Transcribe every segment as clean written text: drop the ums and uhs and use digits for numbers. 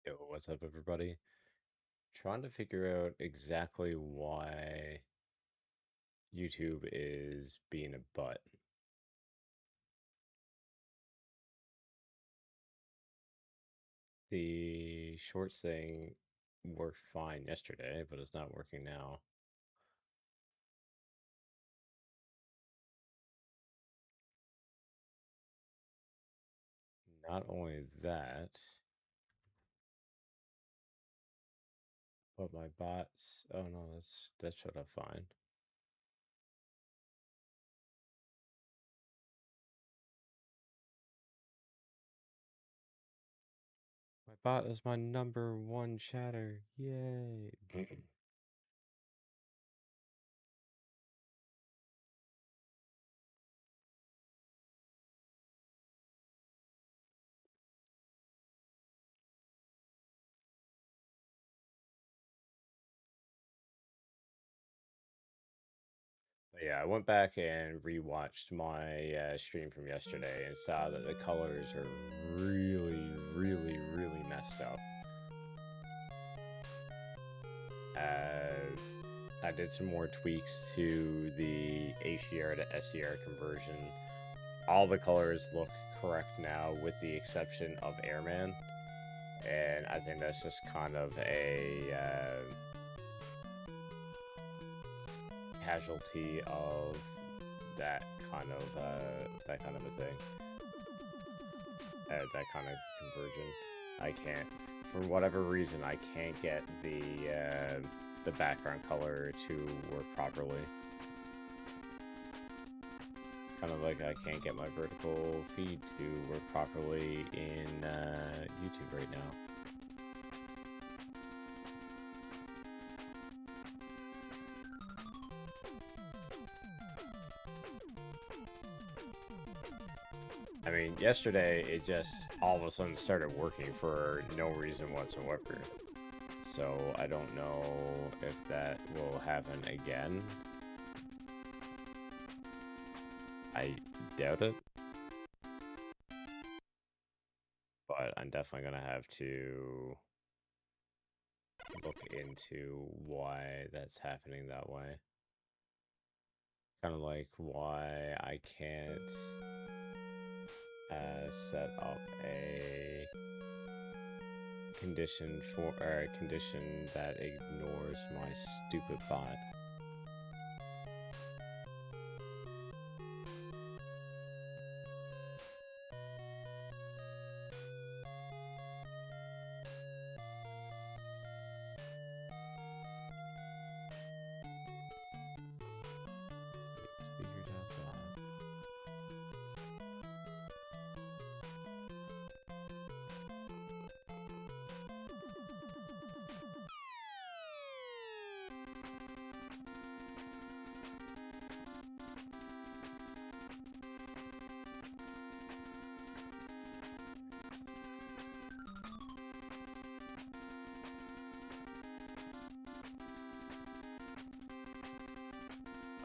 Yo, what's up, everybody? Trying to figure out exactly why YouTube is being a butt. The shorts thing worked fine yesterday, but it's not working now. Not only that, but my bots. Oh no, that showed up fine. My bot is my #1 chatter. Yay! But yeah, I went back and rewatched my stream from yesterday and saw that the colors are really, really, really messed up. I did some more tweaks to the HDR to SDR conversion. All the colors look correct now, with the exception of Airman, and I think that's just kind of a casualty of that kind of a thing, that kind of conversion. I can't, for whatever reason, I can't get the background color to work properly. Kind of like I can't get my vertical feed to work properly in YouTube right now. I mean, yesterday it just all of a sudden started working for no reason whatsoever. So I don't know if that will happen again. I doubt it. But I'm definitely going to have to look into why that's happening that way. Kind of like why I can't set up a condition that ignores my stupid bot.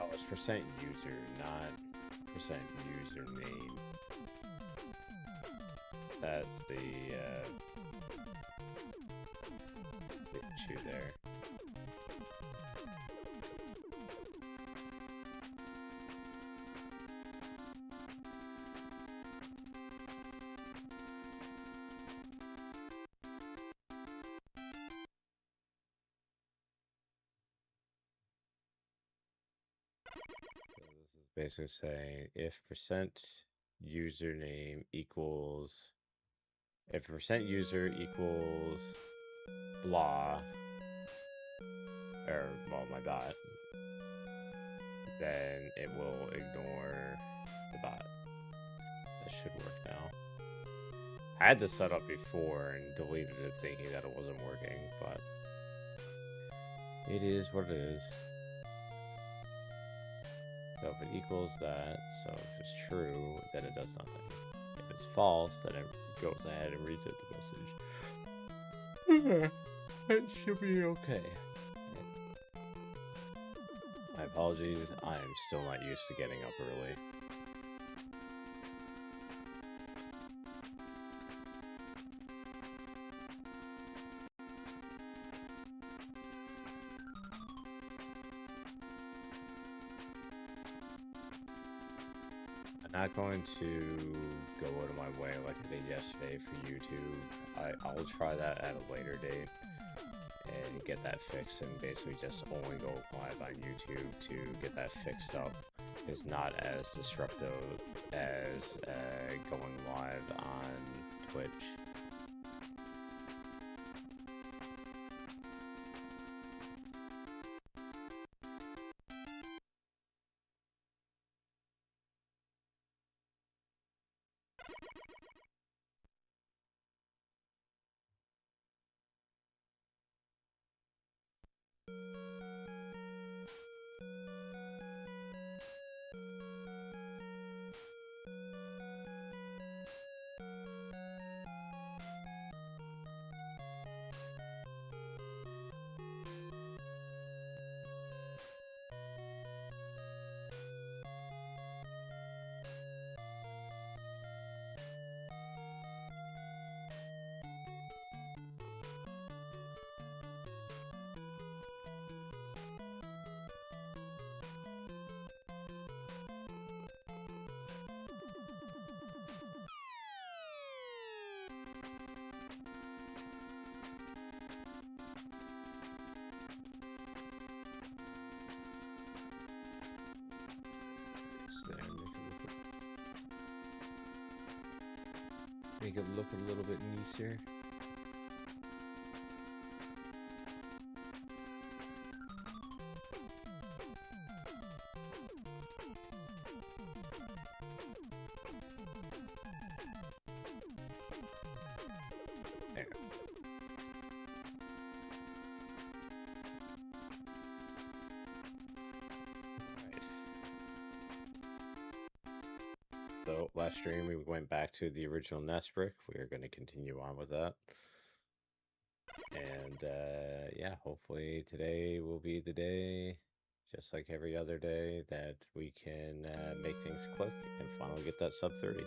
Oh, it's percent user, not percent username. That's the issue there. Basically saying if percent username equals, if percent user equals blah, or well, my bot, then it will ignore the bot. That should work now. I had this set up before and deleted it thinking that it wasn't working, but it is what it is. So if it equals that, so if it's true, then it does nothing. If it's false, then it goes ahead and reads it the message. It should be okay. My apologies, I am still not used to getting up early. I'm not going to go out of my way like I did yesterday for YouTube. I'll try that at a later date and get that fixed, and basically just only go live on YouTube to get that fixed up. It's not as disruptive as going live on Twitch. Make it look a little bit nicer. There. Right. So last stream we went back to the original nest brick. We are going to continue on with that. And yeah, hopefully today will be the day, just like every other day, that we can make things click and finally get that sub 30.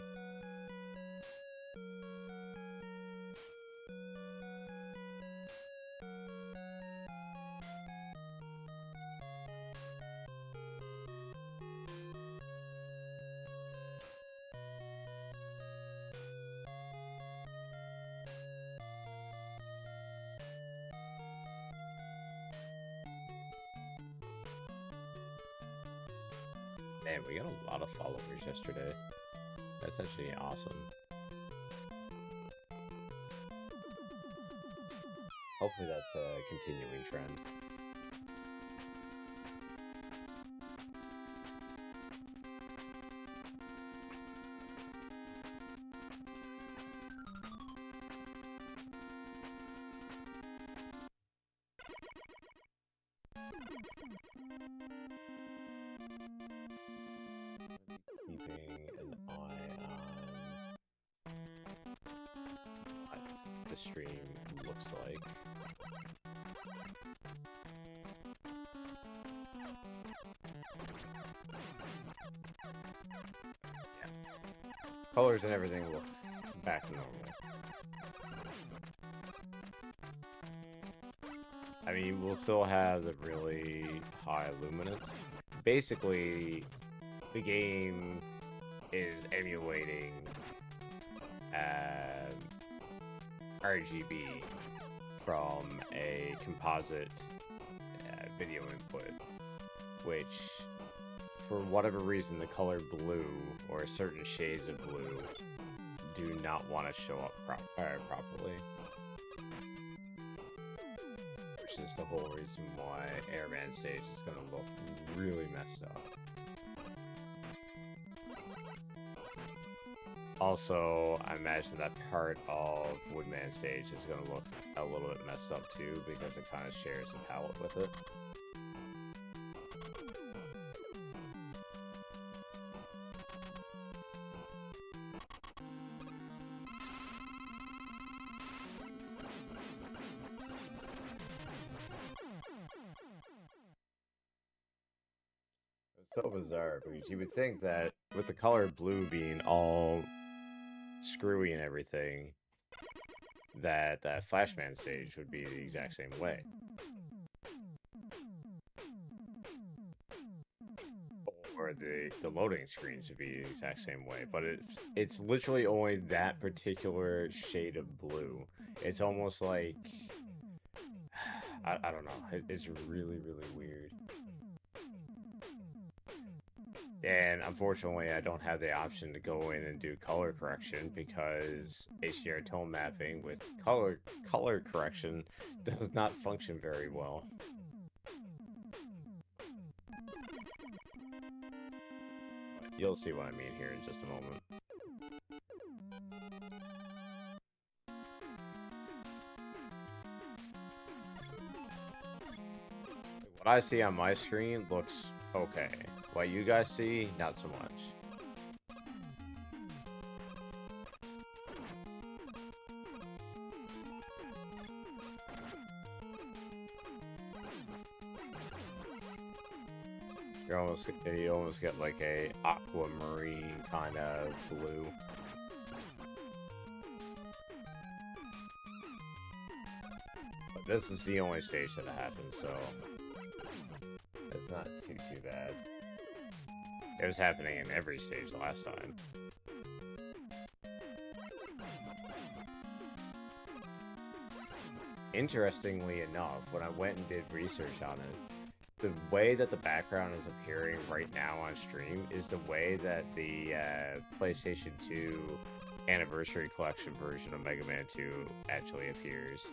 Man, we got a lot of followers yesterday. That's actually awesome. Hopefully that's a continuing trend. Keeping an eye on what the stream looks like. Yeah. Colors and everything look back to normal. I mean, we'll still have the really high luminance. Basically, the game is emulating RGB from a composite video input, which, for whatever reason, the color blue or certain shades of blue do not want to show up properly. Which is the whole reason why Airman stage is going to look really messed up. Also, I imagine that part of Woodman stage is going to look a little bit messed up too, because it kind of shares a palette with it. It's so bizarre, because you would think that with the color blue being all screwy and everything, that Flashman stage would be the exact same way. for the loading screens to be the exact same way, but it's literally only that particular shade of blue. It's almost like I don't know. It's really, really weird. And unfortunately, I don't have the option to go in and do color correction because HDR tone mapping with color correction does not function very well. You'll see what I mean here in just a moment. What I see on my screen looks okay. What you guys see, not so much. You almost get like a aquamarine kind of blue. But this is the only stage that it happens, so it's not too bad. It was happening in every stage last time. Interestingly enough, when I went and did research on it, the way that the background is appearing right now on stream is the way that the PlayStation 2 Anniversary Collection version of Mega Man 2 actually appears.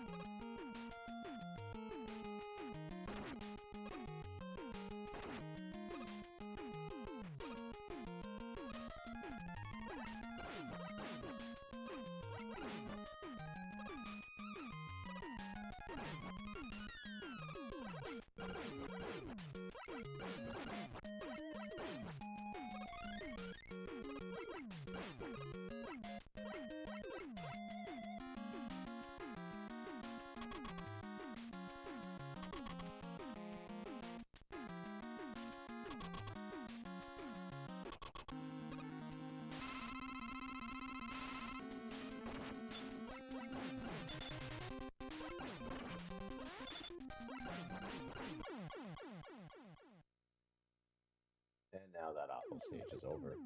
And now that awful stage is over.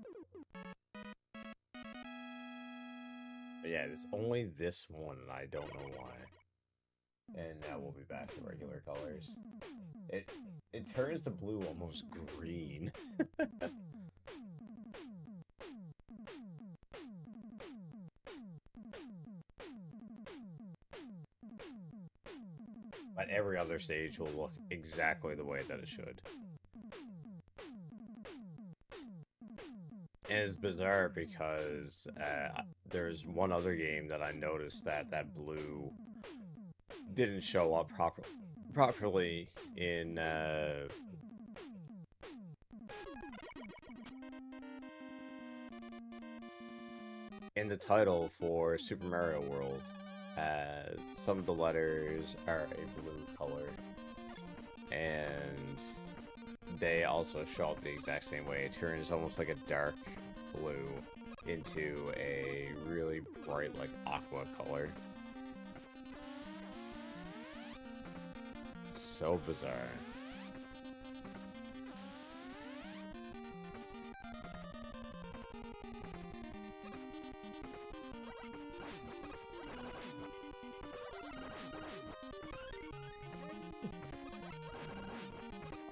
But yeah, it's only this one, and I don't know why. And now we'll be back to regular colors. It turns the blue almost green. But every other stage will look exactly the way that it should. And it's bizarre because there's one other game that I noticed that blue didn't show up properly in the title for Super Mario World. Some of the letters are a blue color, and they also show up the exact same way. It turns almost like a dark blue into a really bright, like, aqua color. So bizarre.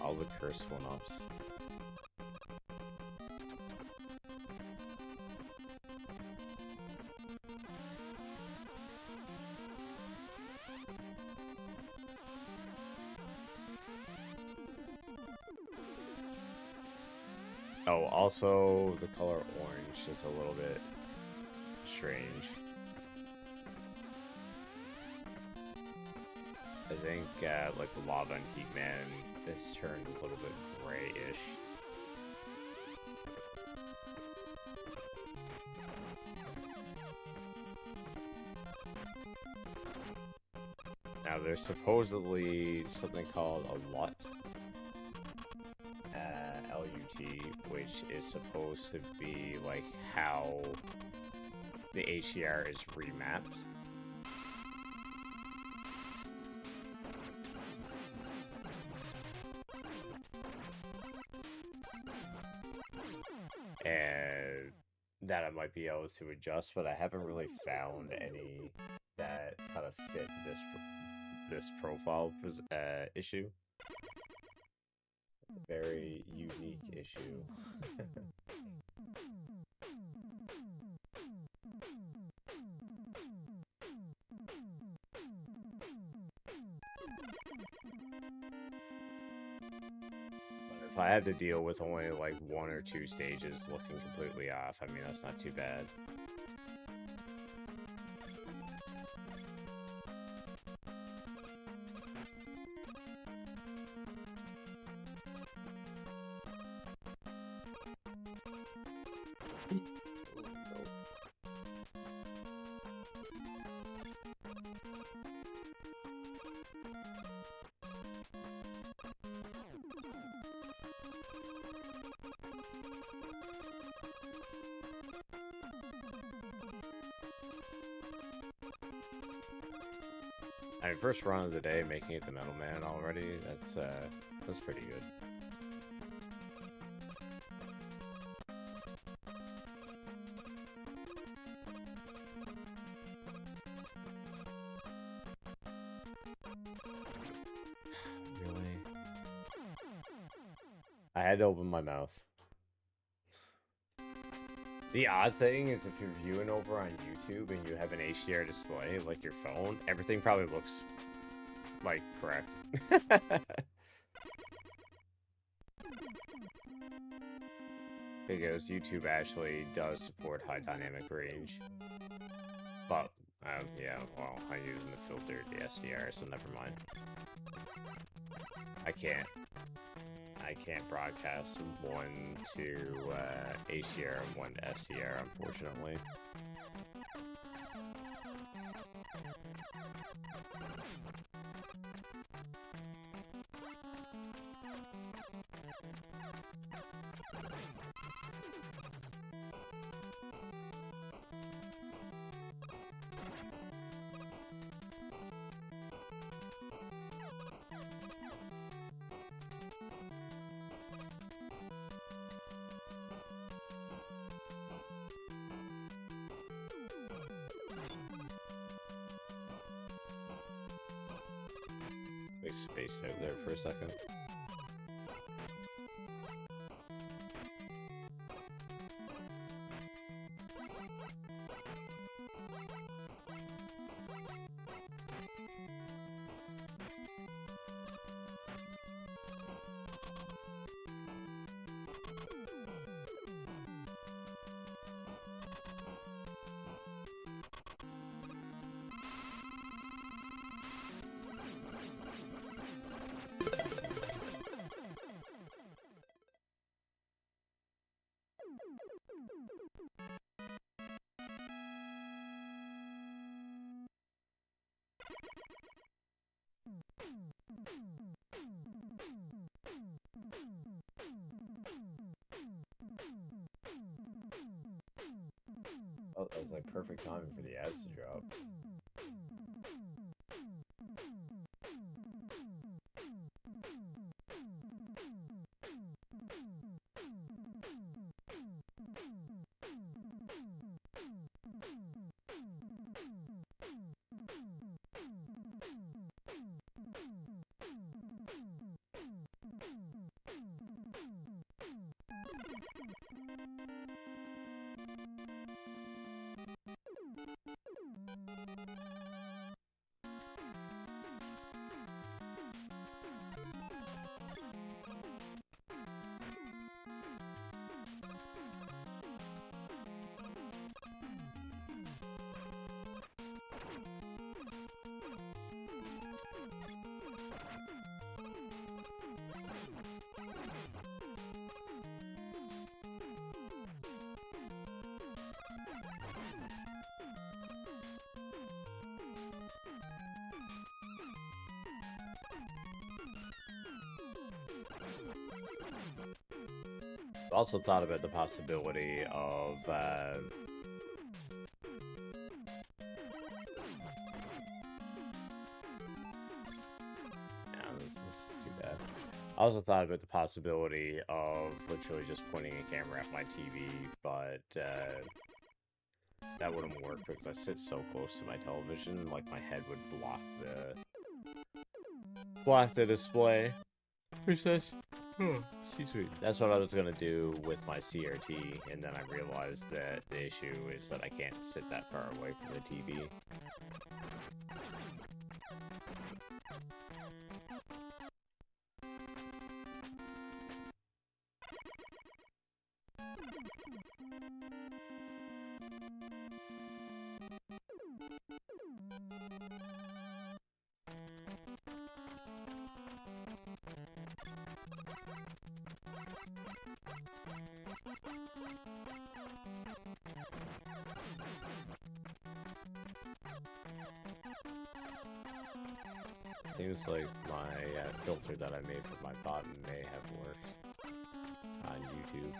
All the cursed one-ups. Oh, also the color orange is a little bit strange. I think like the lava and Heat Man is turned a little bit grayish. Now there's supposedly something called a LUT, L-U-T, which is supposed to be like how the HDR is remapped. that I might be able to adjust, but I haven't really found any that kind of fit this profile issue. It's a very unique issue. If I had to deal with only like 1 or 2 stages looking completely off, I mean, that's not too bad. I mean, first run of the day, making it the Megaman already, that's pretty good. Really? I had to open my mouth. The odd thing is if you're viewing over on YouTube and you have an HDR display, like your phone, everything probably looks, like, correct. Because YouTube actually does support high dynamic range. But, yeah, well, I'm using the filtered SDR, so never mind. I can't broadcast one to HDR and one to SDR, unfortunately. Like spaced out there for a second. Oh, that was like perfect timing for the ads to drop. I've also thought about the possibility of I also thought about the possibility of literally just pointing a camera at my TV, but that wouldn't work because I sit so close to my television, like my head would block the display. Which says, oh, excuse me. That's what I was gonna do with my CRT, and then I realized that the issue is that I can't sit that far away from the TV. Seems like my filter that I made for my bot may have worked on YouTube.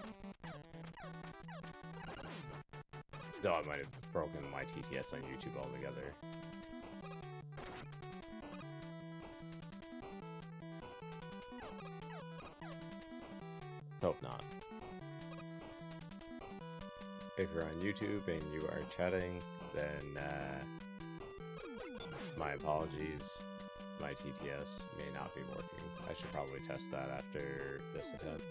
Though I might have broken my TTS on YouTube altogether. Hope not. If you're on YouTube and you are chatting, then my apologies. My TTS may not be working. I should probably test that after this attempt.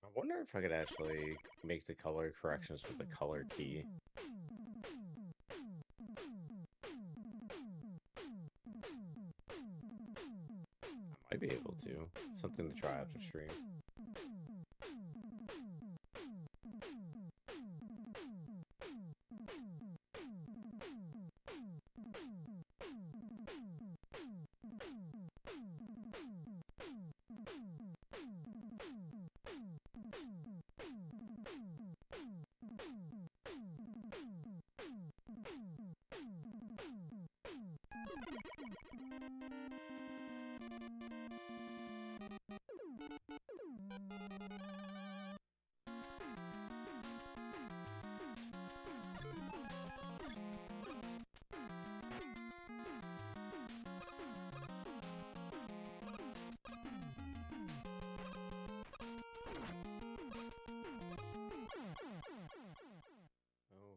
I wonder if I could actually make the color corrections with the color key. I might be able to. Something to try after stream.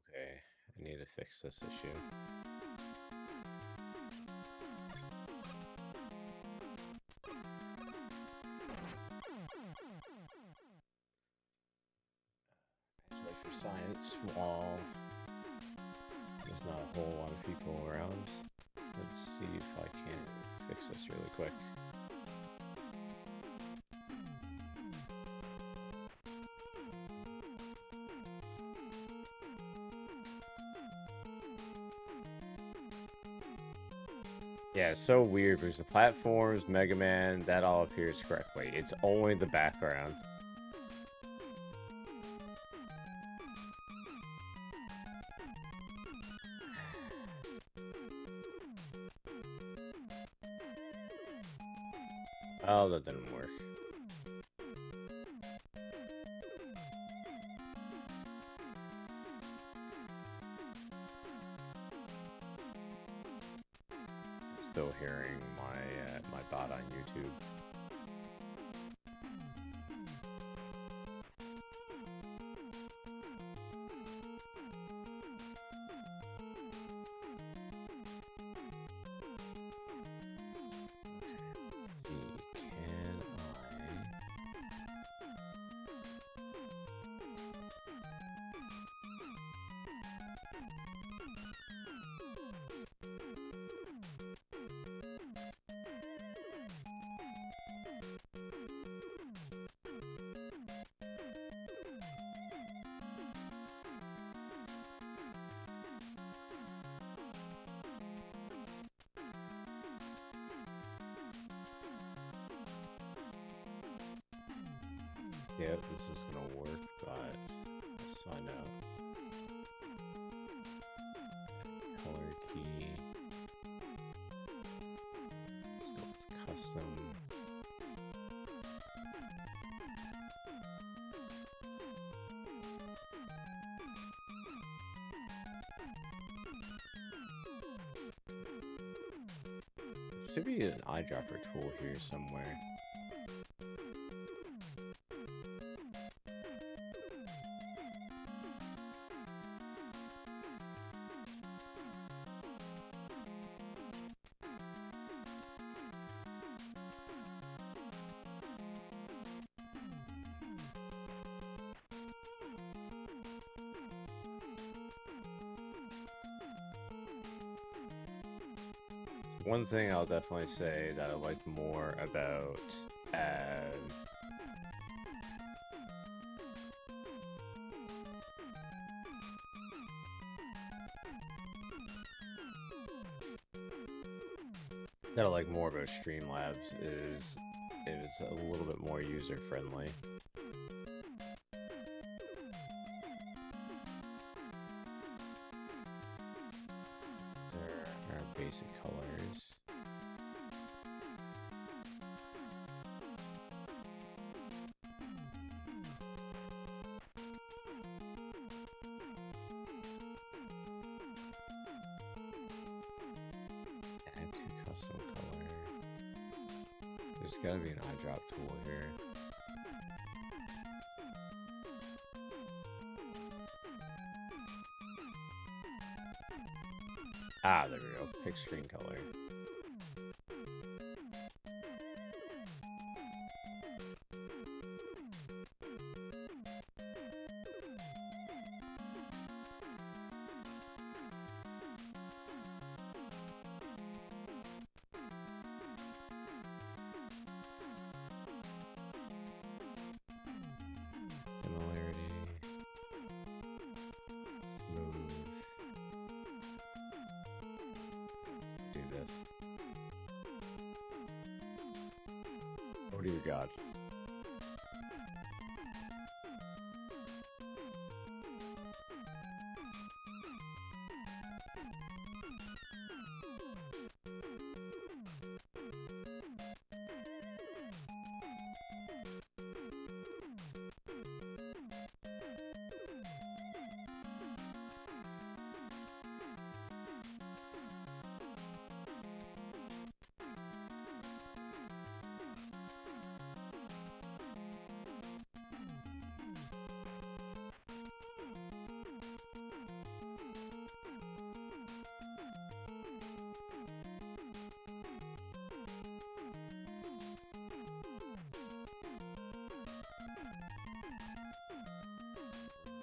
Okay, I need to fix this issue. Actually, for science, while there's not a whole lot of people around, let's see if I can fix this really quick. Yeah, it's so weird because the platforms, Megaman, that all appears correctly. It's only the background. Oh, that didn't work. Still hearing my bot on YouTube. Yeah, this is gonna work, but let's find out. Color key. So it's custom. There should be an eyedropper tool here somewhere. One thing I'll definitely say that I like more about Streamlabs is it's a little bit more user friendly. There are basic colors. Add to custom color. There's gotta be an eyedrop tool here. Ah, there we go. Pick screen color. Oh dear God.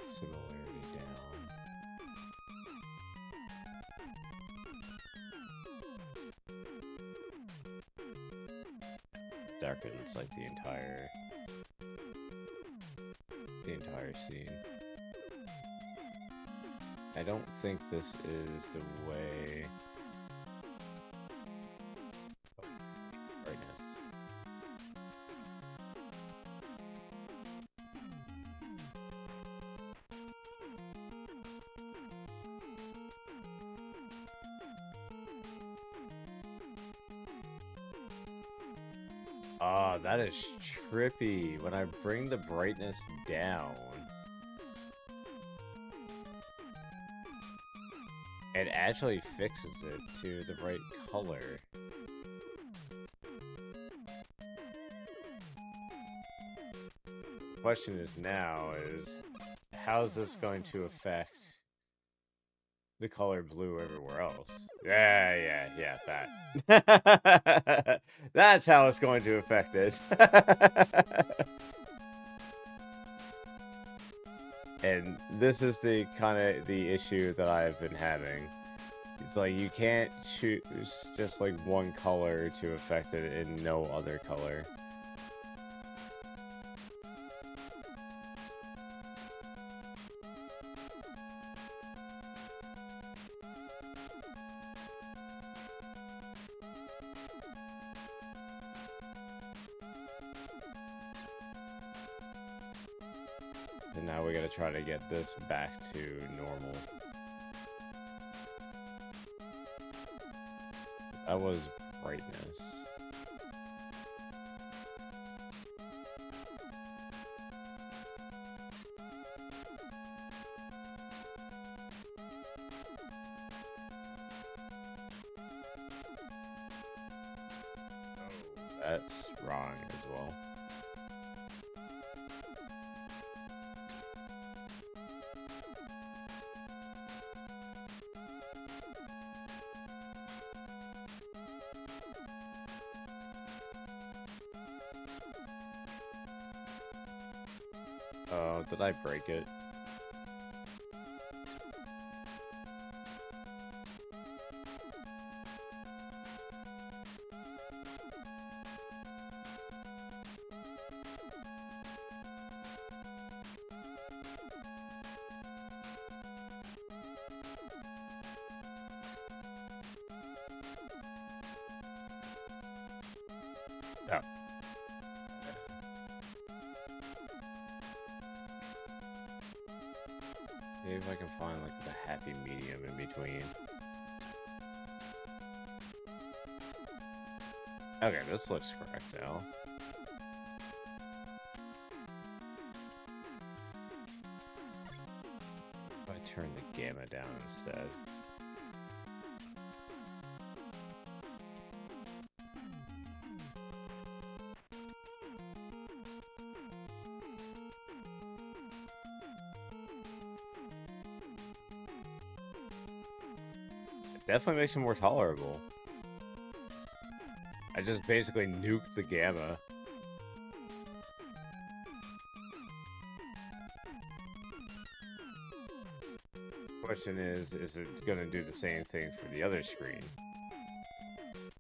Similarity down. Darkens like the entire scene. I don't think this is the way. Oh, that is trippy. When I bring the brightness down, it actually fixes it to the right color. The question is now is, how's this going to affect the color blue everywhere else? Yeah, that. That's how it's going to affect it. And this is the kind of the issue that I've been having. It's like you can't choose just like one color to affect it and no other color. And now we gotta try to get this back to normal. That was brightness. Oh, that's wrong as well. Oh, did I break it? Oh. See if I can find like the happy medium in between. Okay, this looks correct now. If I turn the gamma down instead. Definitely makes it more tolerable. I just basically nuked the gamma. Question is it gonna do the same thing for the other screen?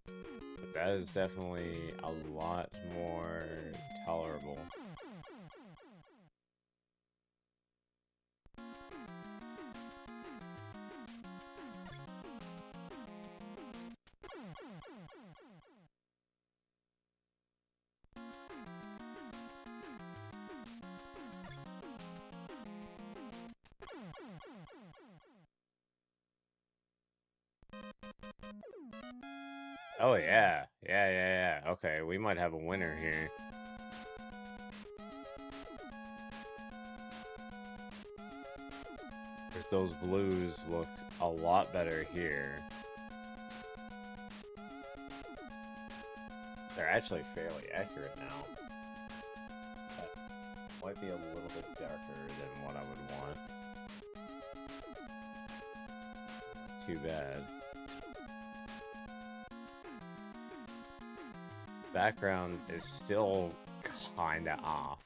But that is definitely a lot more tolerable. Oh yeah. Yeah. Okay, we might have a winner here. Because those blues look a lot better here. They're actually fairly accurate now. That might be a little bit darker than what I would want. Too bad. Background is still kinda off.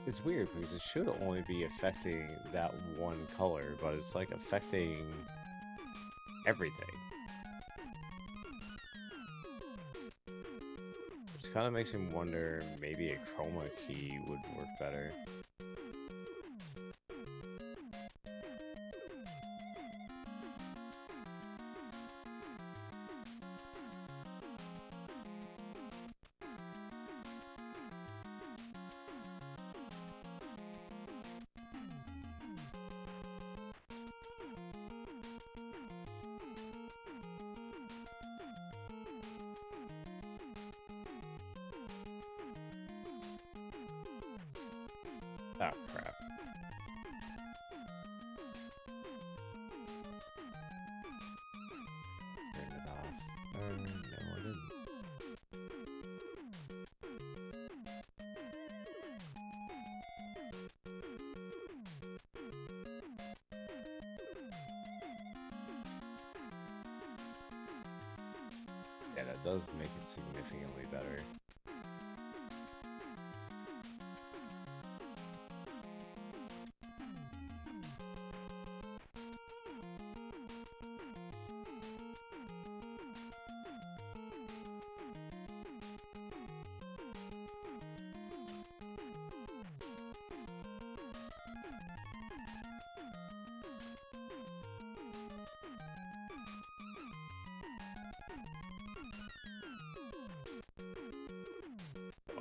It's weird because it should only be affecting that one color, but it's like affecting everything. Which kind of makes me wonder, maybe a chroma key would work better. Oh, crap. Turn it off. No, I didn't. Yeah, that does make it significantly better.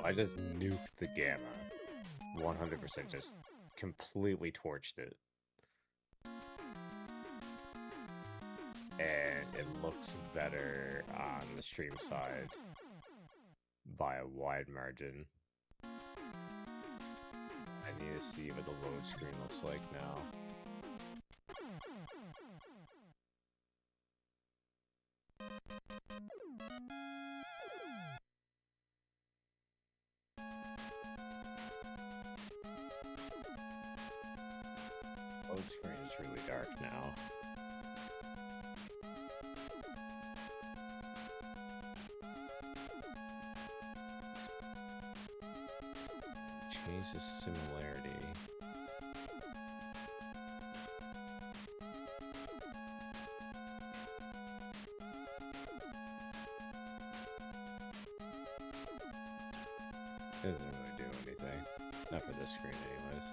I just nuked the gamma. 100% just completely torched it. And it looks better on the stream side by a wide margin. I need to see what the load screen looks like now. Load screen is really dark now. Change the similarity. It doesn't really do anything. Not for this screen anyways.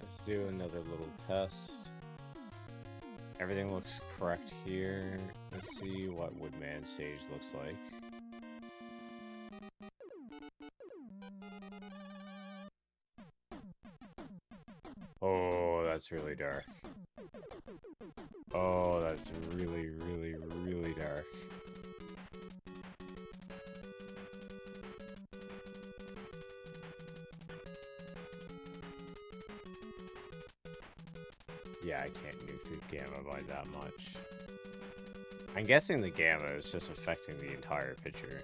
Let's do another little test. Everything looks correct here. Let's see what Woodman stage looks like. Oh, that's really dark. Oh, that's really, really, really dark. Yeah, I can't nuke the gamma by that much. I'm guessing the gamma is just affecting the entire picture.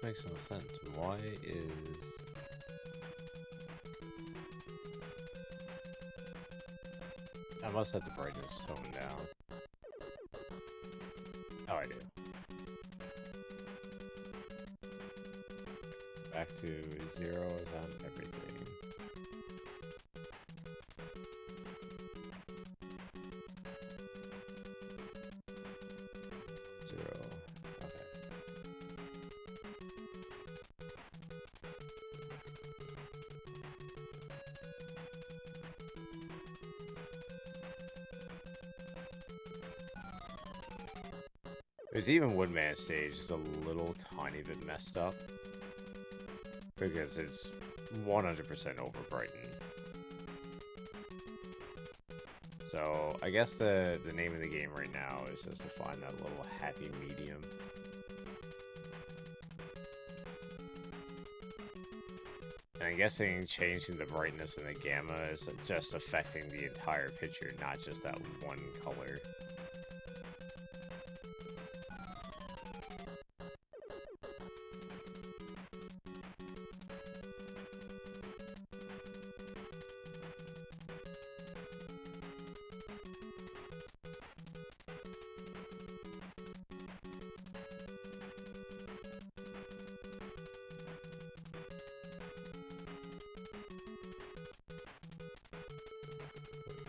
Makes no sense. Why is... I must have the brightness toned down. Oh, I do. Back to 0 is on everything. There's even Woodman stage is a little tiny bit messed up because it's 100% over brightened. So I guess the name of the game right now is just to find that little happy medium. And I'm guessing changing the brightness and the gamma is just affecting the entire picture, not just that one color.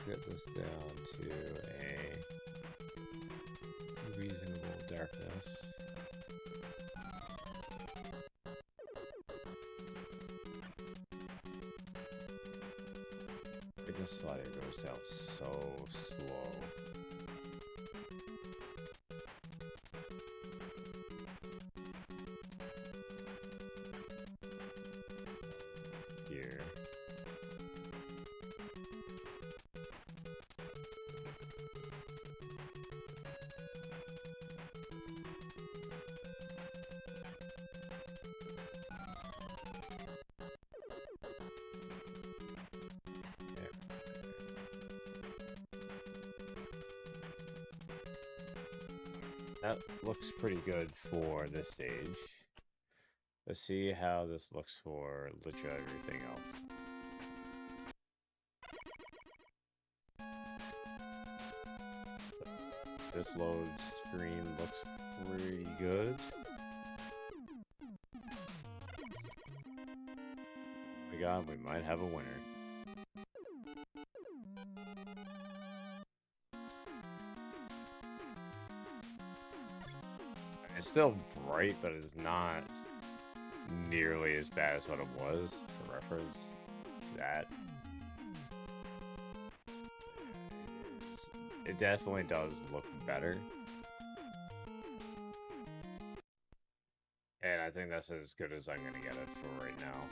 Get this down to a reasonable darkness. Brightness slider goes down so slow. Here. That looks pretty good for this stage. Let's see how this looks for literally everything else. This load screen looks pretty good. Oh my god, we might have a winner. It's still bright, but it's not nearly as bad as what it was. For reference, that it definitely does look better. And I think that's as good as I'm gonna get it for right now.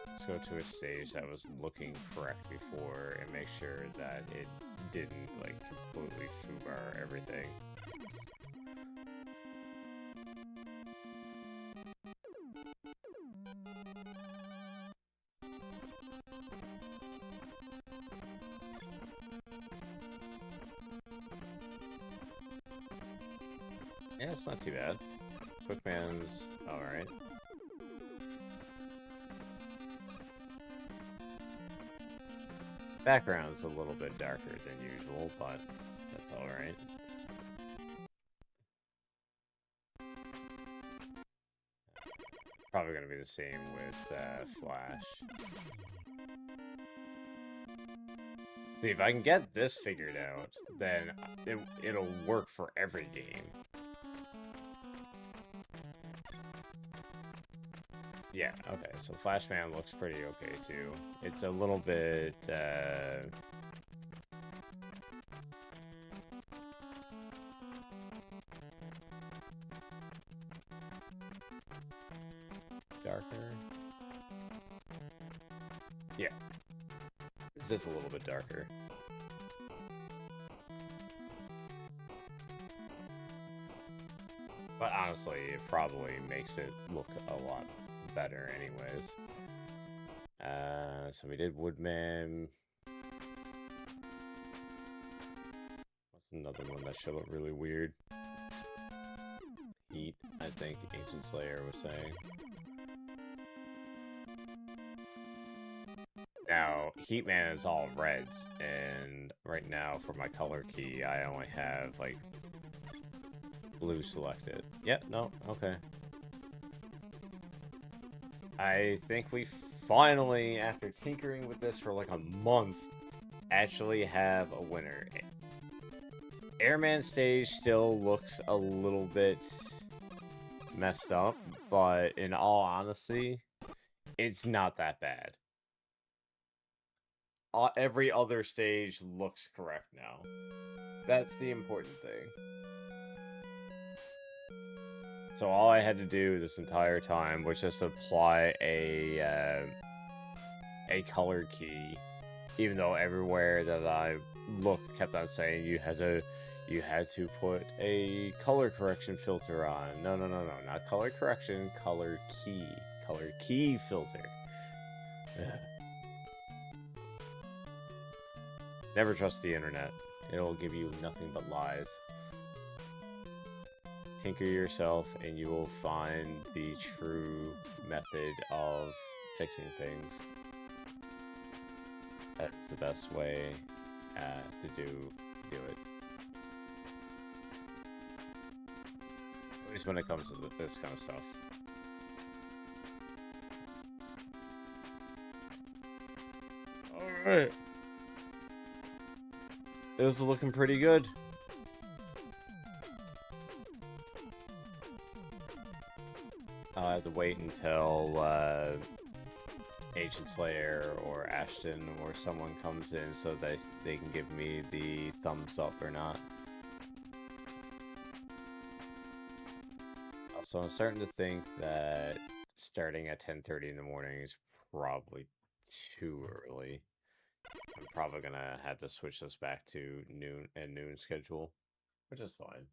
Let's go to a stage that was looking correct before and make sure that it didn't like completely foobar everything. Yeah, it's not too bad. Quickman's alright. Background's a little bit darker than usual, but that's alright. Probably gonna be the same with Flash. See, if I can get this figured out, then it'll work for every game. Yeah, okay, so Flashman looks pretty okay, too. It's a little bit, darker. Yeah. It's just a little bit darker. But honestly, it probably makes it look a lot better anyways. So we did Woodman. What's another one that should look really weird? Heat, I think Ancient Slayer was saying. Now, Heatman is all reds, and right now for my color key, I only have, like, blue selected. Yeah, no, okay. I think we finally, after tinkering with this for like a month, actually have a winner. Airman stage still looks a little bit messed up, but in all honesty, it's not that bad. Every other stage looks correct now. That's the important thing. So all I had to do this entire time was just apply a color key, even though everywhere that I looked kept on saying you had to put a color correction filter on. No, not color correction, color key filter. Never trust the internet. It'll give you nothing but lies. Tinker yourself and you will find the true method of fixing things. That's the best way to do it. At least when it comes to this kind of stuff. Alright. This is looking pretty good. I'll have to wait until Ancient Slayer or Ashton or someone comes in so that they can give me the thumbs up or not. Also, I'm starting to think that starting at 10:30 in the morning is probably too early. I'm probably gonna have to switch this back to noon schedule, which is fine.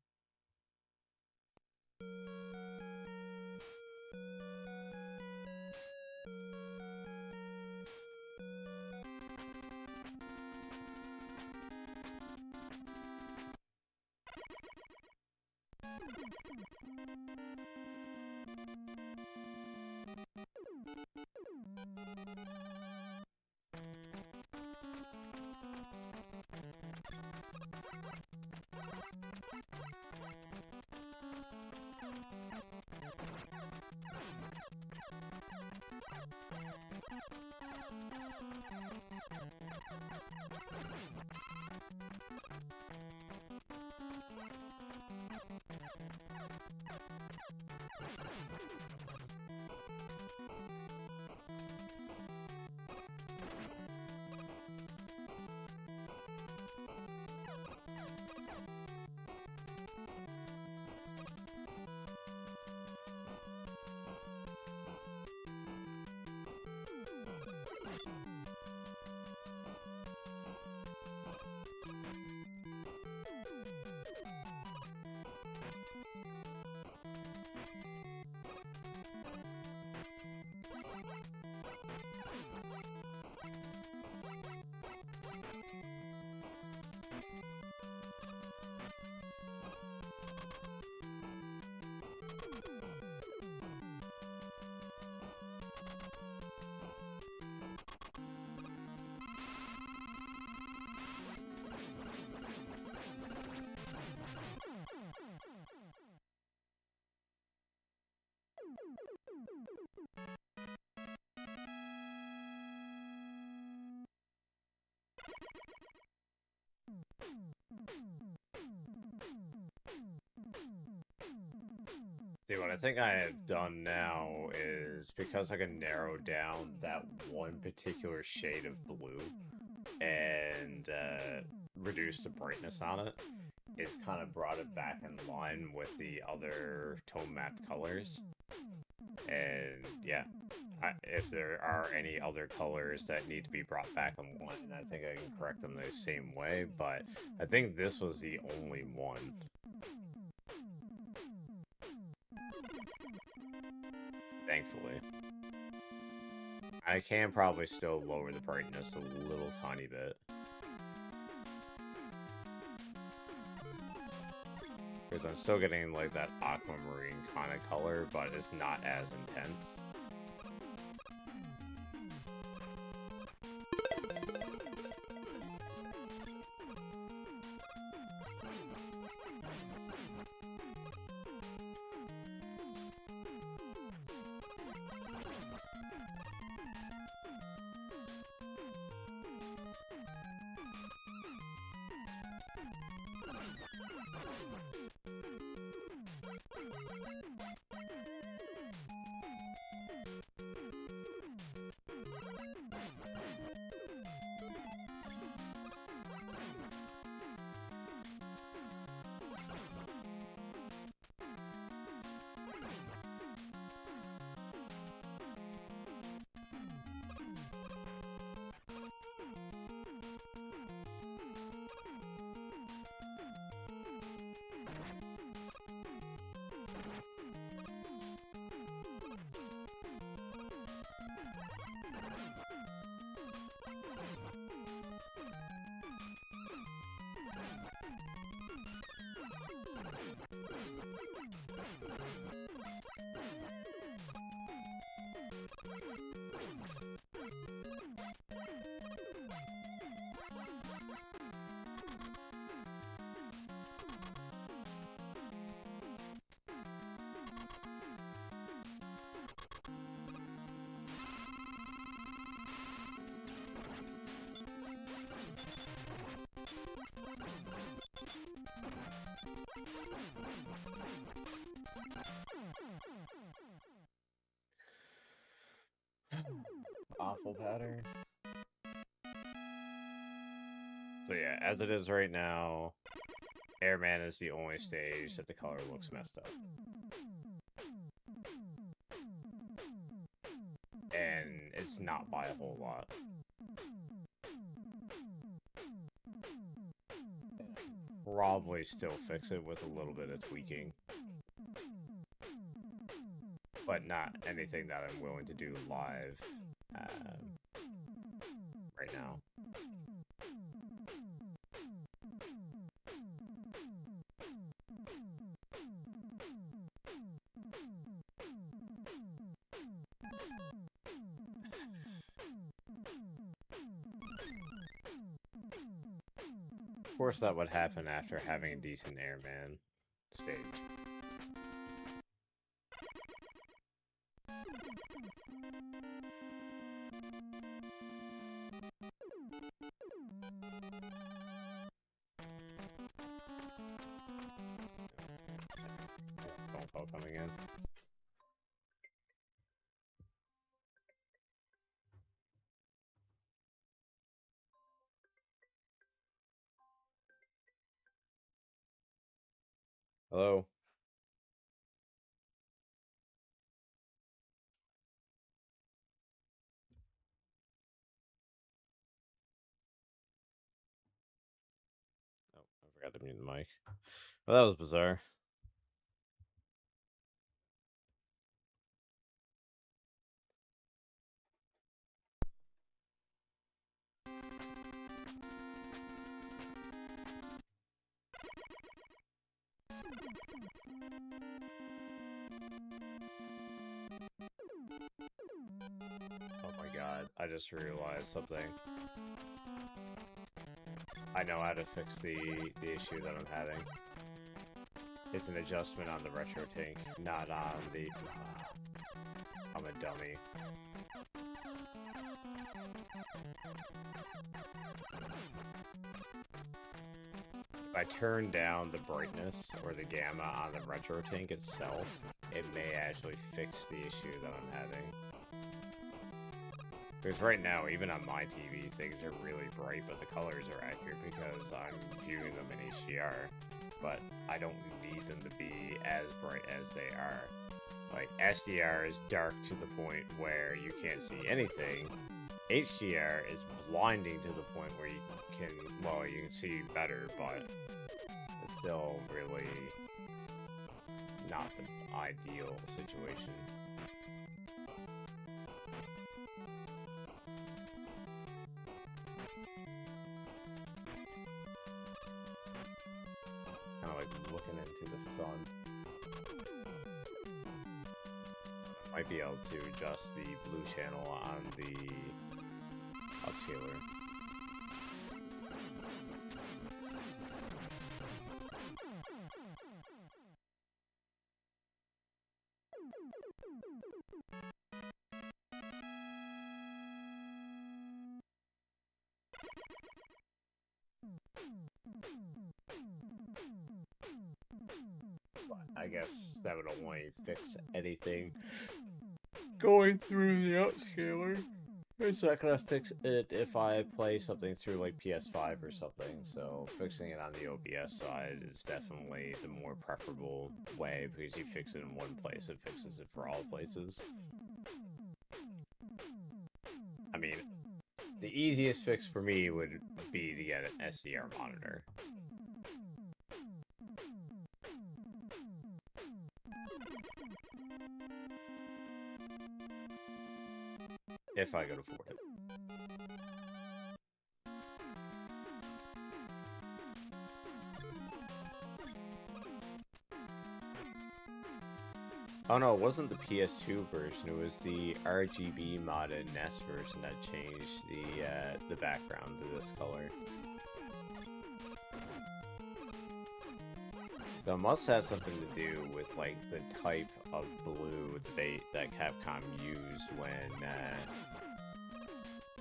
See, what I think I have done now is, because I can narrow down that one particular shade of blue and reduce the brightness on it, it's kind of brought it back in line with the other tone map colors. And yeah, if there are any other colors that need to be brought back in line, I think I can correct them the same way, but I think this was the only one. Thankfully. I can probably still lower the brightness a little tiny bit. Because I'm still getting like that aquamarine kind of color, but it's not as intense. Awful pattern. So yeah, as it is right now, Airman is the only stage that the color looks messed up. And it's not by a whole lot. Probably still fix it with a little bit of tweaking. But not anything that I'm willing to do live right now. course that would happen after having a decent airman stage. Phone call coming in. Hello? Oh, I forgot to mute the mic. Well, that was bizarre. Oh my god, I just realized something. I know how to fix the issue that I'm having. It's an adjustment on the retro tank, not on the... I'm a dummy. If I turn down the brightness or the gamma on the retro tank itself, it may actually fix the issue that I'm having. Because right now, even on my TV, things are really bright, but the colors are accurate because I'm viewing them in HDR. But I don't need them to be as bright as they are. Like, SDR is dark to the point where you can't see anything. HDR is blinding to the point where you can, well, you can see better, but it's still really not the ideal situation. Kind of like looking into the sun. Might be able to adjust the blue channel on the upscaler. I guess that would only fix anything going through the upscaler. It's not gonna fix it if I play something through like PS5 or something, so fixing it on the OBS side is definitely the more preferable way, because you fix it in one place, it fixes it for all places. I mean, the easiest fix for me would be to get an SDR monitor. If I could afford it. Oh no, it wasn't the PS2 version, it was the RGB modded NES version that changed the background to this color. So it must have something to do with like the type of blue that Capcom used when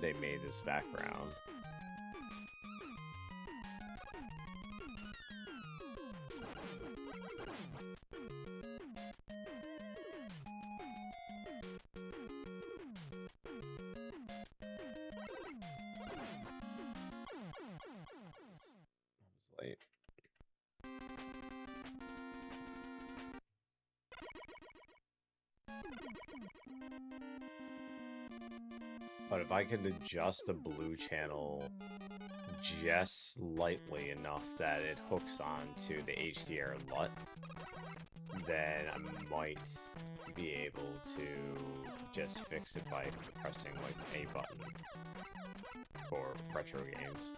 they made this background. Late. But if I could adjust the blue channel just slightly enough that it hooks onto the HDR LUT, then I might be able to just fix it by pressing like a button for retro games.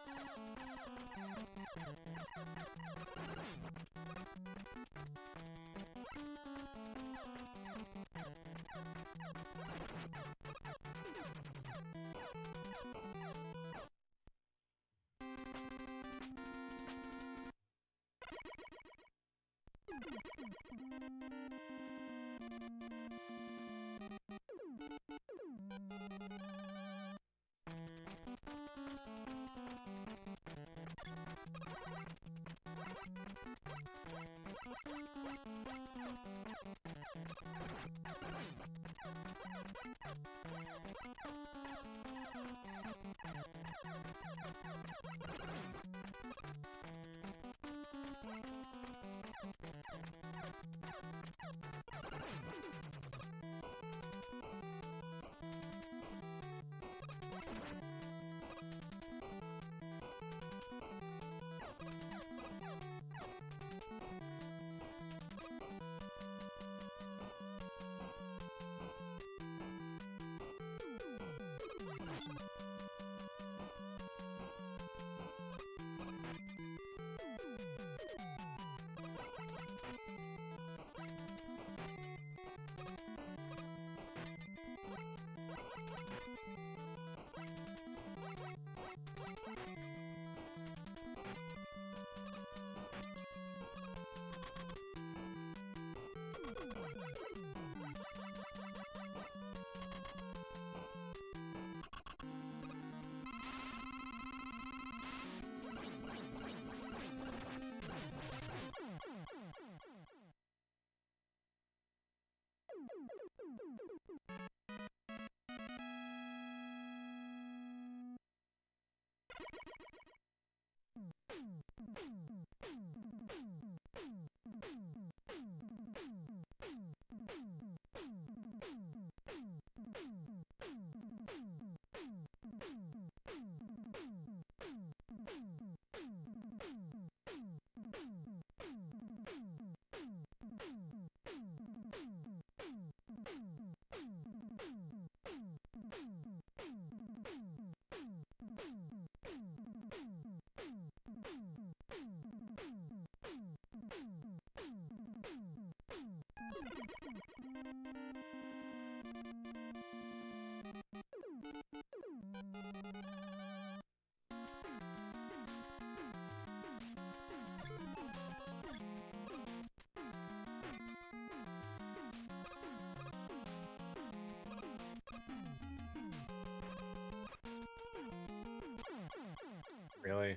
Really?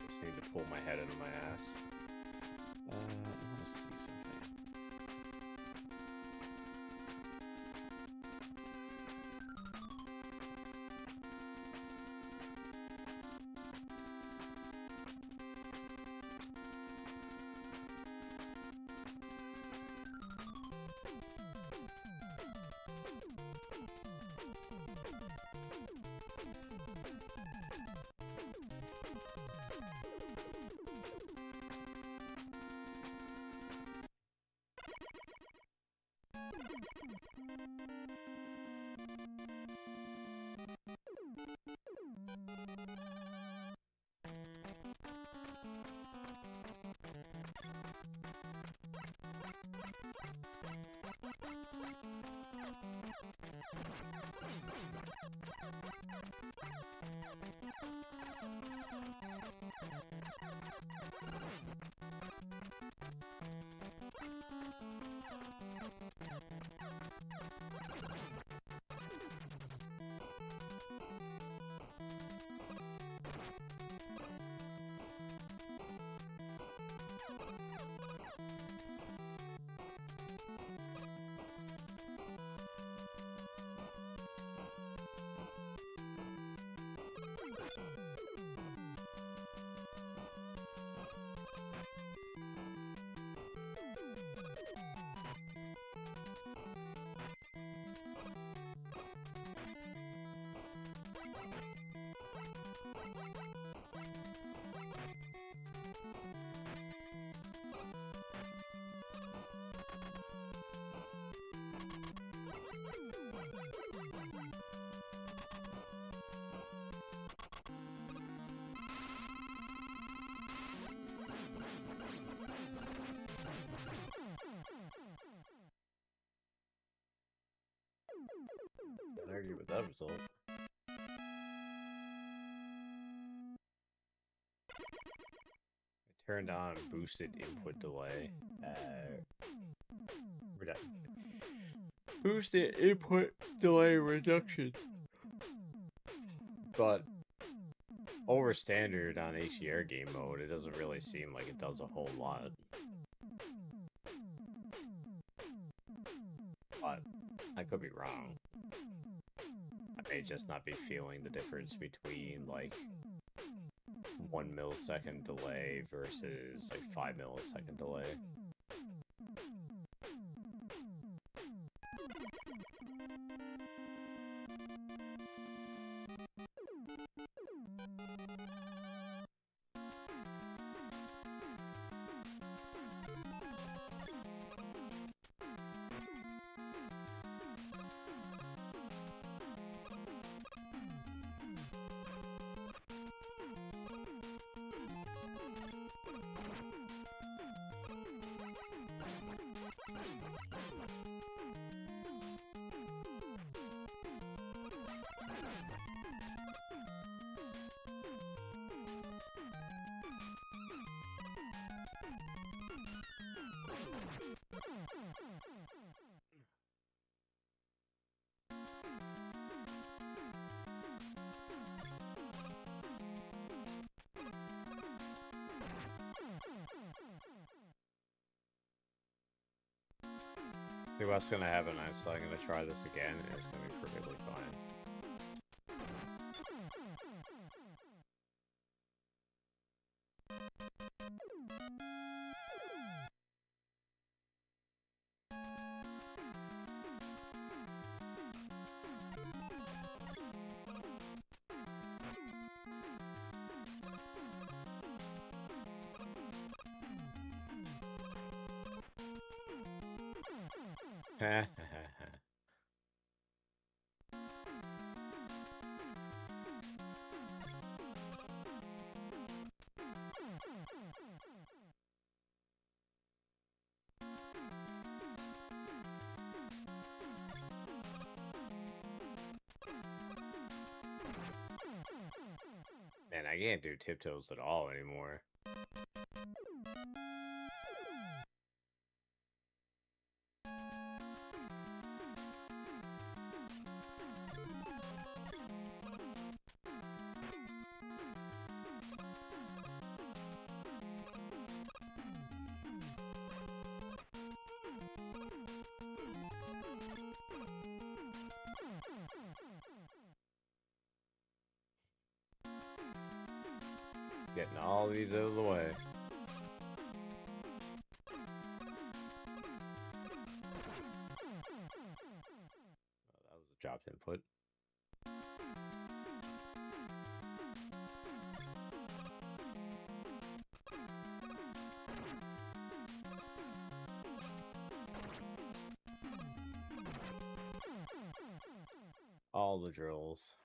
Just need to pull my head out of my ass. I want to see something. that result. I turned on boosted input delay. Boosted input delay reduction. But over standard on HDR game mode, it doesn't really seem like it does a whole lot. But I could be wrong. I may just not be feeling the difference between like 1 millisecond delay versus like 5 millisecond delay. See what's gonna happen next, so I'm gonna try this again, and it's gonna be perfectly fine. Man, I can't do tiptoes at all anymore. Getting all these out of the way. Oh, that was a dropped input. All the drills.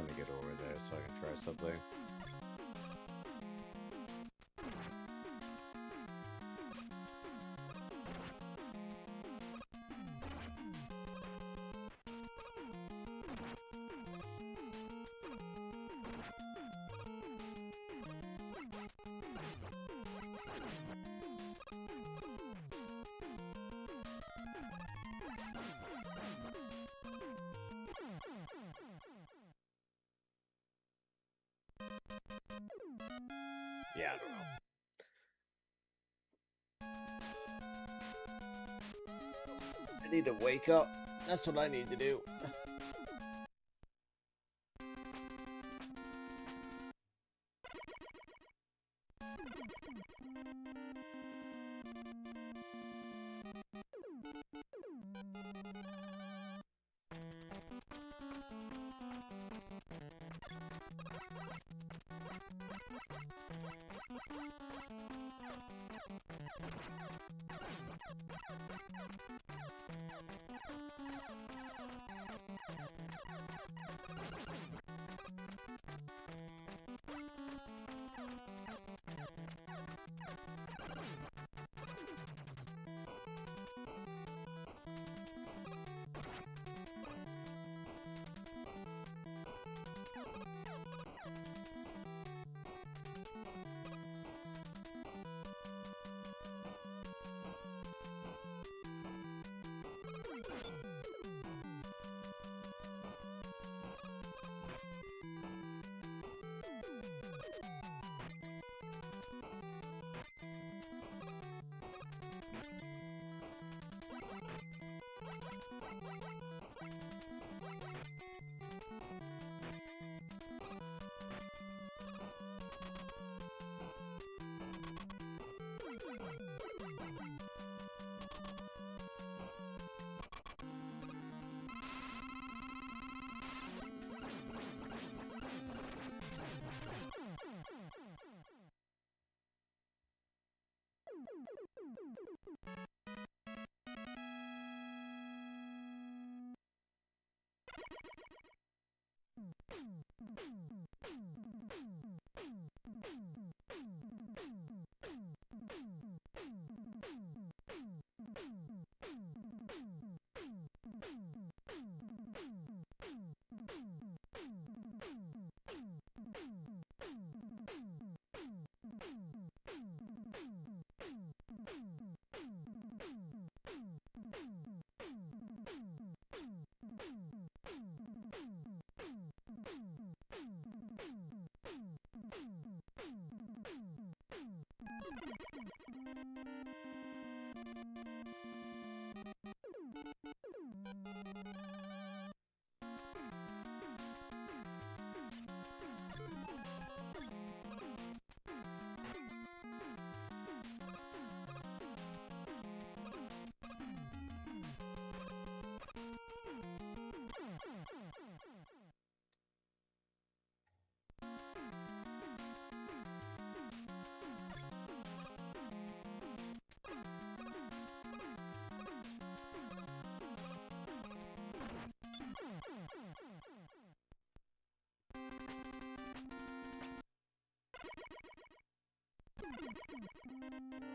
to get over there so I can try something. Yeah, I don't know. I need to wake up. That's what I need to do.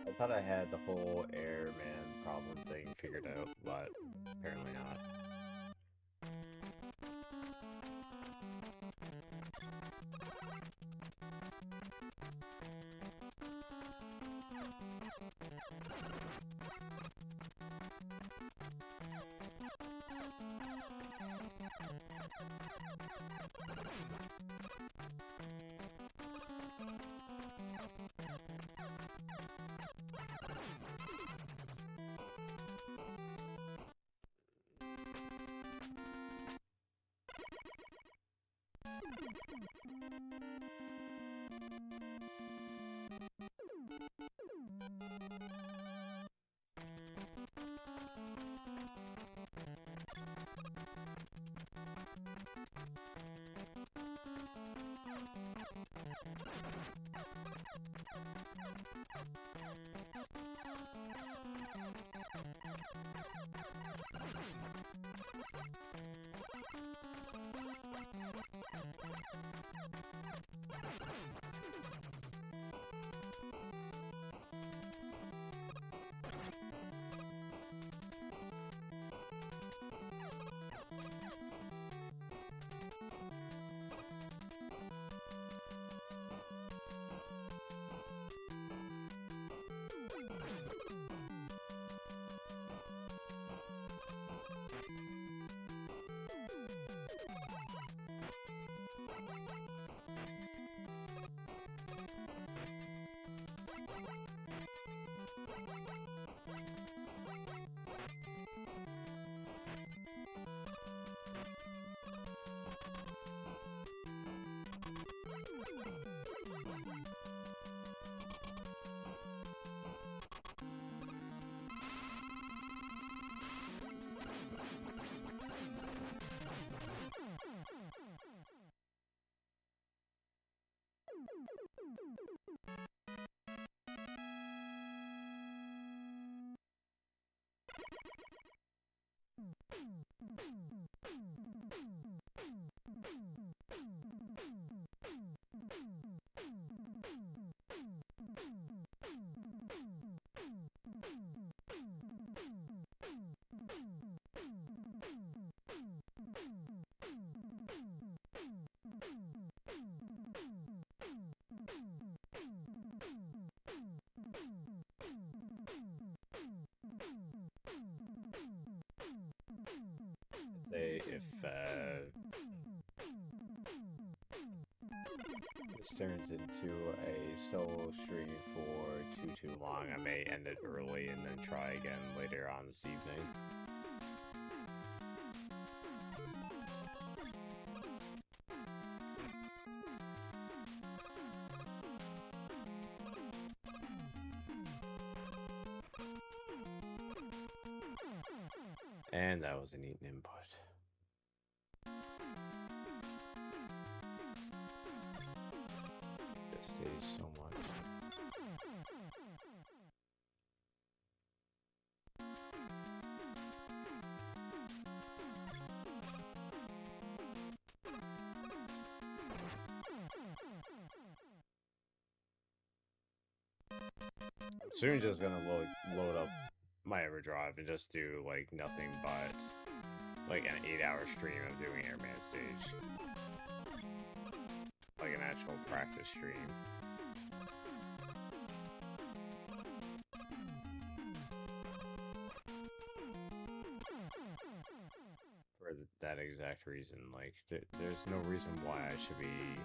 I thought I had the whole airman problem thing figured out, but apparently not. If this turns into a solo stream for too long, I may end it early and then try again later on this evening. And that was an Eaton input. This stage so much. I'm soon just gonna load up my EverDrive and just do like nothing but like an 8-hour stream of doing Airman stage, like an actual practice stream. For that exact reason, like there's no reason why I should be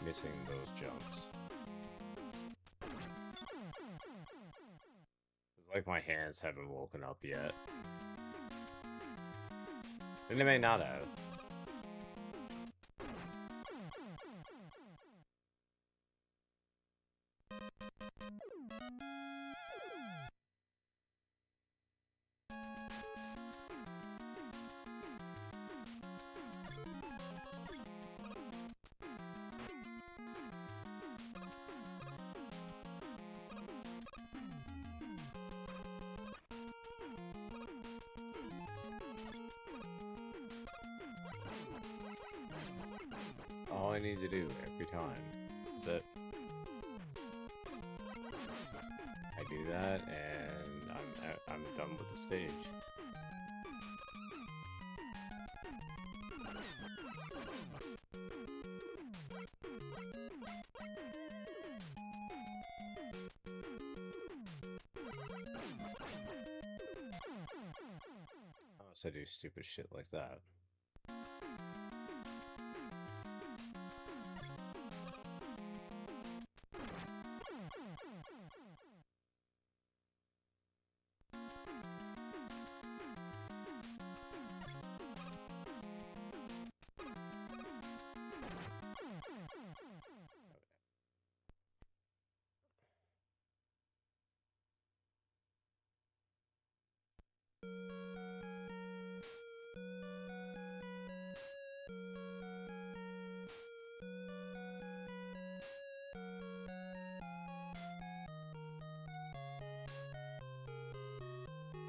missing those jumps. Like my hands haven't woken up yet. And they may not have. All I need to do every time is that I do that, and I'm done with the stage. Unless I do stupid shit like that.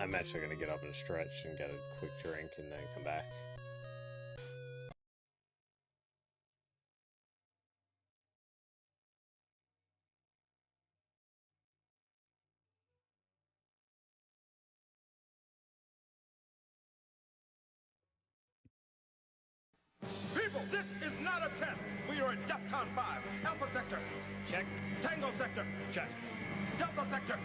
I'm actually gonna get up and stretch and get a quick drink and then come back. People, this is not a test. We are at DEFCON 5. Alpha Sector. Check. Tango Sector. Check. Delta Sector.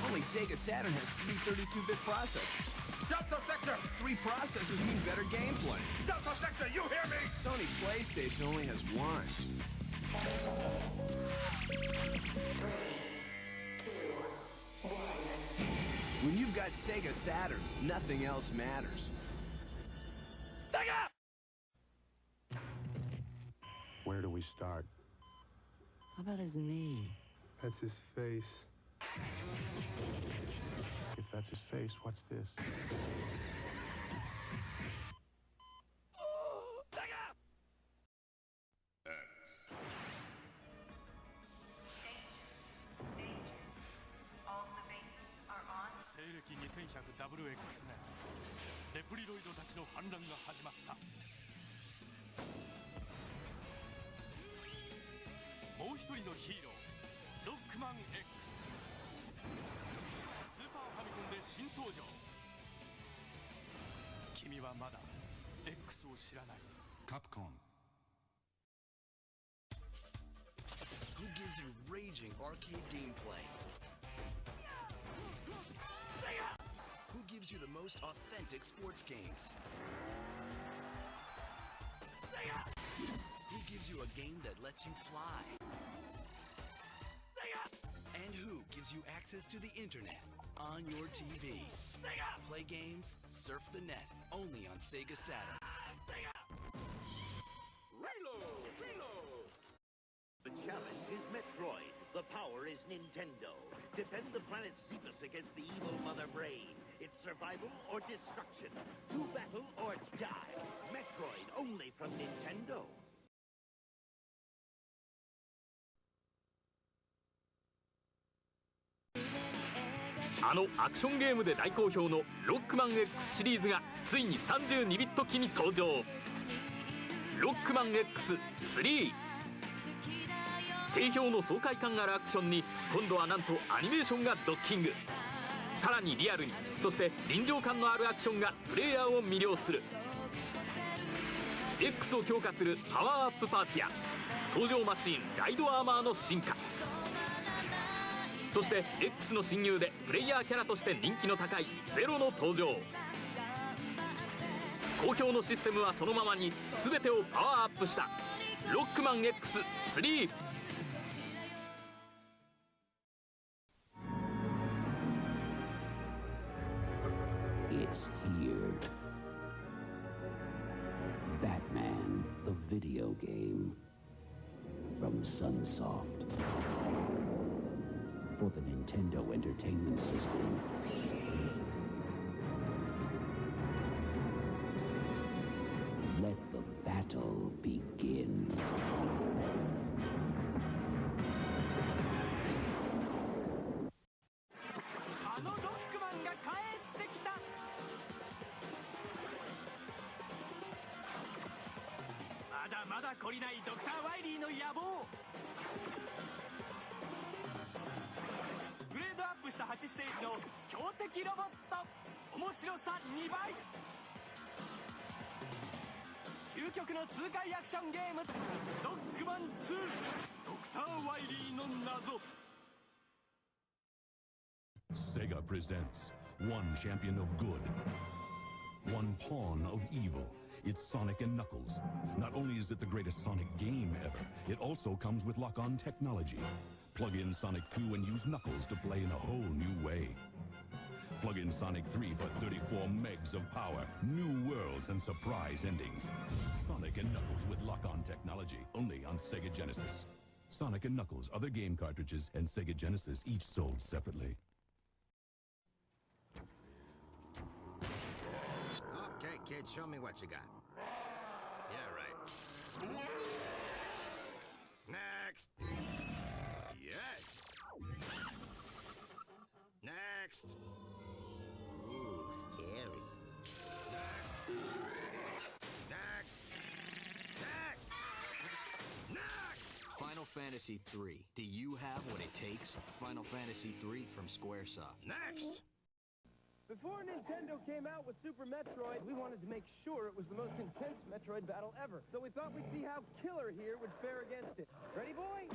Only Sega Saturn has 3 32-bit processors. Delta Sector. 3 processors mean better gameplay. Delta Sector, you hear me? Sony PlayStation only has 1. 3, 2, 1. When you've got Sega Saturn, nothing else matters. Sega! Where do we start? How about his knee? That's his face. If that's his face, what's this? 1400WX 年レプリロイドたちの反乱が始まった。もう一人のヒーローロックマン X スーパーファミコンで新登場。君はまだ X を知らない。カプコン。 Who gives you raging arcade gameplay? Who gives you the most authentic sports games? Who gives you a game that lets you fly? And who gives you access to the internet on your TV? Play games, surf the net, only on Sega Saturn. The challenge is Metroid. The power is Nintendo. Defend the planet Zippless against the evil Mother Brain. It's survival or destruction. To battle or die. Metroid only from Nintendo. あのアクションゲームで大好評のロックマン X シリーズがついに32ビット機に登場。ロックマン X3 定評の爽快感あるアクションに今度はなんとアニメーションがドッキング。さらにリアルに、そして臨場感のあるアクションがプレイヤーを魅了する。 X を強化するパワーアップパーツや登場マシーンライドアーマーの進化、そして X の親友でプレイヤーキャラとして人気の高いゼロの登場。好評のシステムはそのままに全てをパワーアップしたロックマン X3。It's here. Batman, the video game. From Sunsoft. For the Nintendo Entertainment System. Let the battle begin. Sega presents one champion of good, one pawn of evil. It's Sonic and Knuckles. Not only is it the greatest Sonic game ever, it also comes with lock-on technology. Plug in Sonic 2 and use Knuckles to play in a whole new way. Plug in Sonic 3 for 34 megs of power, new worlds, and surprise endings. Sonic and Knuckles with lock-on technology, only on Sega Genesis. Sonic and Knuckles, other game cartridges, and Sega Genesis, each sold separately. Okay, kid, show me what you got. Yeah, right. Next. Yes. Next. Ooh, scary. Next. Next. Next. Final Fantasy III. Do you have what it takes? Final Fantasy III from Squaresoft. Next. Before Nintendo came out with Super Metroid, we wanted to make sure it was the most intense Metroid battle ever. So we thought we'd see how Killer here would fare against it. Ready, boys?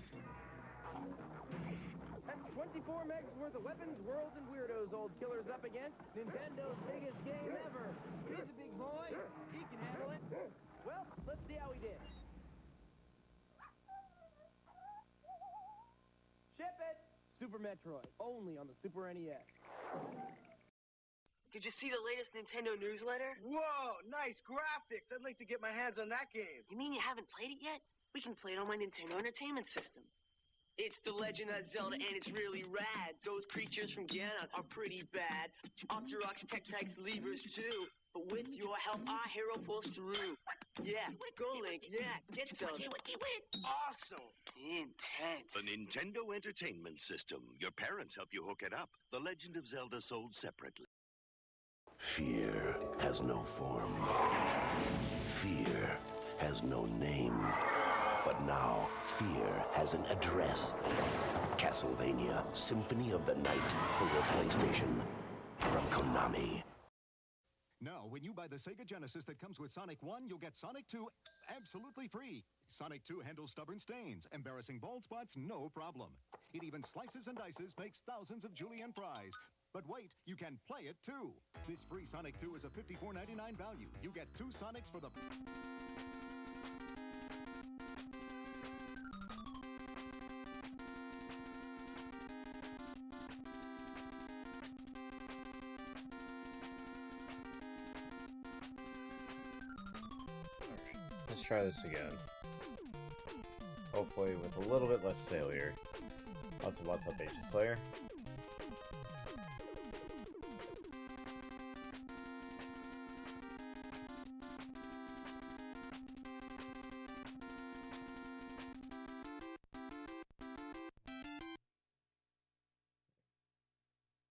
That's 24 megs worth of weapons, worlds, and weirdos old Killer's up against. Nintendo's biggest game ever. He's a big boy. He can handle it. Well, let's see how he did. Ship it! Super Metroid, only on the Super NES. Did you see the latest Nintendo newsletter? Whoa, nice graphics. I'd like to get my hands on that game. You mean you haven't played it yet? We can play it on my Nintendo Entertainment System. It's The Legend of Zelda, and it's really rad. Those creatures from Ganon are pretty bad. Octoroks, Tektites, Levers, too. But with your help, our hero pulls through. Yeah, go Link, yeah, get Zelda. Awesome. Intense. The Nintendo Entertainment System. Your parents help you hook it up. The Legend of Zelda sold separately. Fear has no form. Fear has no name. But now, fear has an address. Castlevania Symphony of the Night for your PlayStation. From Konami. Now, when you buy the Sega Genesis that comes with Sonic 1, you'll get Sonic 2 absolutely free. Sonic 2 handles stubborn stains, embarrassing bald spots, no problem. It even slices and dices, makes thousands of julienne fries. But wait, you can play it too. This free Sonic 2 is a $54.99 value. You get 2 Sonics for the... Let's try this again. Hopefully with a little bit less failure. What's up, Agent Slayer?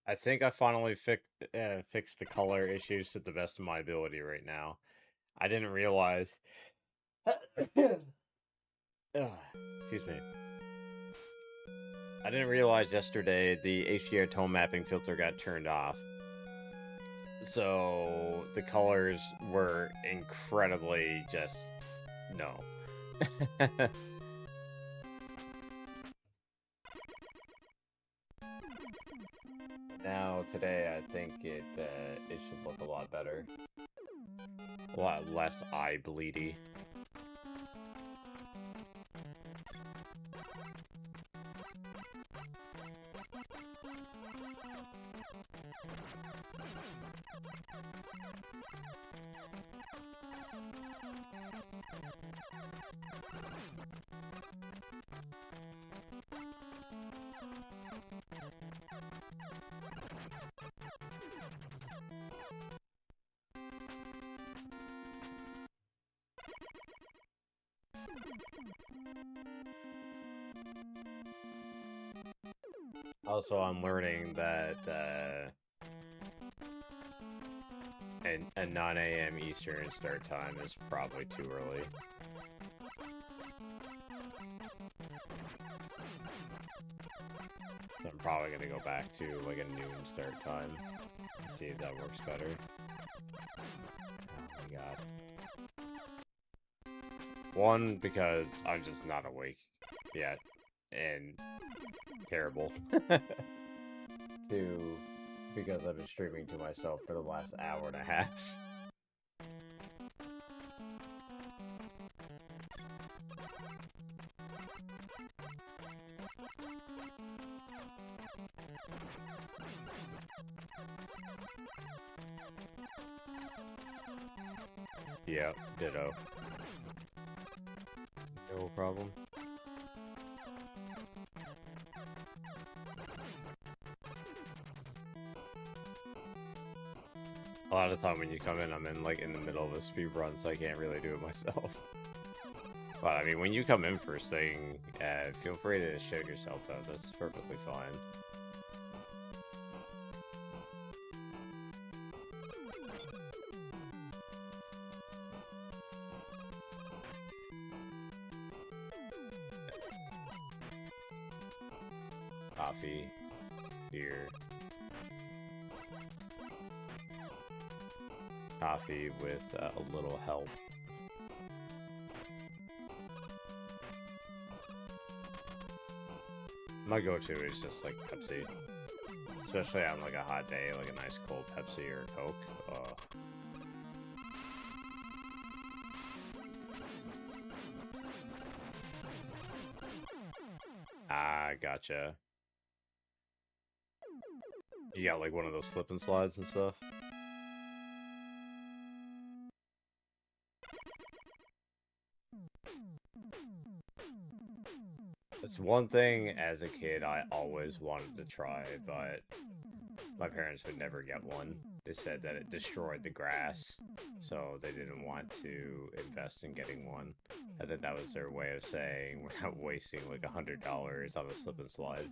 I think I finally fixed the color issues to the best of my ability right now. I didn't realize... excuse me. I didn't realize yesterday the HDR tone mapping filter got turned off. So the colors were incredibly just... no. Now, today, I think it should look a lot better. A lot less eye bleedy. Also, I'm learning that a 9 a.m. Eastern start time is probably too early. So I'm probably going to go back to like a noon start time and see if that works better. Oh my god. One, because I'm just not awake yet, and terrible. Two, because I've been streaming to myself for the last hour and a half. Yeah, ditto. No problem. A lot of the time when you come in, I'm in like in the middle of a speed run, so I can't really do it myself. But I mean, when you come in first thing, feel free to shout yourself out. That's perfectly fine. Coffee, beer. Coffee with a little help. My go-to is just like Pepsi, especially on like a hot day, like a nice cold Pepsi or Coke. Oh. Ah, gotcha. You got like one of those slip and slides and stuff. It's one thing as a kid I always wanted to try, but my parents would never get one. They said that it destroyed the grass, so they didn't want to invest in getting one. I think that was their way of saying we're not wasting like $100 on a slip and slide.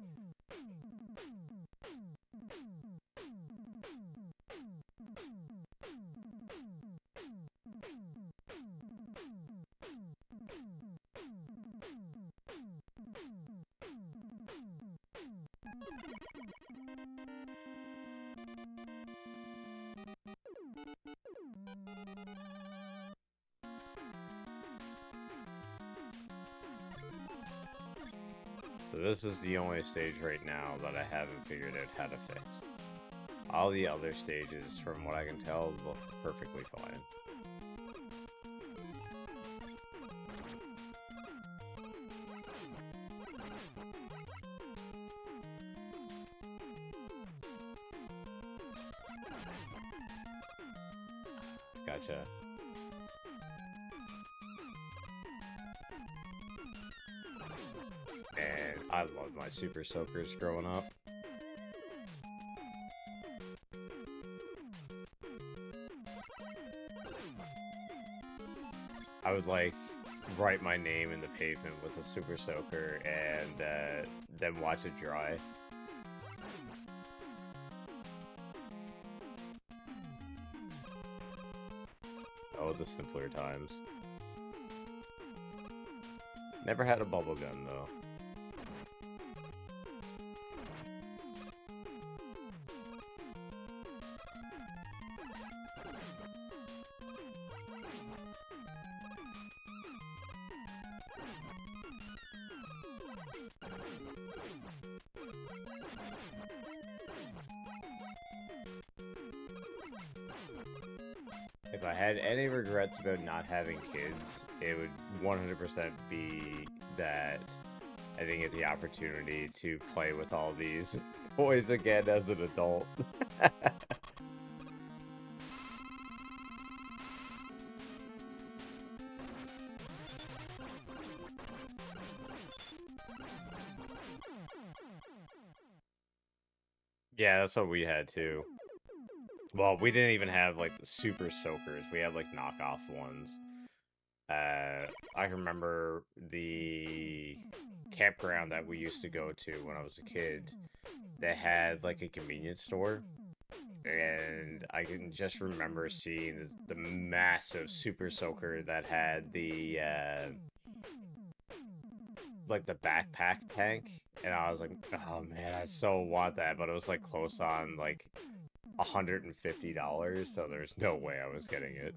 So this is the only stage right now that I haven't figured out how to fix. All the other stages, from what I can tell, look perfectly fine. Gotcha. And I loved my Super Soakers growing up. I would like write my name in the pavement with a Super Soaker and then watch it dry. Oh, the simpler times. Never had a bubble gun though. If I had any regrets about not having kids, it would 100% be that I didn't get the opportunity to play with all these toys again as an adult. Yeah, that's what we had too. Well, we didn't even have, like, the Super Soakers. We had, like, knockoff ones. I remember the campground that we used to go to when I was a kid. They had, like, a convenience store. And I can just remember seeing the massive Super Soaker that had the, like, the backpack tank. And I was like, oh, man, I so want that. But it was, like, close on, like, $150, so there's no way I was getting it.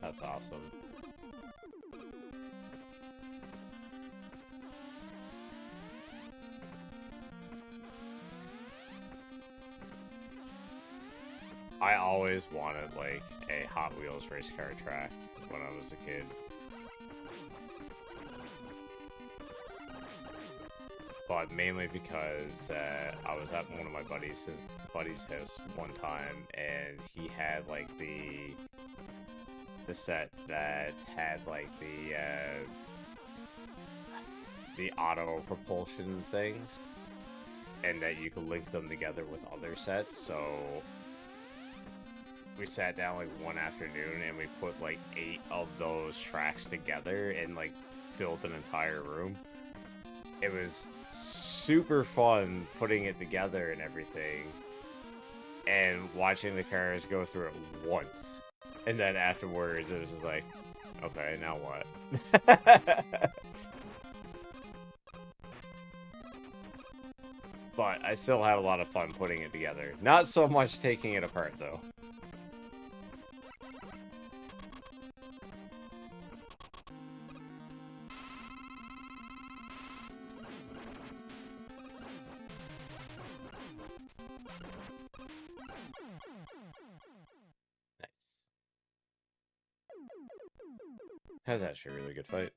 That's awesome. I always wanted, like, a Hot Wheels race car track when I was a kid. But mainly because I was at one of my buddy's house one time, and he had, like, the set that had, like, the auto propulsion things, and that you could link them together with other sets. So we sat down, like, one afternoon and we put, like, 8 of those tracks together and, like, filled an entire room. It was super fun putting it together and everything, and watching the cars go through it once. And then afterwards, it was just like, okay, now what? But I still had a lot of fun putting it together. Not so much taking it apart, though. That's actually a really good fight.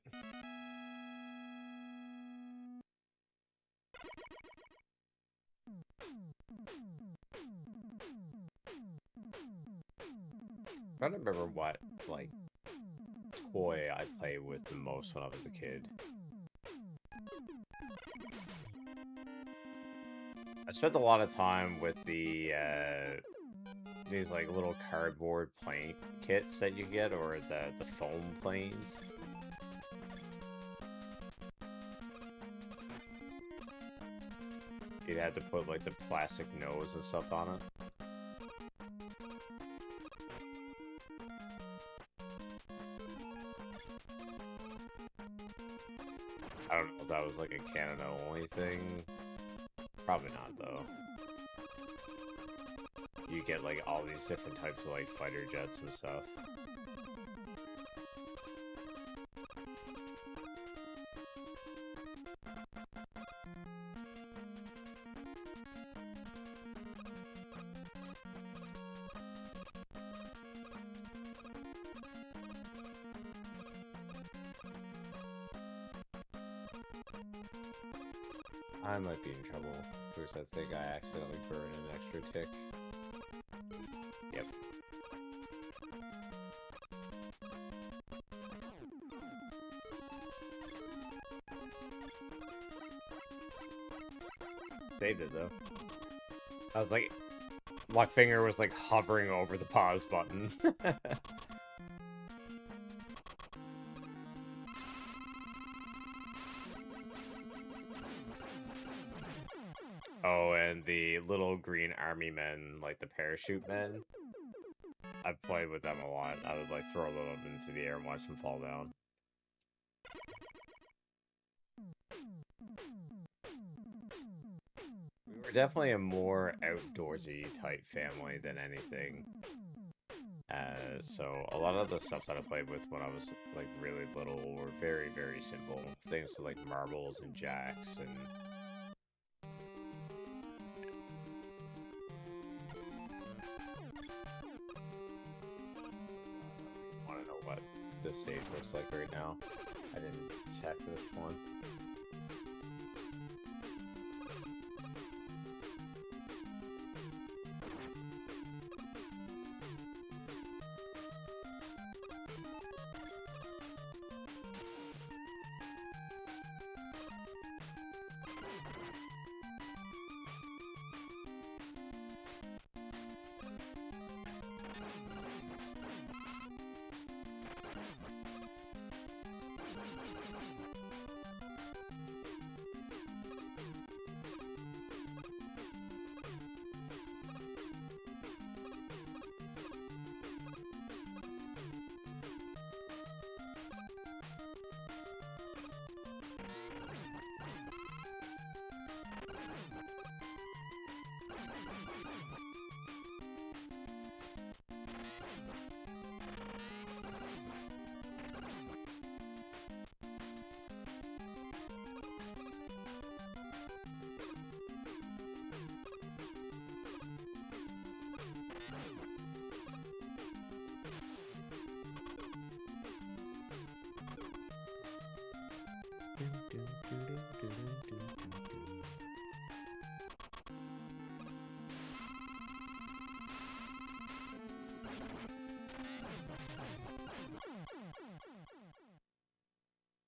I don't remember what, like, toy I played with the most when I was a kid. I spent a lot of time with the, these, like, little cardboard plane kits that you get, or the foam planes. You'd have to put like the plastic nose and stuff on it. I don't know if that was like a Canada only thing. Probably not though. You get like all these different types of like fighter jets and stuff. I might be in trouble because I think I accidentally burned an extra tick. Yep. Saved it though. I was like, my finger was like hovering over the pause button. Oh, and the little green army men, like the parachute men. I've played with them a lot. I would like throw them up into the air and watch them fall down. We were definitely a more outdoorsy type family than anything. So a lot of the stuff that I played with when I was like really little were very, very simple. Things like marbles and jacks and this stage looks like right now. I didn't check this one.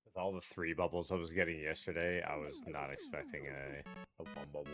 With all the 3 bubbles I was getting yesterday, I was not expecting a 1 bubble.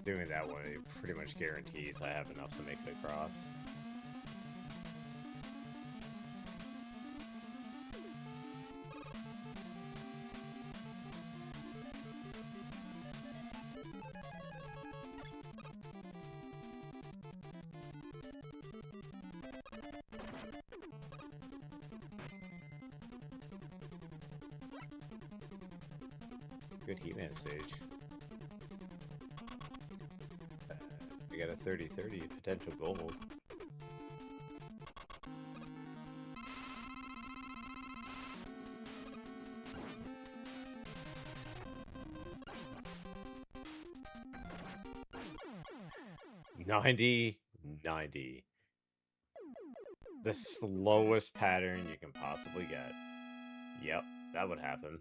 Doing that one, it pretty much guarantees I have enough to make it across. Good He-Man stage. We got a 30-30 potential gold. $90. The slowest pattern you can possibly get. Yep, that would happen.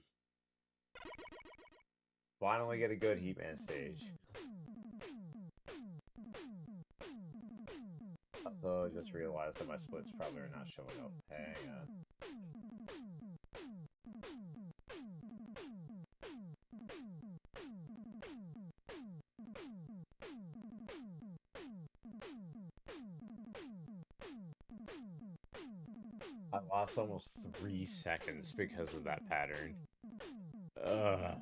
Finally get a good He-Man stage. Also, I just realized that my splits probably are not showing up. Hang on. I lost almost 3 seconds because of that pattern. Ugh.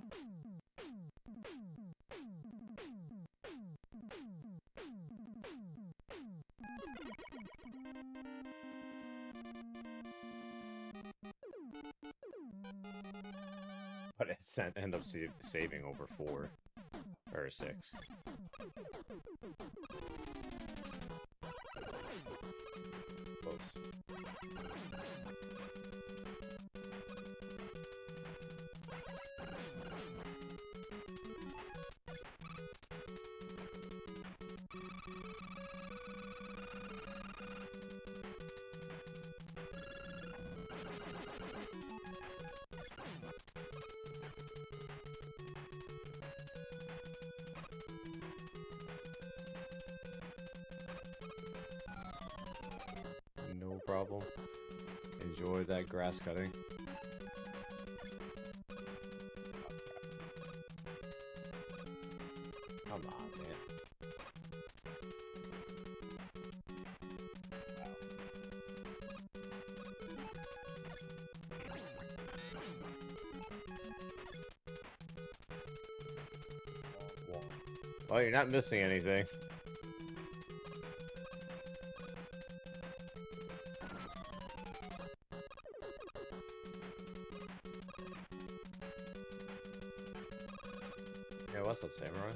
But it end up saving over 4 or 6. Close. No problem. Enjoy that grass cutting. Come on, man. Wow. Well, you're not missing anything. Yeah, what's up, Samurai?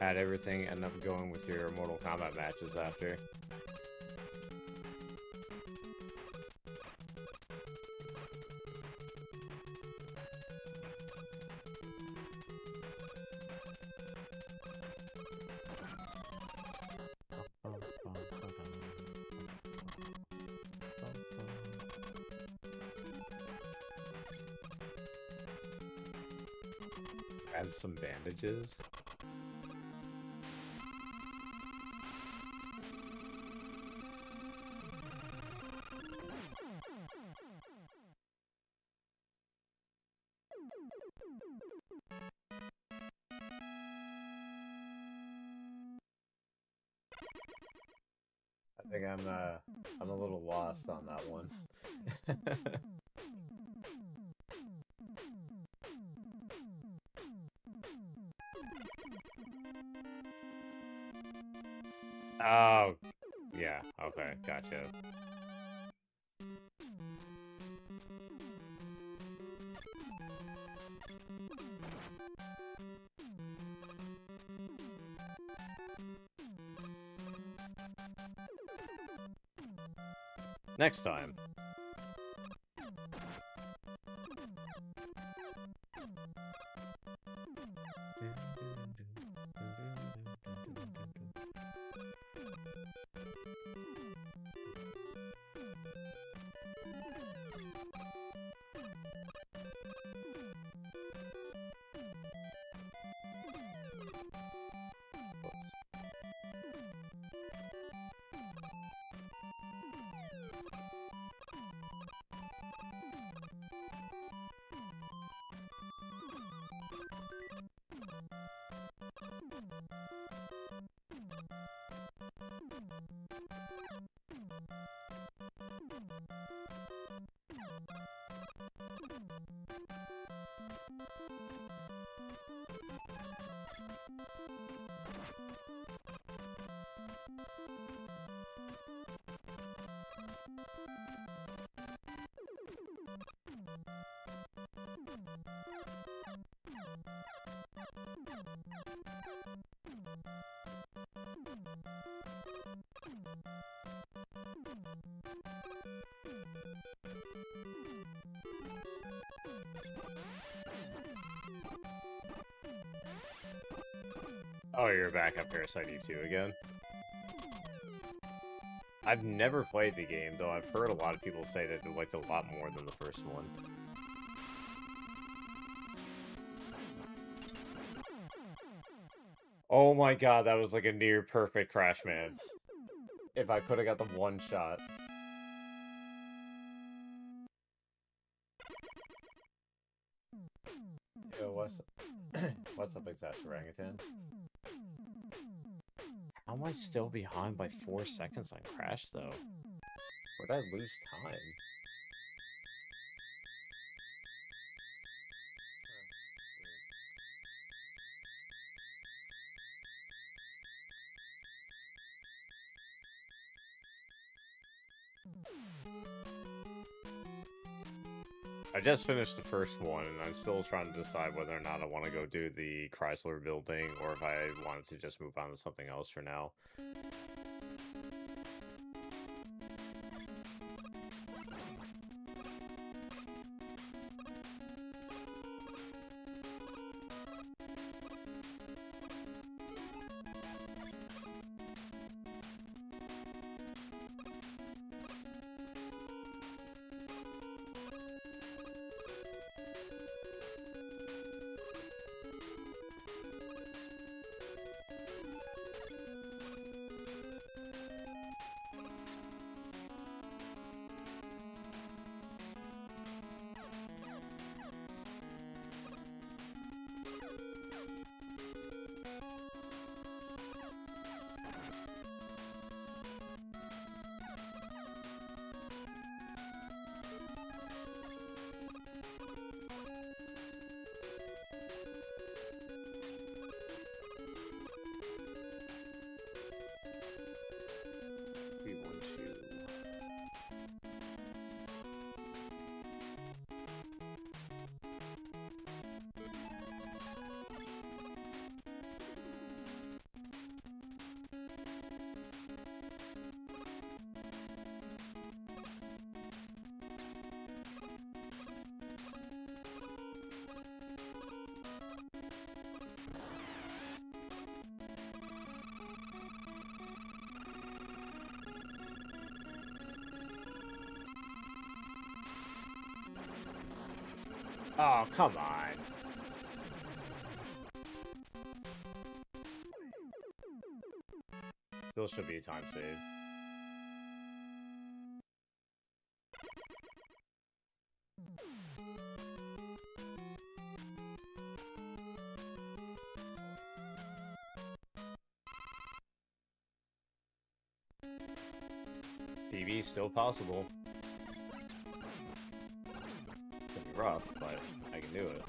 Add everything, end up going with your Mortal Kombat matches after. Add some bandages. I think I'm a little lost on that one. Oh, yeah, okay, gotcha. Next time. Oh, you're back at Parasite Eve 2 again? I've never played the game, though I've heard a lot of people say that they liked it a lot more than the first one. Oh my god, that was like a near perfect crash, man. If I could have got the one shot. Yo, what's up, exact orangutan? How am I still behind by 4 seconds on Crash, though? Where'd I lose time? I just finished the first one, and I'm still trying to decide whether or not I want to go do the Chrysler building, or if I wanted to just move on to something else for now. Oh, come on. Still should be a time save. PB still possible. It's gonna be rough, but I can do it.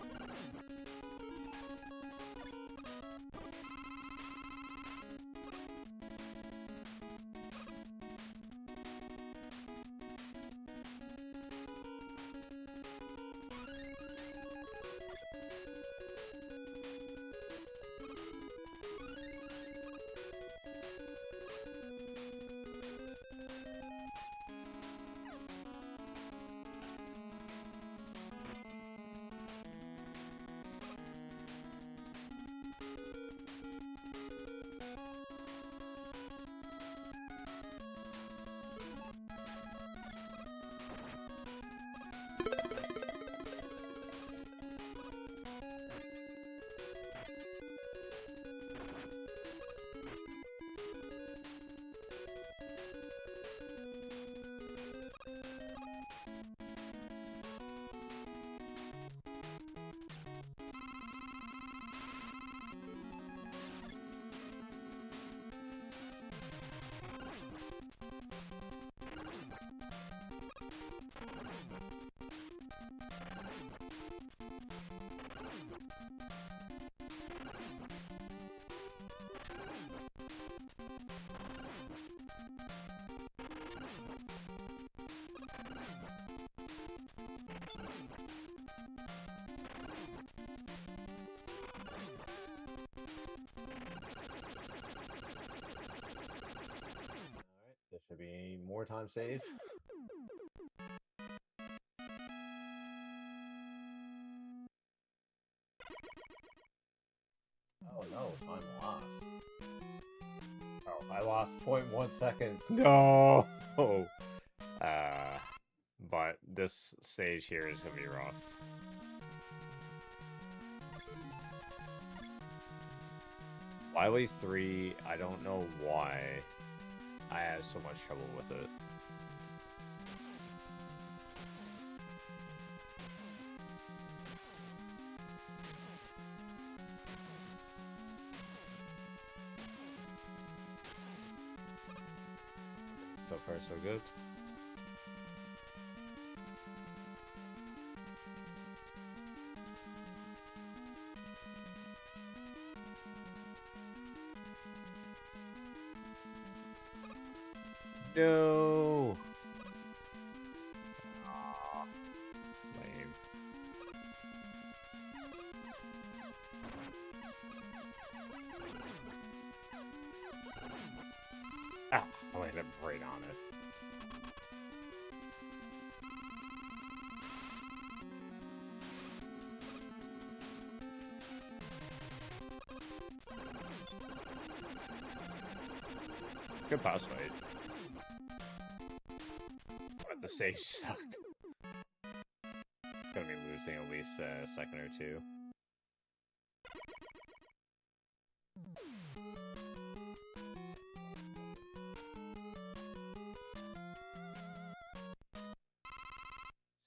There should be more time save. Oh no, time lost. I lost 0.1 seconds. No! But this stage here is gonna be rough. Wily 3, I don't know why I have so much trouble with it. So far, so good. No. Aw, lame. Ah, I landed right on it. Good boss fight. But the stage sucked. Gonna be losing at least a second or two.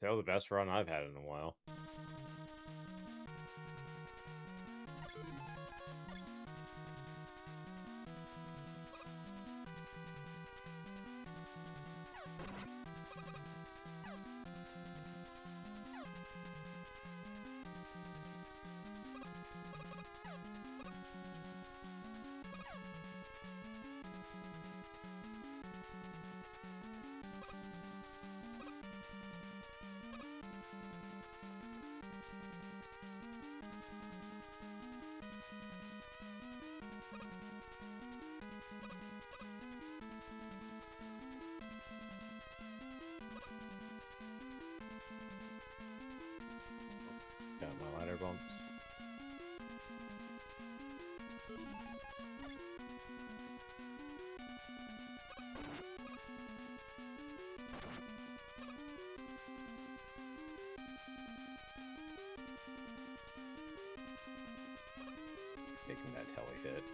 That was the best run I've had in a while. Got my ladder bumps. Taking that telly hit.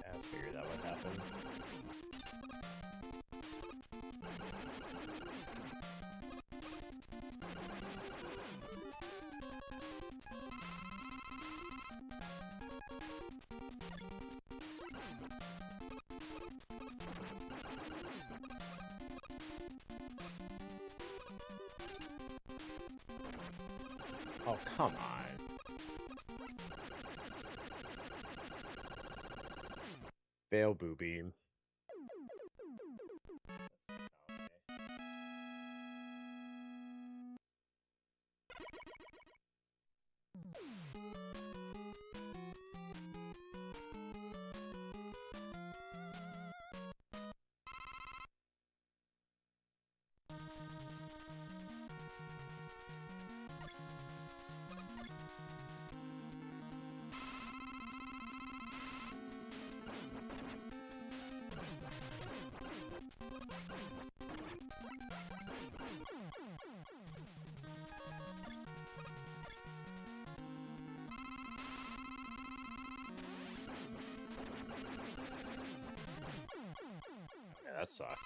I figured that would happen. Oh, come on. Fail boo beam. Yeah, that sucked.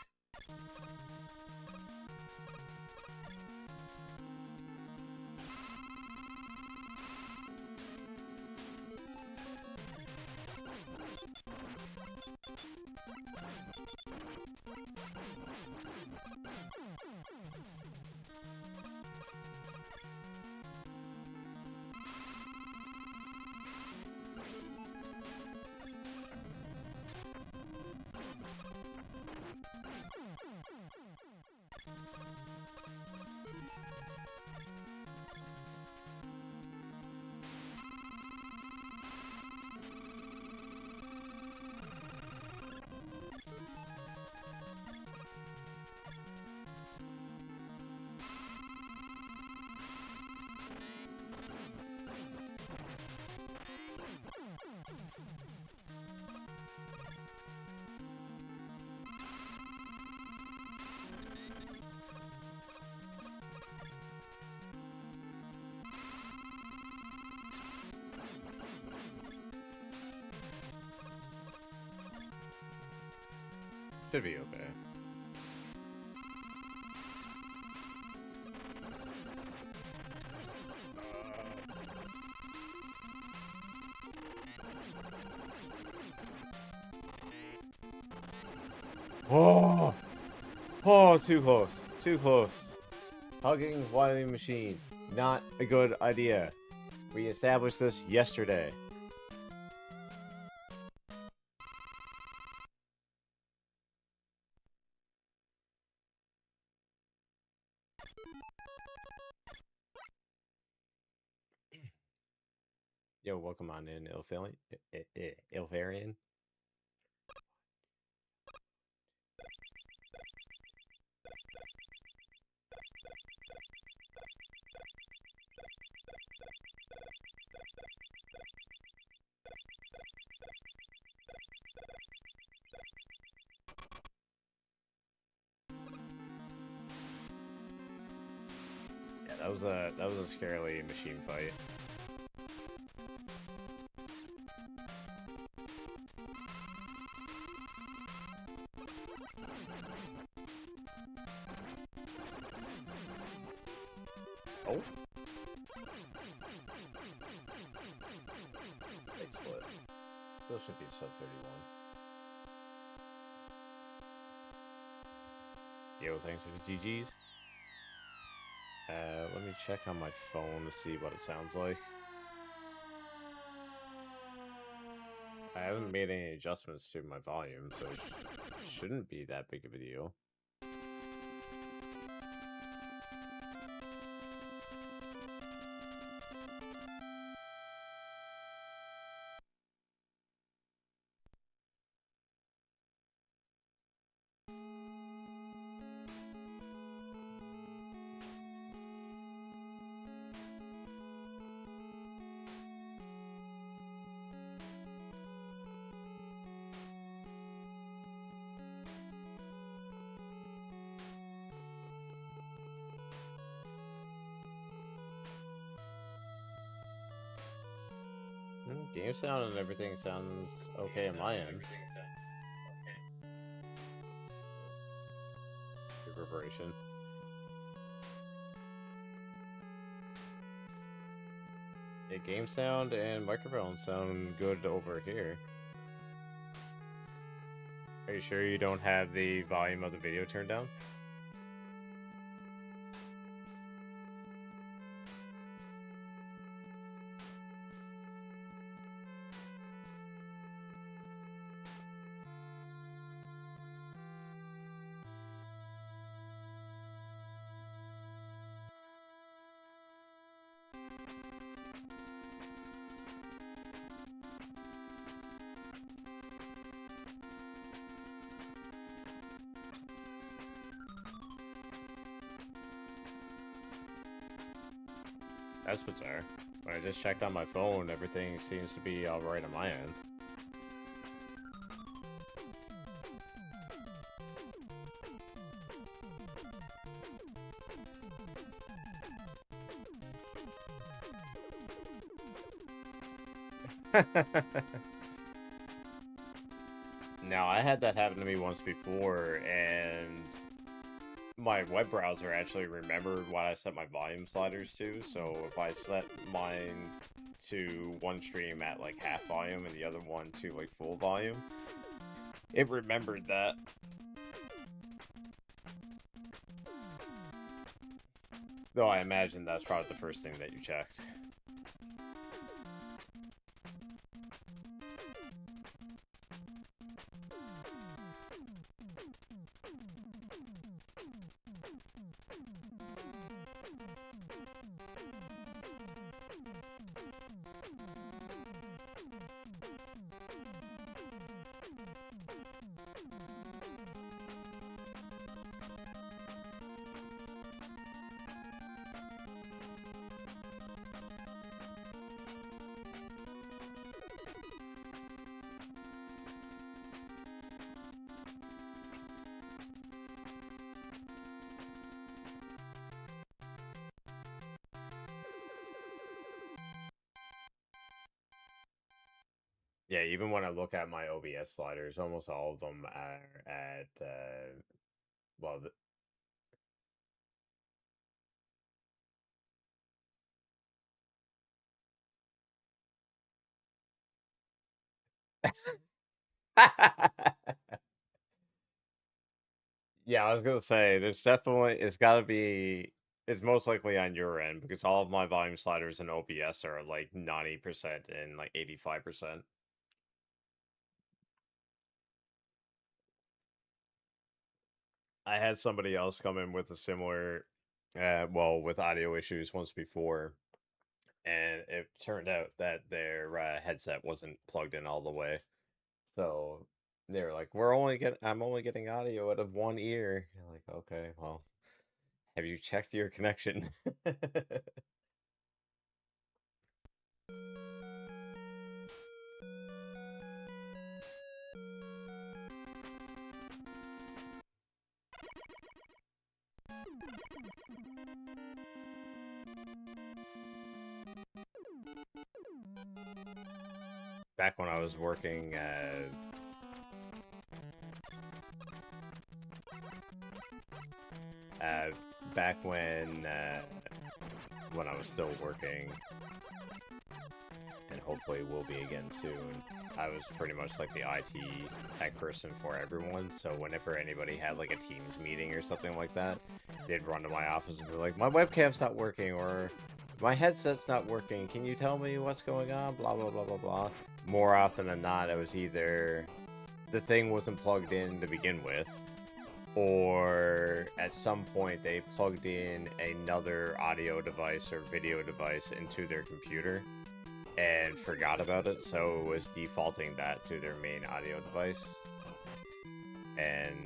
Should be okay. Oh! Oh, too close. Too close. Hugging Wily Machine. Not a good idea. We established this yesterday. Yo, welcome on in, Ilvarian. Yeah, that was a scarily machine fight. Oh. Big split. Still should be a sub 31. Yo, thanks for the GGs. Let me check on my phone to see what it sounds like. I haven't made any adjustments to my volume, so it shouldn't be that big of a deal. Game sound and everything sounds okay on my end. Reverberation. Yeah, game sound and microphone sound good over here. Are you sure you don't have the volume of the video turned down? That's bizarre. When I just checked on my phone, everything seems to be alright on my end. Now, I had that happen to me once before, and my web browser actually remembered what I set my volume sliders to, so if I set mine to one stream at like half volume and the other one to like full volume, it remembered that. Though I imagine that's probably the first thing that you checked. Yeah, even when I look at my OBS sliders, almost all of them are at, well, yeah, I was gonna say, there's definitely, it's most likely on your end because all of my volume sliders in OBS are like 90% and like 85%. I had somebody else come in with a similar, well, with audio issues once before, and it turned out that their headset wasn't plugged in all the way. So they were like, I'm only getting audio out of one ear." You're like, okay, well, have you checked your connection? Back when I was working back when I was still working, and hopefully will be again soon, I was pretty much like the IT tech person for everyone. So whenever anybody had like a Teams meeting or something like that, they'd run to my office and be like, "My webcam's not working," or "My headset's not working. Can you tell me what's going on?" Blah, blah, blah, blah, blah. More often than not, it was either the thing wasn't plugged in to begin with, or at some point they plugged in another audio device or video device into their computer and forgot about it, so it was defaulting that to their main audio device. And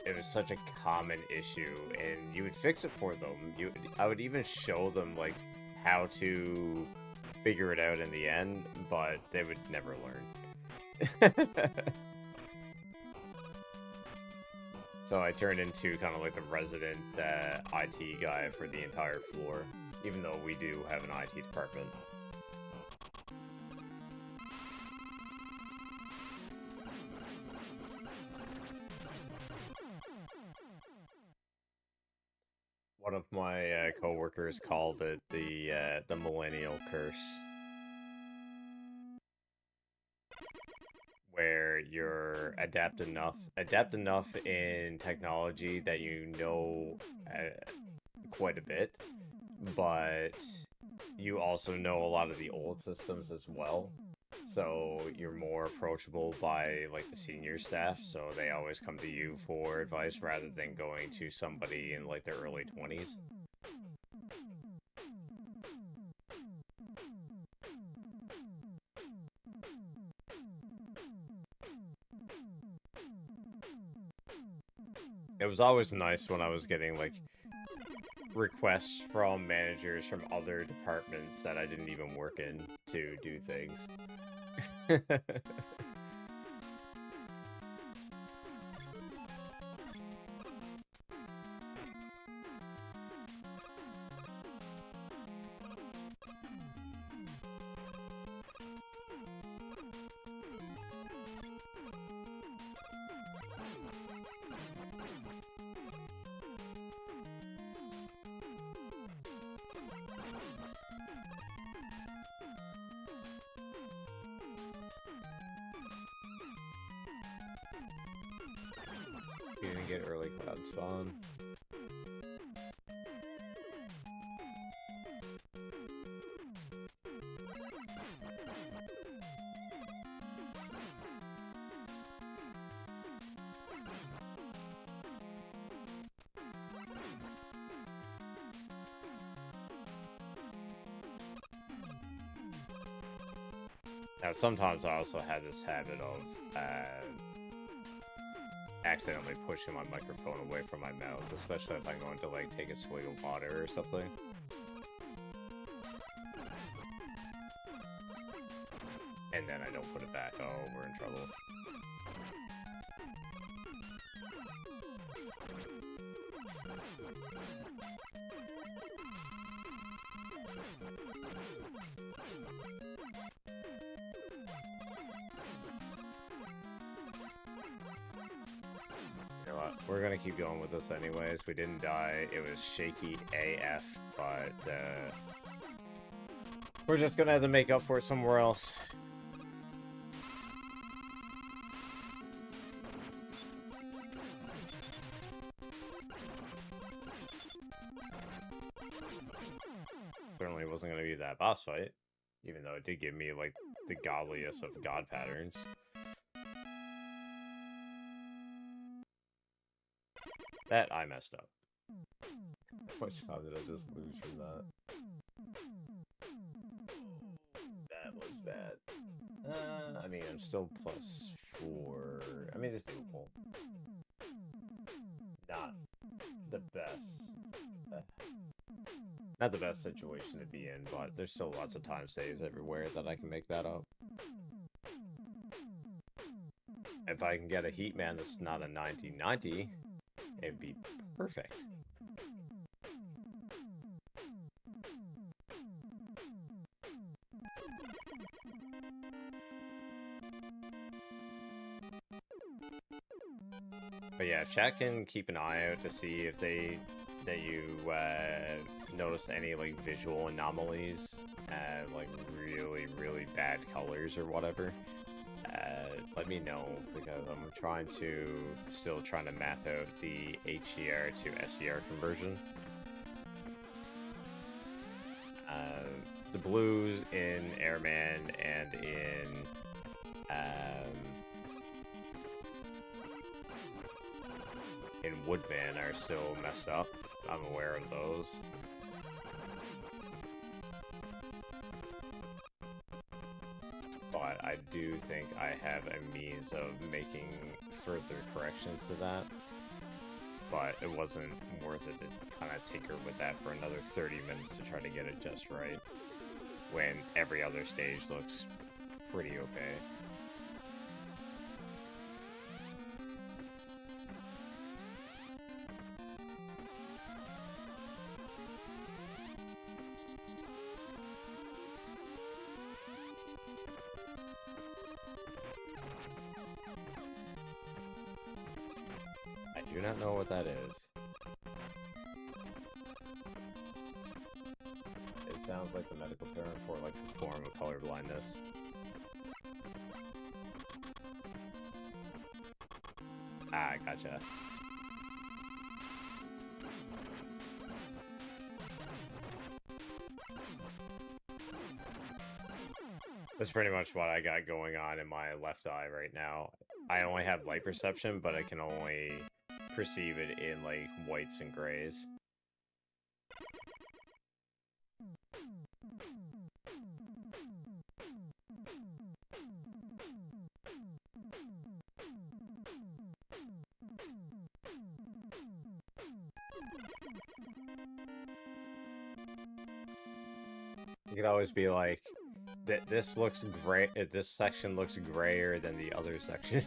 it was such a common issue, and you would fix it for them. I would even show them like how to figure it out in the end, but they would never learn. So I turned into kind of like the resident IT guy for the entire floor, even though we do have an IT department. One of my coworkers called it the millennial curse, where you're adept enough in technology that you know quite a bit, but you also know a lot of the old systems as well. So you're more approachable by like the senior staff, so they always come to you for advice rather than going to somebody in like their early 20s. It was always nice when I was getting like requests from managers from other departments that I didn't even work in to do things. You didn't get early cloud spawn. Now, sometimes I also had this habit of accidentally pushing my microphone away from my mouth, especially if I'm going to like take a swig of water or something. And then I don't put it back. Oh, we're in trouble. But we're gonna keep going with this anyways. We didn't die. It was shaky AF, but we're just gonna have to make up for it somewhere else. Certainly wasn't gonna be that boss fight, even though it did give me like the godliest of god patterns. That I messed up. How much time did I just lose from that? That was bad. I mean, I'm still +4. I mean, it's doable. Not the best. Not the best situation to be in, but there's still lots of time saves everywhere that I can make that up. If I can get a Heatman that's not a 1990, it'd be perfect. But yeah, if chat can keep an eye out to see if that you notice any like visual anomalies, like really bad colors or whatever, let me know, because I'm still trying to map out the HDR to SDR conversion. The blues in Airman and in Woodman are still messed up. I'm aware of those. But I do think I have a means of making further corrections to that. But it wasn't worth it to kind of tinker with that for another 30 minutes to try to get it just right, when every other stage looks pretty okay. I do not know what that is. It sounds like the medical term for like a form of color blindness. Ah, gotcha. That's pretty much what I got going on in my left eye right now. I only have light perception, but I can only perceive it in like whites and grays. You could always be like, this looks gray. This section looks grayer than the other section.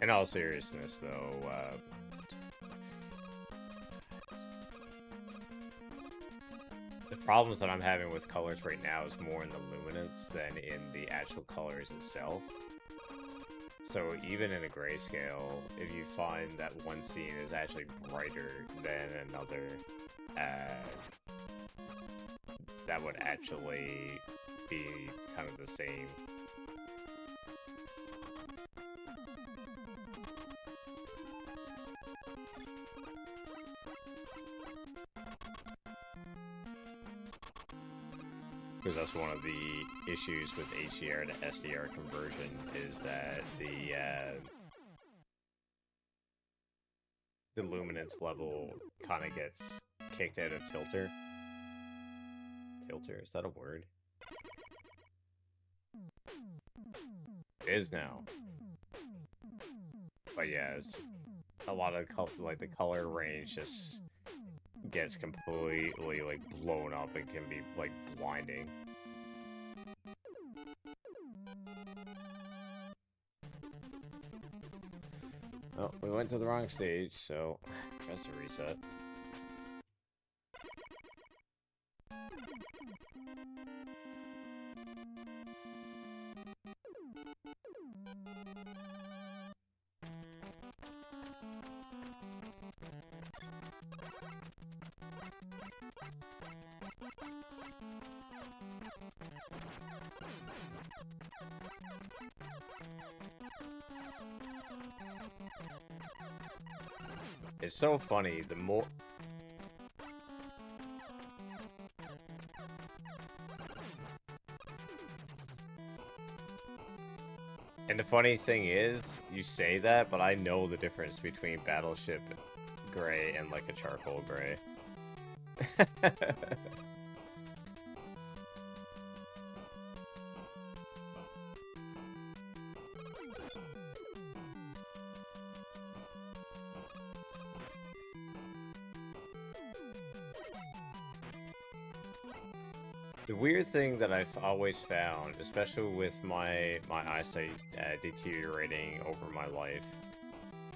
In all seriousness, though, the problems that I'm having with colors right now is more in the luminance than in the actual colors itself. So even in a grayscale, if you find that one scene is actually brighter than another, that would actually be kind of the same. Because that's one of the issues with HDR to SDR conversion, is that the luminance level kind of gets kicked out of tilter. Tilter, is that a word? It is now. But yeah, a lot of the color range just gets completely like blown up and can be like blinding. Oh, we went to the wrong stage, so just a reset. It's so funny, the more... And the funny thing is, you say that, but I know the difference between Battleship Gray and like a charcoal gray. The weird thing that I've always found, especially with my eyesight deteriorating over my life,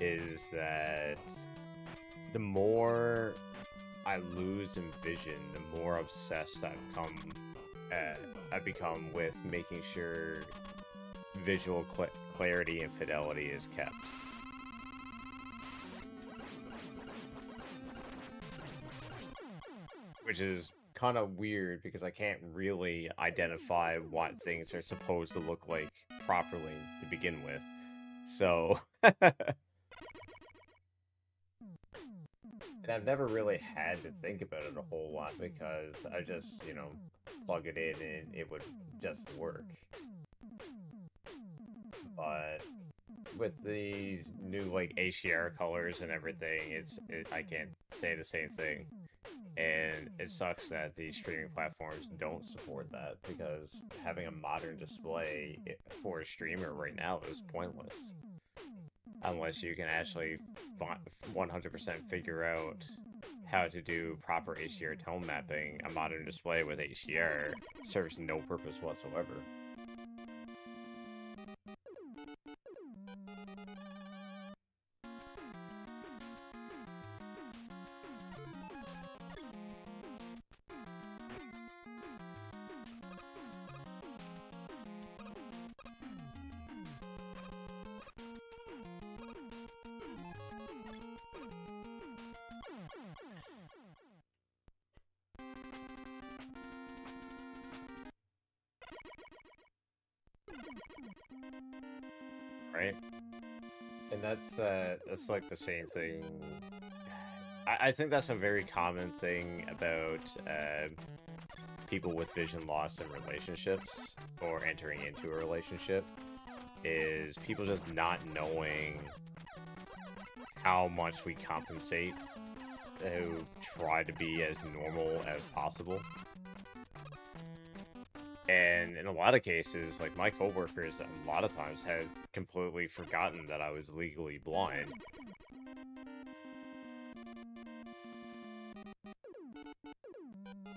is that the more I lose in vision, the more obsessed I become with making sure visual clarity and fidelity is kept. Which is kind of weird because I can't really identify what things are supposed to look like properly to begin with. So, and I've never really had to think about it a whole lot because I just, you know, plug it in and it would just work. But with the new like HDR colors and everything, I can't say the same thing. And it sucks that these streaming platforms don't support that, because having a modern display for a streamer right now is pointless. Unless you can actually 100% figure out how to do proper HDR tone mapping, a modern display with HDR serves no purpose whatsoever. Right? And that's like the same thing. I think that's a very common thing about people with vision loss in relationships, or entering into a relationship, is people just not knowing how much we compensate to try to be as normal as possible. And in a lot of cases, like my coworkers, a lot of times had completely forgotten that I was legally blind.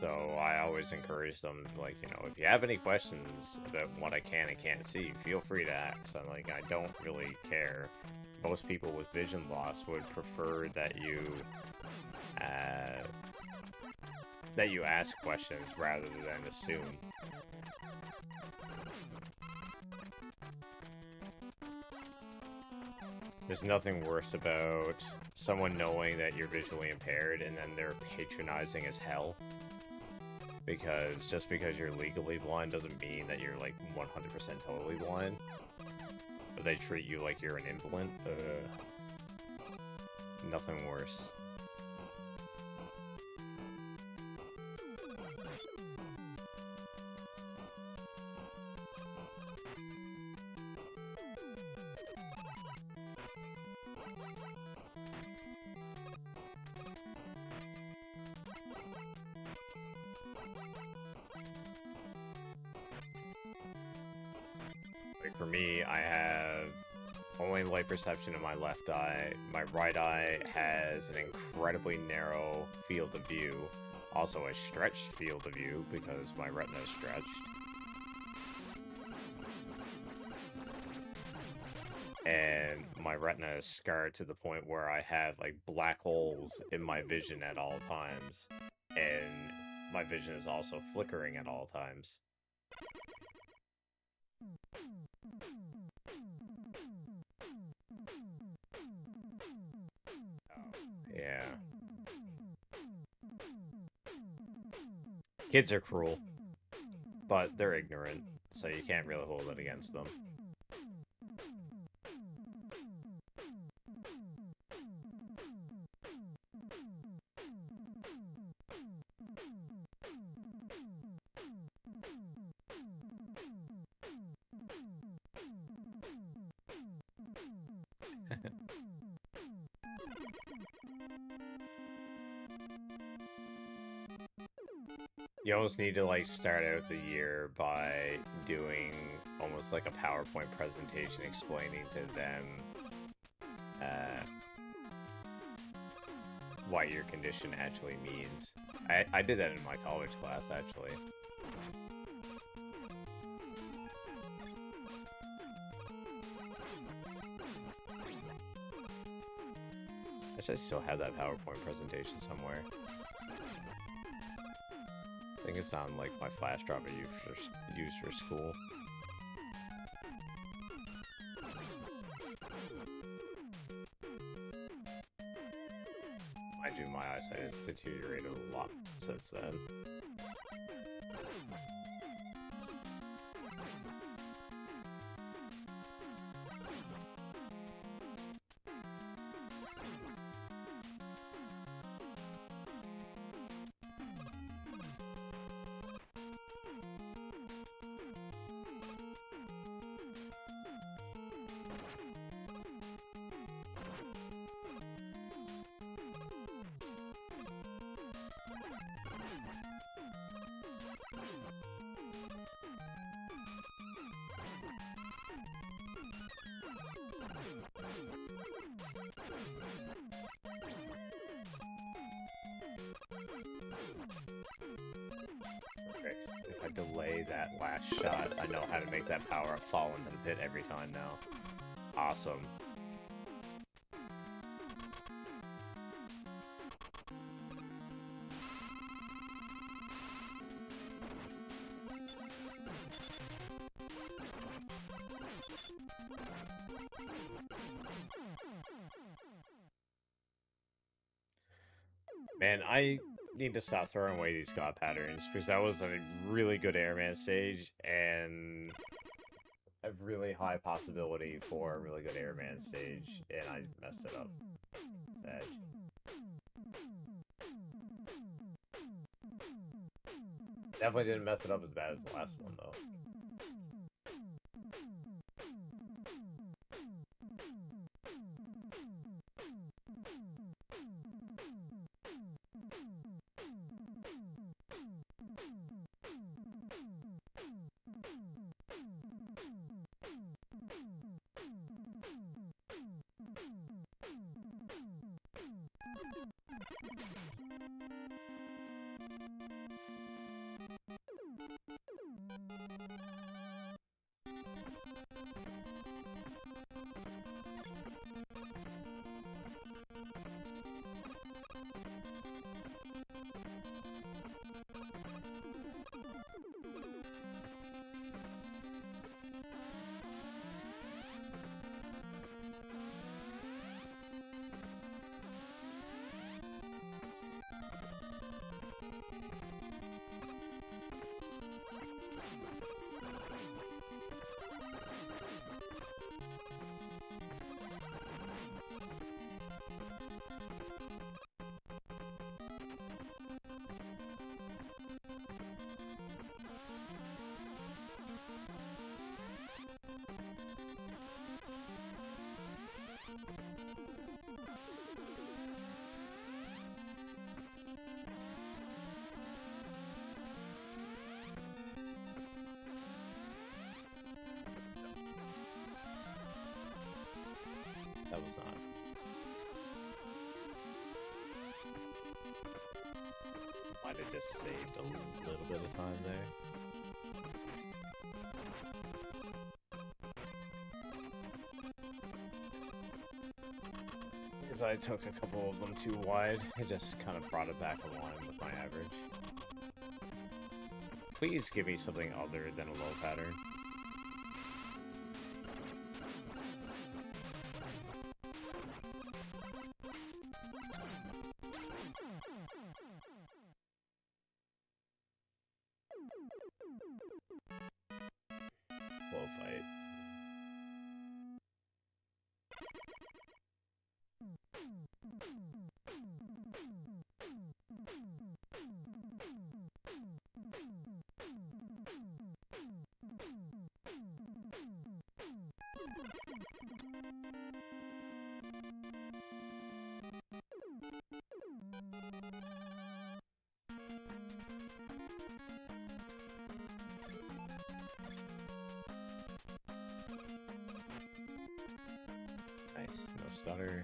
So I always encourage them, like, you know, if you have any questions about what I can and can't see, feel free to ask. I'm like, I don't really care. Most people with vision loss would prefer that you ask questions rather than assume. There's nothing worse about someone knowing that you're visually impaired and then they're patronizing as hell. Because just because you're legally blind doesn't mean that you're like 100% totally blind. But they treat you like you're an invalid. Nothing worse. Like for me, I have only light perception in my left eye. My right eye has an incredibly narrow field of view. Also a stretched field of view because my retina is stretched. And my retina is scarred to the point where I have like black holes in my vision at all times. And my vision is also flickering at all times. Yeah. Kids are cruel, but they're ignorant, so you can't really hold it against them. You almost need to like start out the year by doing almost like a PowerPoint presentation explaining to them what your condition actually means. I did that in my college class actually. Actually, I still have that PowerPoint presentation somewhere. I think it's on like my flash drive I use for school. Mind you, my eyesight has deteriorated a lot since then. If I delay that last shot, I know how to make that power-up fall into the pit every time now. Awesome. Man, I need to stop throwing away these god patterns because that was a really good airman stage and a really high possibility for a really good airman stage, and I messed it up. Sad. Definitely didn't mess it up as bad as the last one though. was not. Might have just saved a little bit of time there. Because I took a couple of them too wide, I just kind of brought it back in line with my average. Please give me something other than a low pattern. Slow fight. Nice, no stutter.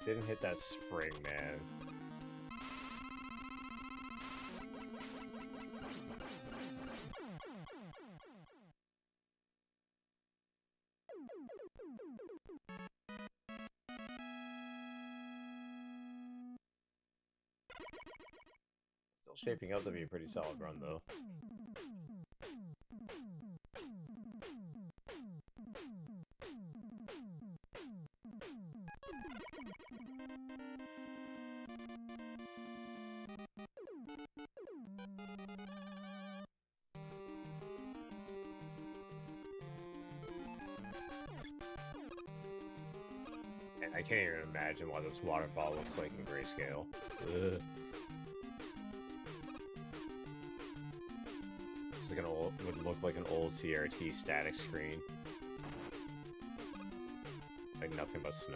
Didn't hit that spring, man. Still shaping up to be a pretty solid run, though. And I can't even imagine what this waterfall looks like in grayscale. Ugh. It's like would look like an old CRT static screen. Like nothing but snow.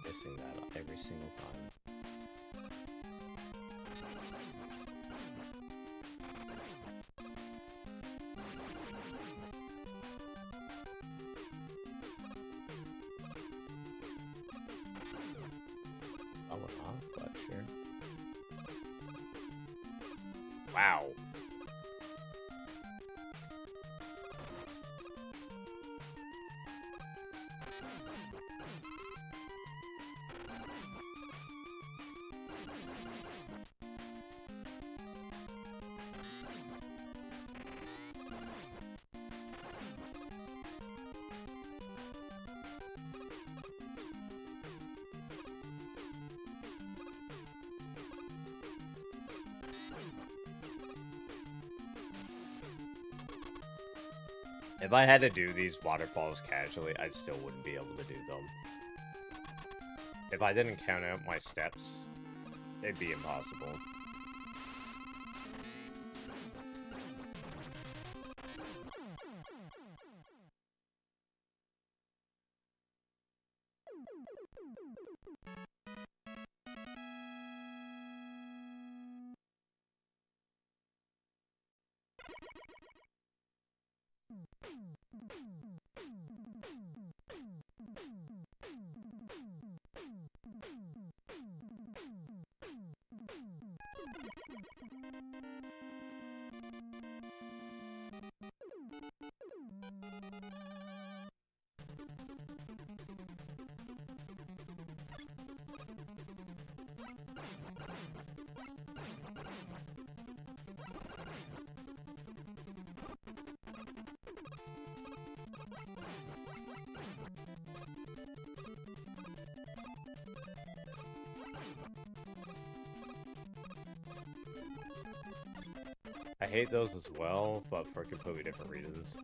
Missing that every single time. I went off, but sure. Wow. If I had to do these waterfalls casually, I still wouldn't be able to do them. If I didn't count out my steps, it'd be impossible. I hate those as well, but for completely different reasons.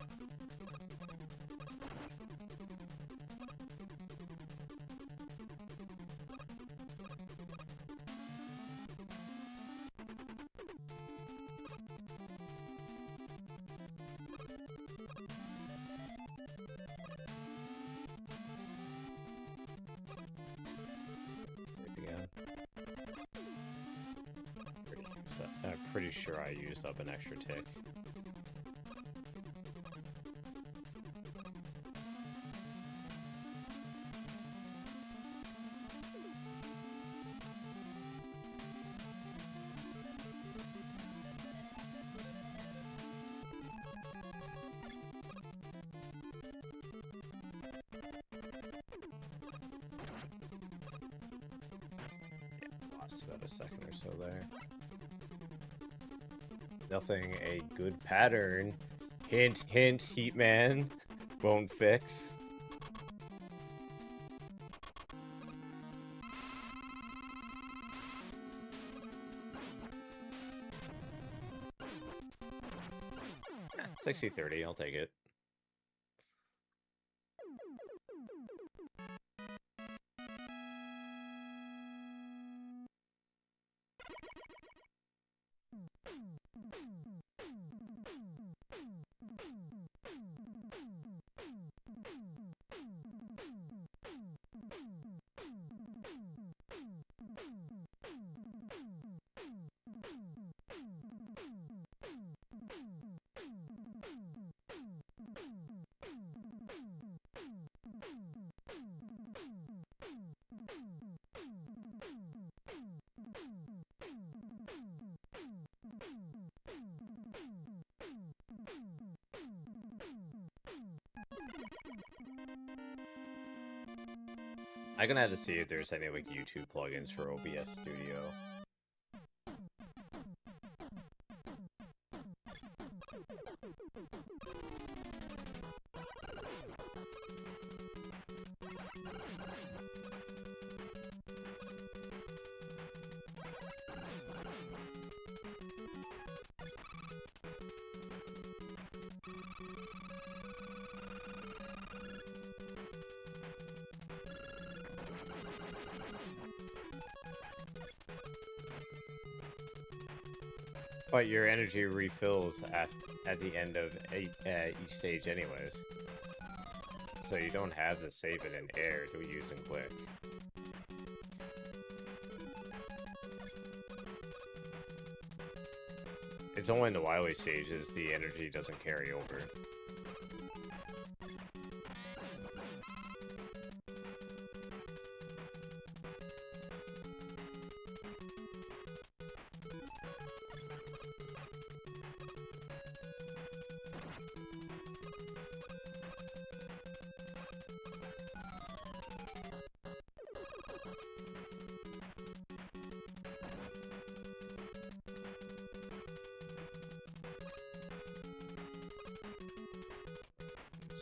I'm pretty sure I used up an extra tick. Yeah, lost about a second or so there. Nothing a good pattern, hint, hint, Heatman, won't fix. Eh, 60-30, I'll take it. I'm gonna have to see if there's any like YouTube plugins for OBS Studio. But your energy refills at the end of each stage anyways. So you don't have to save it in air to use in quick. It's only in the Wily stages the energy doesn't carry over.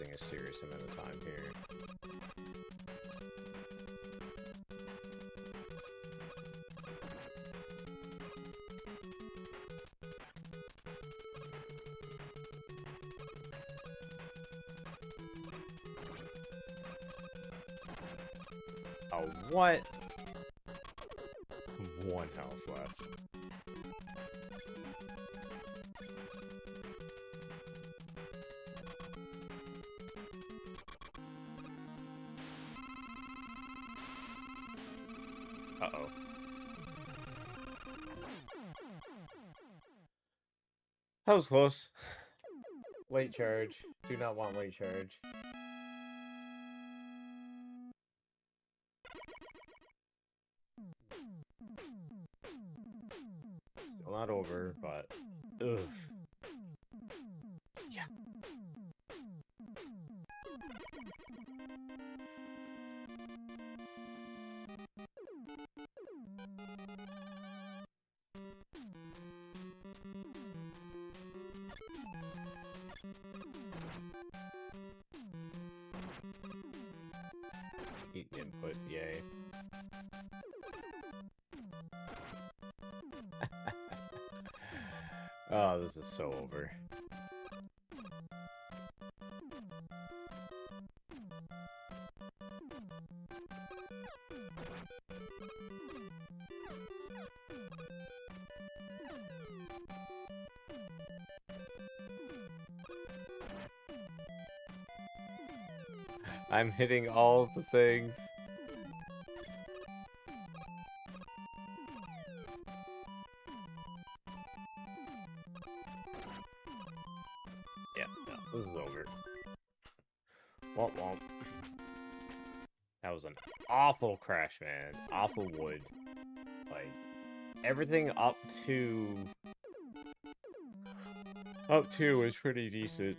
A serious amount of time here. Oh, what? One health left. Uh-oh. That was close. Late charge. Do not want late charge. Well, not over, but ugh. Yeah. Eat input, yay. Oh, this is so over. I'm hitting all of the things. Yeah, no, this is over. Womp womp. That was an awful crash, man. Awful wood. Like, everything up to was pretty decent.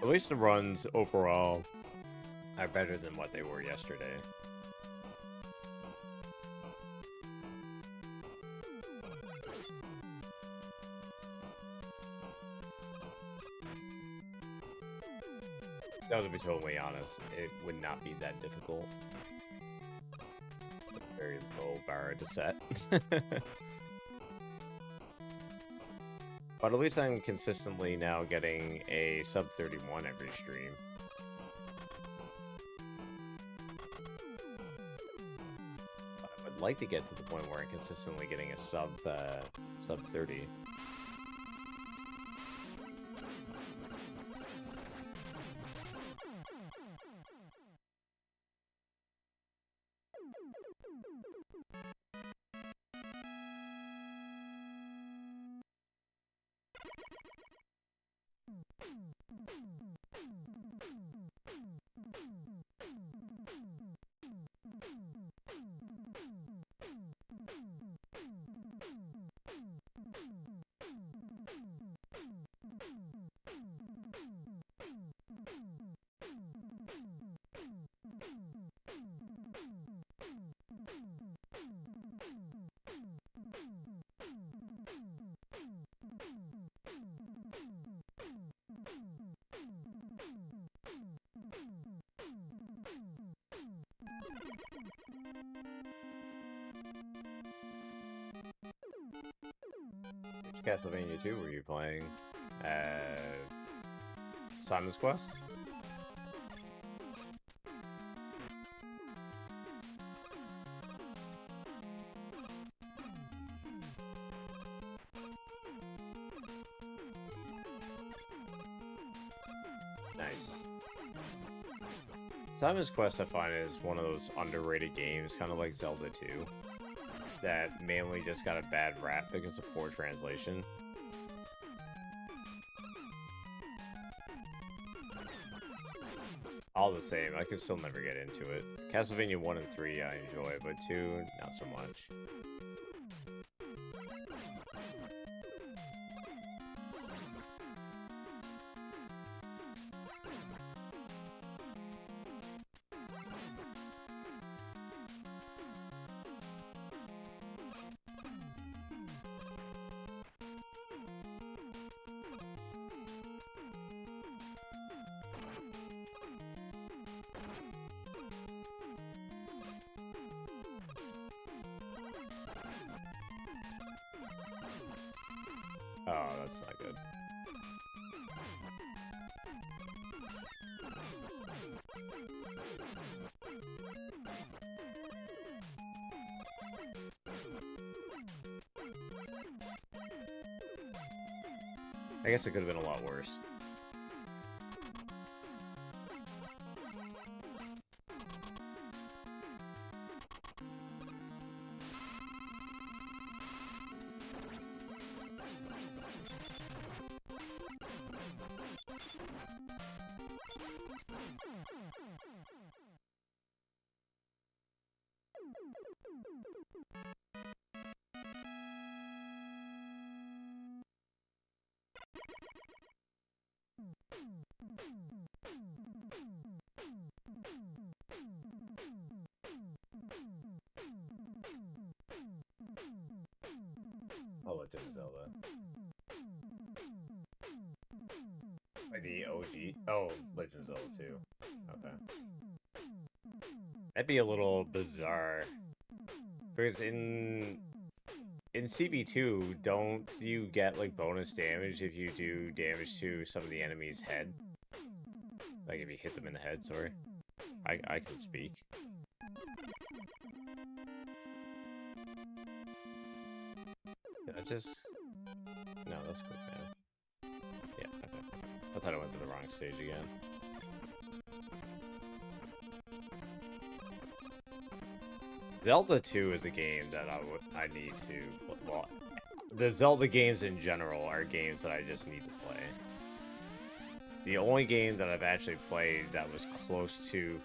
At least the runs overall are better than what they were yesterday. Now, to be totally honest, it would not be that difficult. Very low bar to set. But at least I'm consistently now getting a sub 31 every stream. I would like to get to the point where I'm consistently getting a sub 30. Castlevania 2 were you playing? Simon's Quest? Nice. Simon's Quest, I find, is one of those underrated games, kind of like Zelda 2. That mainly just got a bad rap because of poor translation. All the same, I can still never get into it. Castlevania 1 and 3 I enjoy, but 2, not so much. Oh, that's not good. I guess it could have been a lot worse. Oh, Legend of Zelda. Like the OG? Oh, Legend of Zelda 2. Okay. That'd be a little bizarre. Because in CB2, don't you get like bonus damage if you do damage to some of the enemy's head? Like if you hit them in the head, sorry. I can speak. Yeah, just... No, that's quick, man. Yeah, okay. I thought I went to the wrong stage again. Zelda 2 is a game that I need to... Well, the Zelda games in general are games that I just need to play. The only game that I've actually played that was close to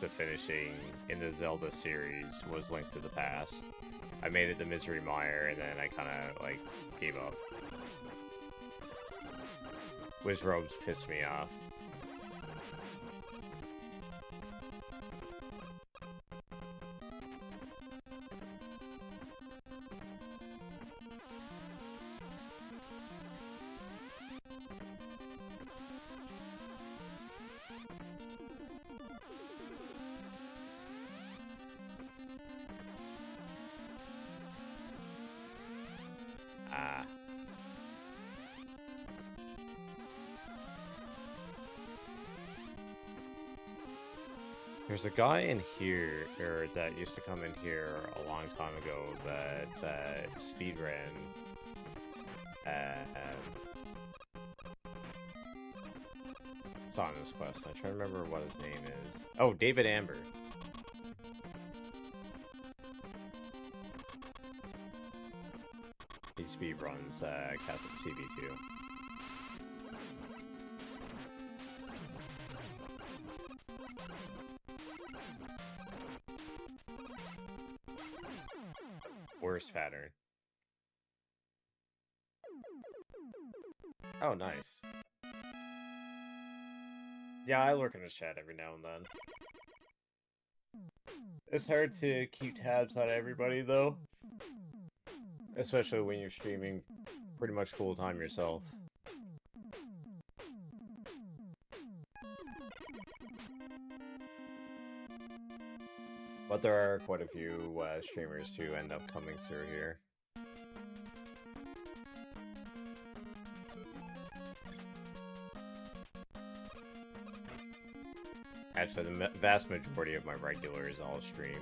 finishing in the Zelda series was Link to the Past. I made it to Misery Mire, and then I kind of, like, gave up. Wiz Robes pissed me off. There's a guy in here, or that used to come in here a long time ago that speedran. Saw on this quest. I'm trying to remember what his name is. Oh, David Amber. He speedruns Castle CB2. Worst pattern. Oh, nice. Yeah, I lurk in his chat every now and then. It's hard to keep tabs on everybody, though. Especially when you're streaming pretty much full-time yourself. But there are quite a few streamers who end up coming through here. Actually, the vast majority of my regulars all stream.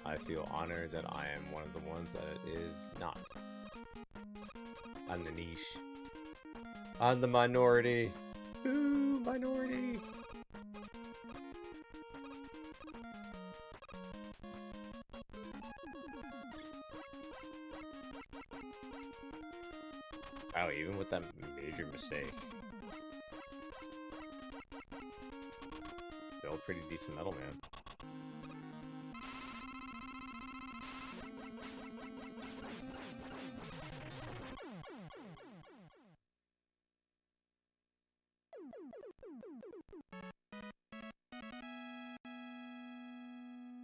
I feel honored that I am one of the ones that it is not. I'm the niche. I'm the minority. Ooh, minority. Wow, even with that major mistake. Still a pretty decent Metal Man.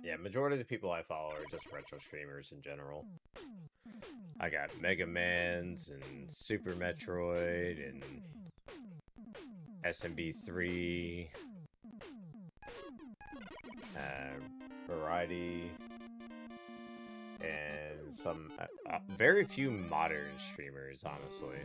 Yeah, majority of the people I follow are just retro streamers in general. I got Megamans and Super Metroid and SMB3, Variety, and some very few modern streamers, honestly.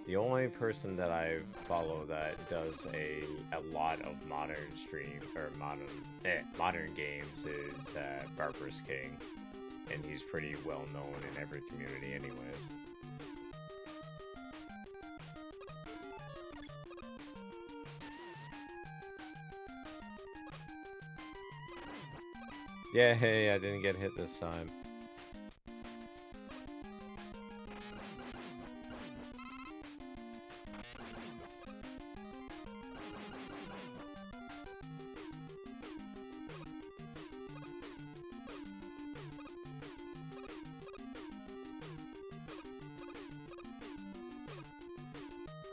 The only person that I follow that does a lot of modern stream or modern games is Barbarous King, and he's pretty well known in every community, anyways. Yeah, hey, I didn't get hit this time.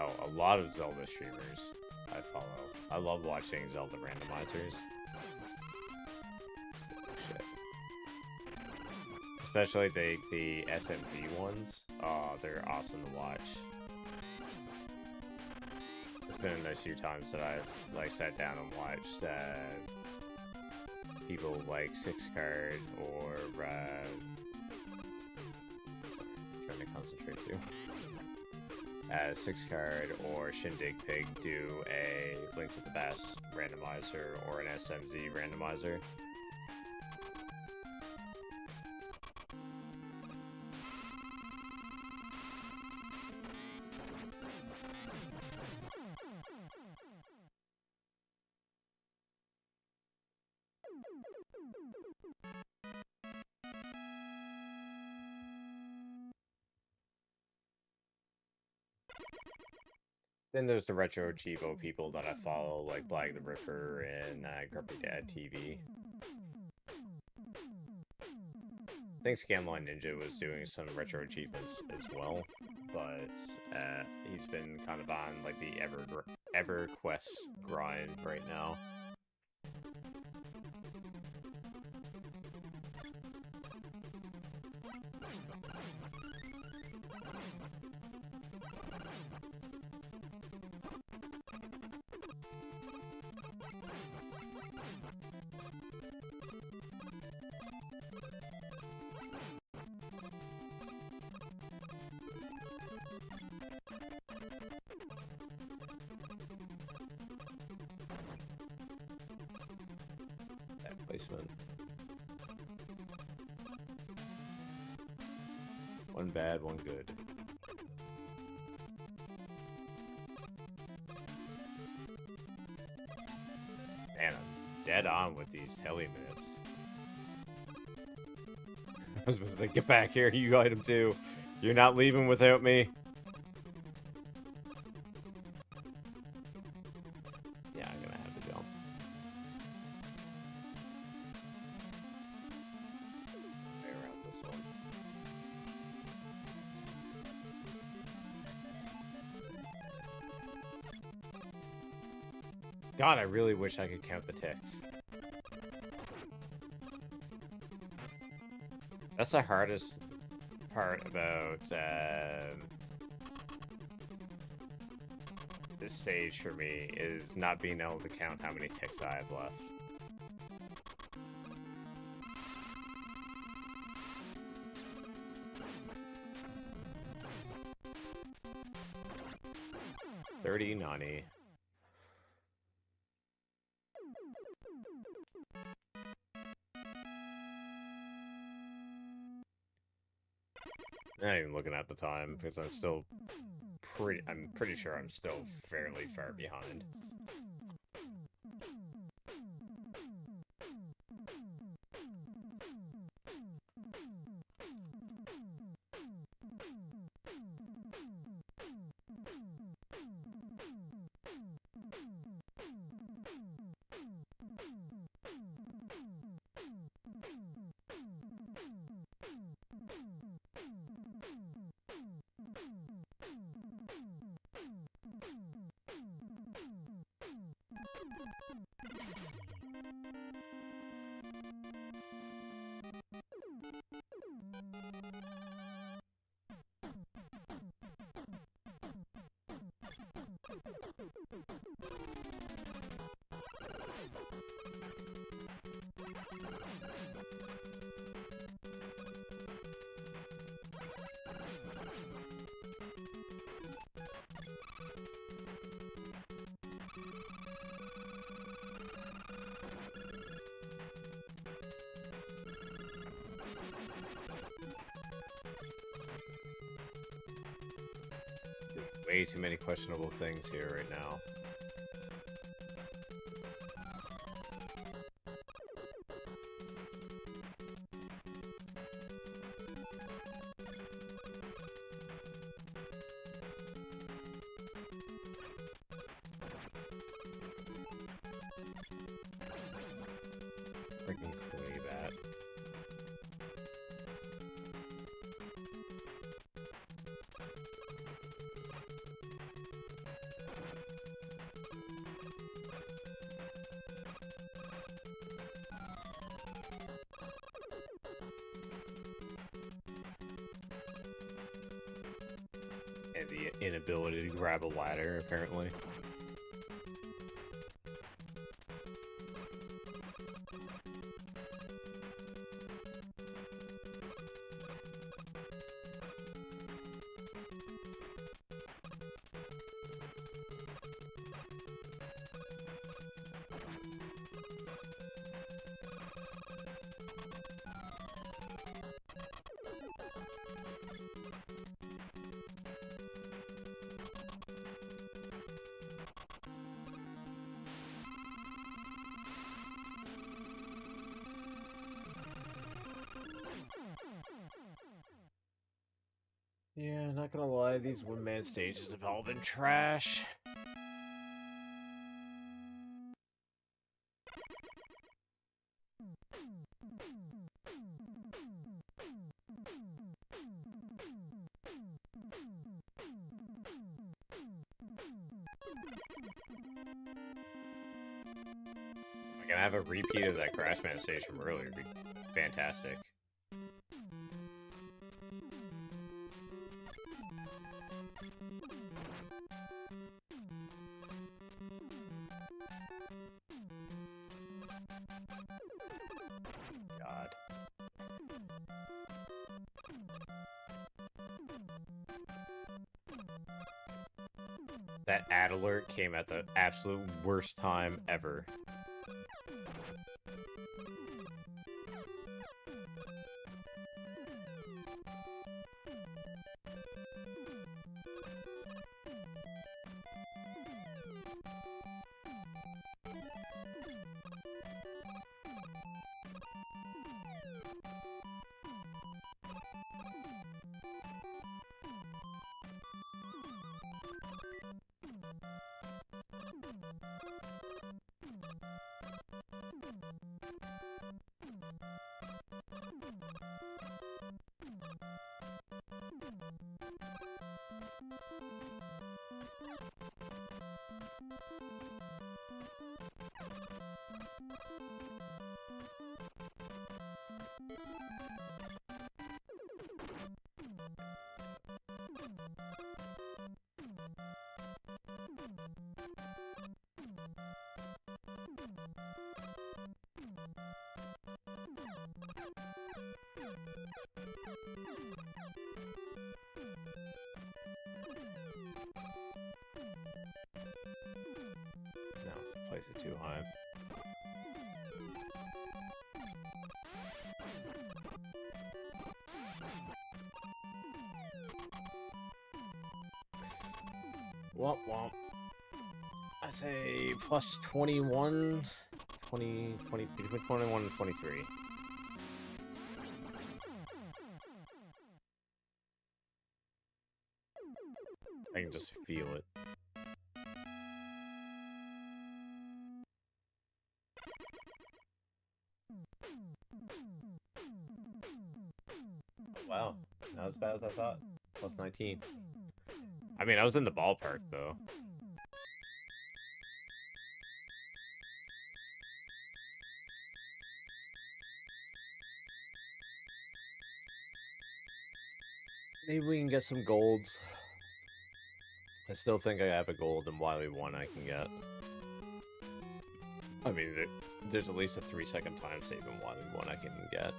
Oh, a lot of Zelda streamers I follow. I love watching Zelda randomizers. Shit. Especially the SMZ ones. Oh, they're awesome to watch. There's been a nice few times that I've like sat down and watched people like Six Card or trying to concentrate too. Six Card or Shindig Pig do a Link to the Past randomizer or an SMZ randomizer. Then there's the Retro Chivo people that I follow, like Blag the Ripper and Grumpy Dad TV. I think Scamline Ninja was doing some retro achievements as well, but he's been kind of on like the EverQuest grind right now. Placement. One bad, one good. Man, I'm dead on with these telly minutes. I was supposed to get back here, you item 2. You're not leaving without me. Yeah, I'm gonna have to jump. Around this one. God, I really wish I could count the ticks. That's the hardest part about this stage for me, is not being able to count how many ticks I have left. $30.90. Not even looking at the time because I'm still I'm pretty sure I'm still fairly far behind. Way too many questionable things here right now. Freaking clearly that. And the inability to grab a ladder, apparently. Yeah, not gonna lie, these one-man stages have all been trash. Like, gonna have a repeat of that Grassman stage from earlier would be fantastic. God. That ad alert came at the absolute worst time ever. Place it too high. Womp womp. I say plus 21, 20, between 21 and 23. I can just feel it. Wow, not as bad as I thought. Plus 19. I mean, I was in the ballpark, though. Maybe we can get some golds. I still think I have a gold in Wily 1 I can get. I mean, there's at least a 3-second time save in Wily 1 I can get.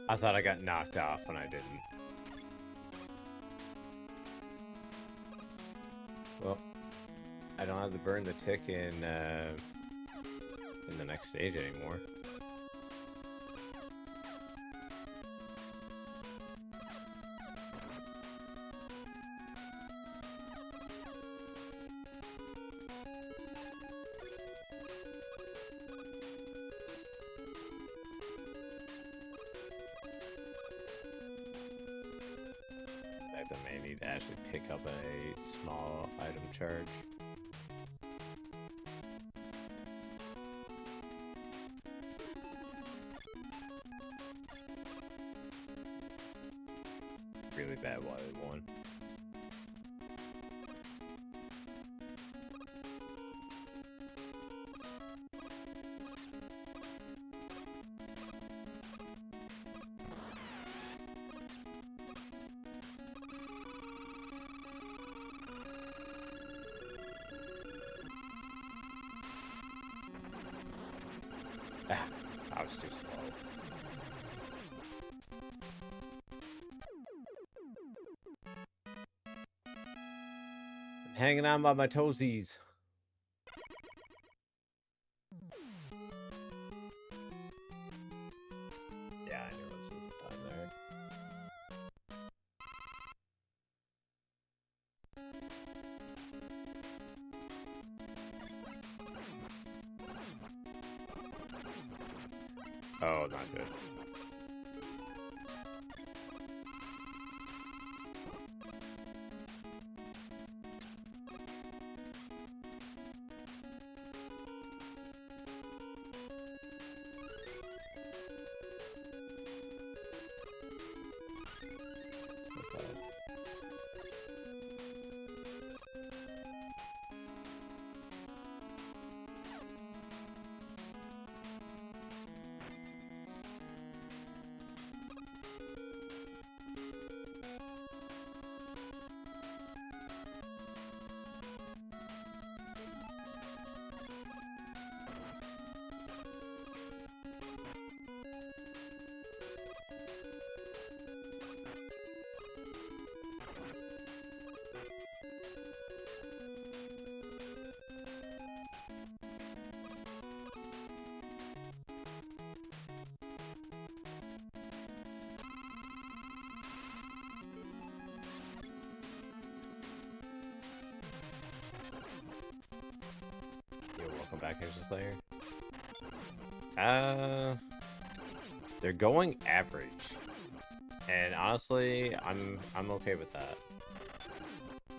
I thought I got knocked off when I didn't. Well, I don't have to burn the tick in the next stage anymore. I may need to actually pick up a small item charge. Really bad Wily 1. I was too slow. I'm hanging on by my toesies. Yeah, I knew it was some time there. Oh, not good. Welcome back, Ninja Slayer. They're going average, and honestly, I'm okay with that.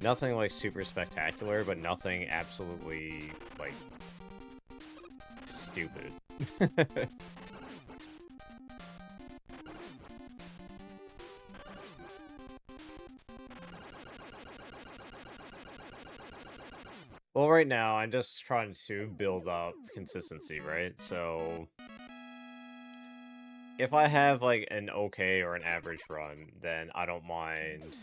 Nothing like super spectacular, but nothing absolutely like stupid. Well, right now, I'm just trying to build up consistency, right? So, if I have, like, an okay or an average run, then I don't mind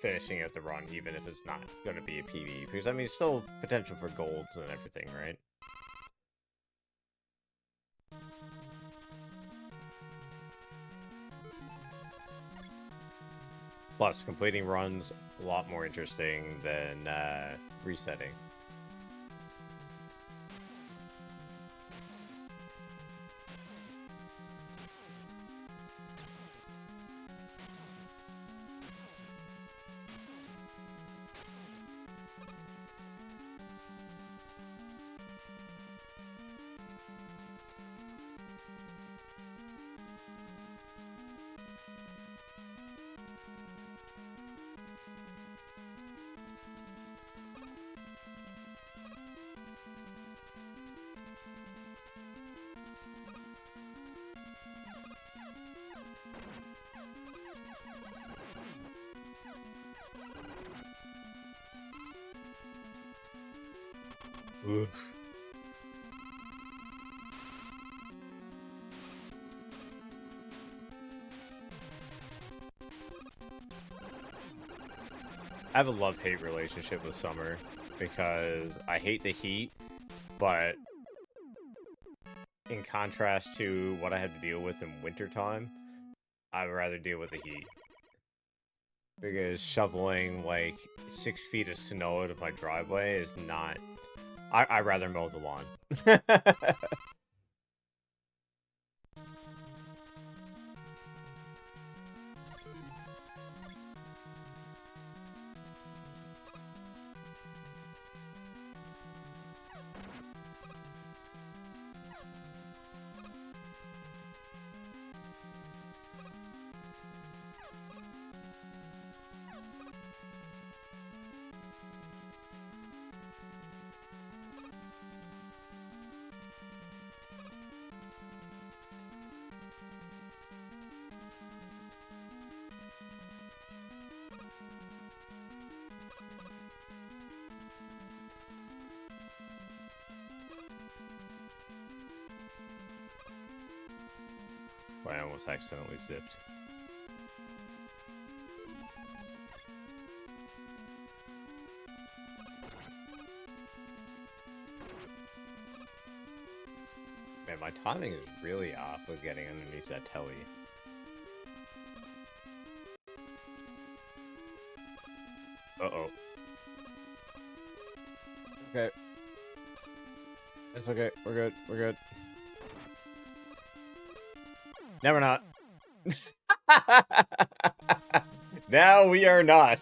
finishing out the run, even if it's not going to be a PB. Because, I mean, still potential for golds and everything, right? Plus, completing runs a lot more interesting than resetting. Oof. I have a love-hate relationship with summer because I hate the heat, but in contrast to what I had to deal with in wintertime, I'd rather deal with the heat. Because shoveling like 6 feet of snow out of my driveway is not... I'd rather mow the lawn. I almost accidentally zipped. Man, my timing is really off with getting underneath that telly. Uh-oh. Okay. It's okay. We're good. We're good. Now we're not. Now we are not.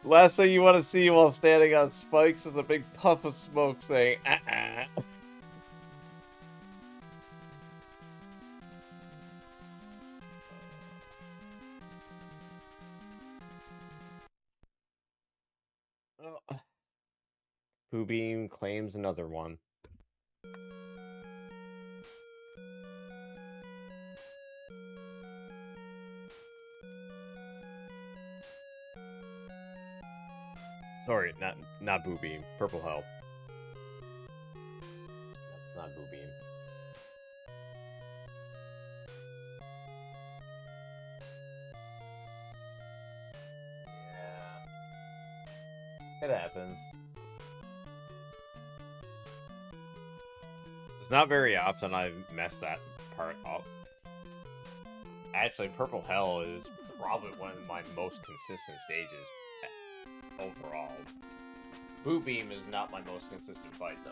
Last thing you want to see while standing on spikes is a big puff of smoke saying, Pooh Beam claims another one. Sorry, not Boo Beam. Purple Hell. That's not Boo Beam. Yeah. It happens. It's not very often I mess that part up. Actually, Purple Hell is probably one of my most consistent stages overall. Boo Beam is not my most consistent fight, though.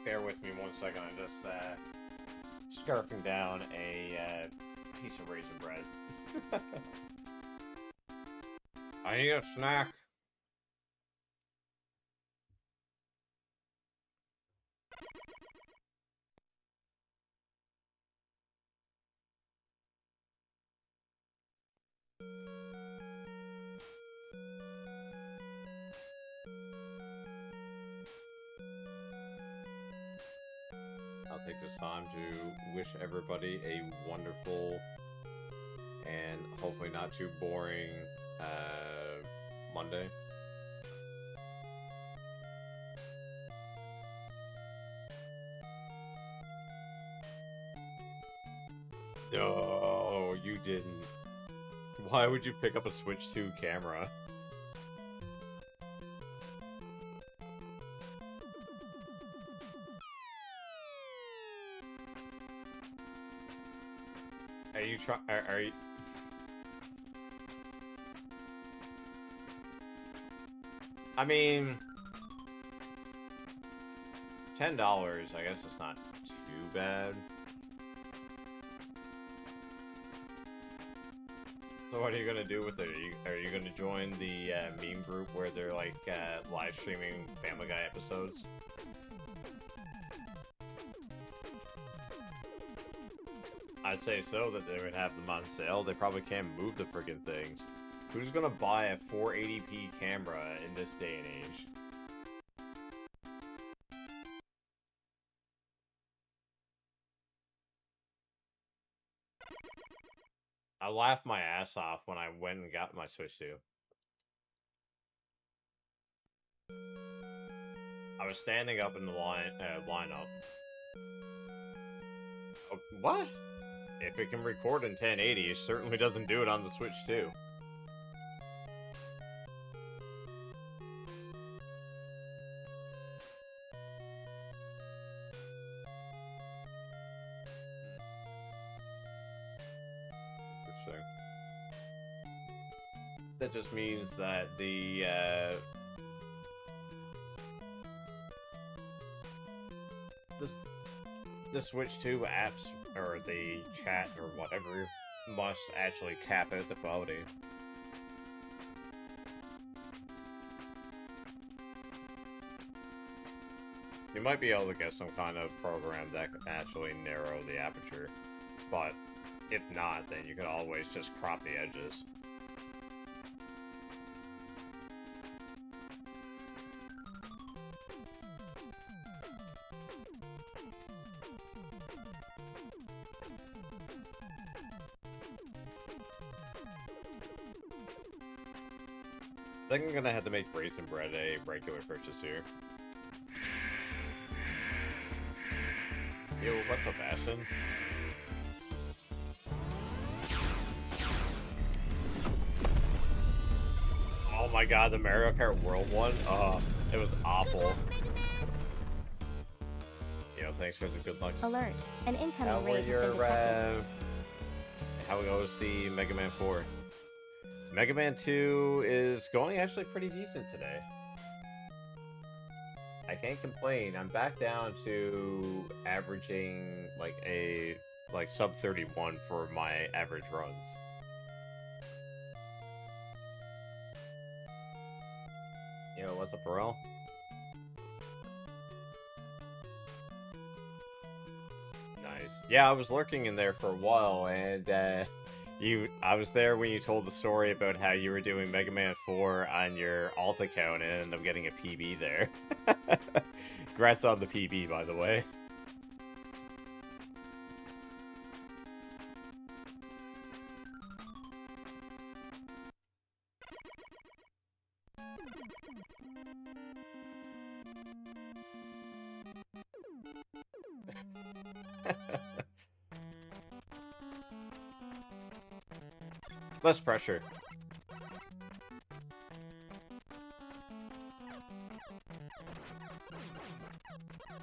Bear with me 1 second, I'm just scarfing down a piece of raisin bread. I need a snack. I'll take this time to wish everybody a wonderful and hopefully not too boring Monday. No, you didn't. Why would you pick up a Switch 2 camera? Are you... I mean... $10, I guess it's not too bad. So what are you gonna do with it? Are you gonna join the meme group where they're like live streaming Family Guy episodes? I'd say so, that they would have them on sale. They probably can't move the friggin' things. Who's gonna buy a 480p camera in this day and age? I laughed my ass off when I went and got my Switch 2. I was standing up in the lineup. Oh, what? If it can record in 1080, it certainly doesn't do it on the Switch 2. Interesting. That just means that the Switch 2 apps, or the chat, or whatever, must actually cap out the quality. You might be able to get some kind of program that could actually narrow the aperture, but if not, then you can always just crop the edges. I think I'm gonna have to make raisin bread a regular purchase here. Yo, what's up, Ashton? Oh my god, the Mario Kart World one? It was awful. Yo, thanks for the good luck. Alert. An incoming How raid has been detected. How goes the Mega Man 4? Mega Man 2 is going actually pretty decent today. I can't complain. I'm back down to averaging like sub 31 for my average runs. Yo, what's up, Burrell? Nice. Yeah, I was lurking in there for a while, and I was there when you told the story about how you were doing Mega Man 4 on your alt account and ended up getting a PB there. Congrats on the PB, by the way. Less pressure.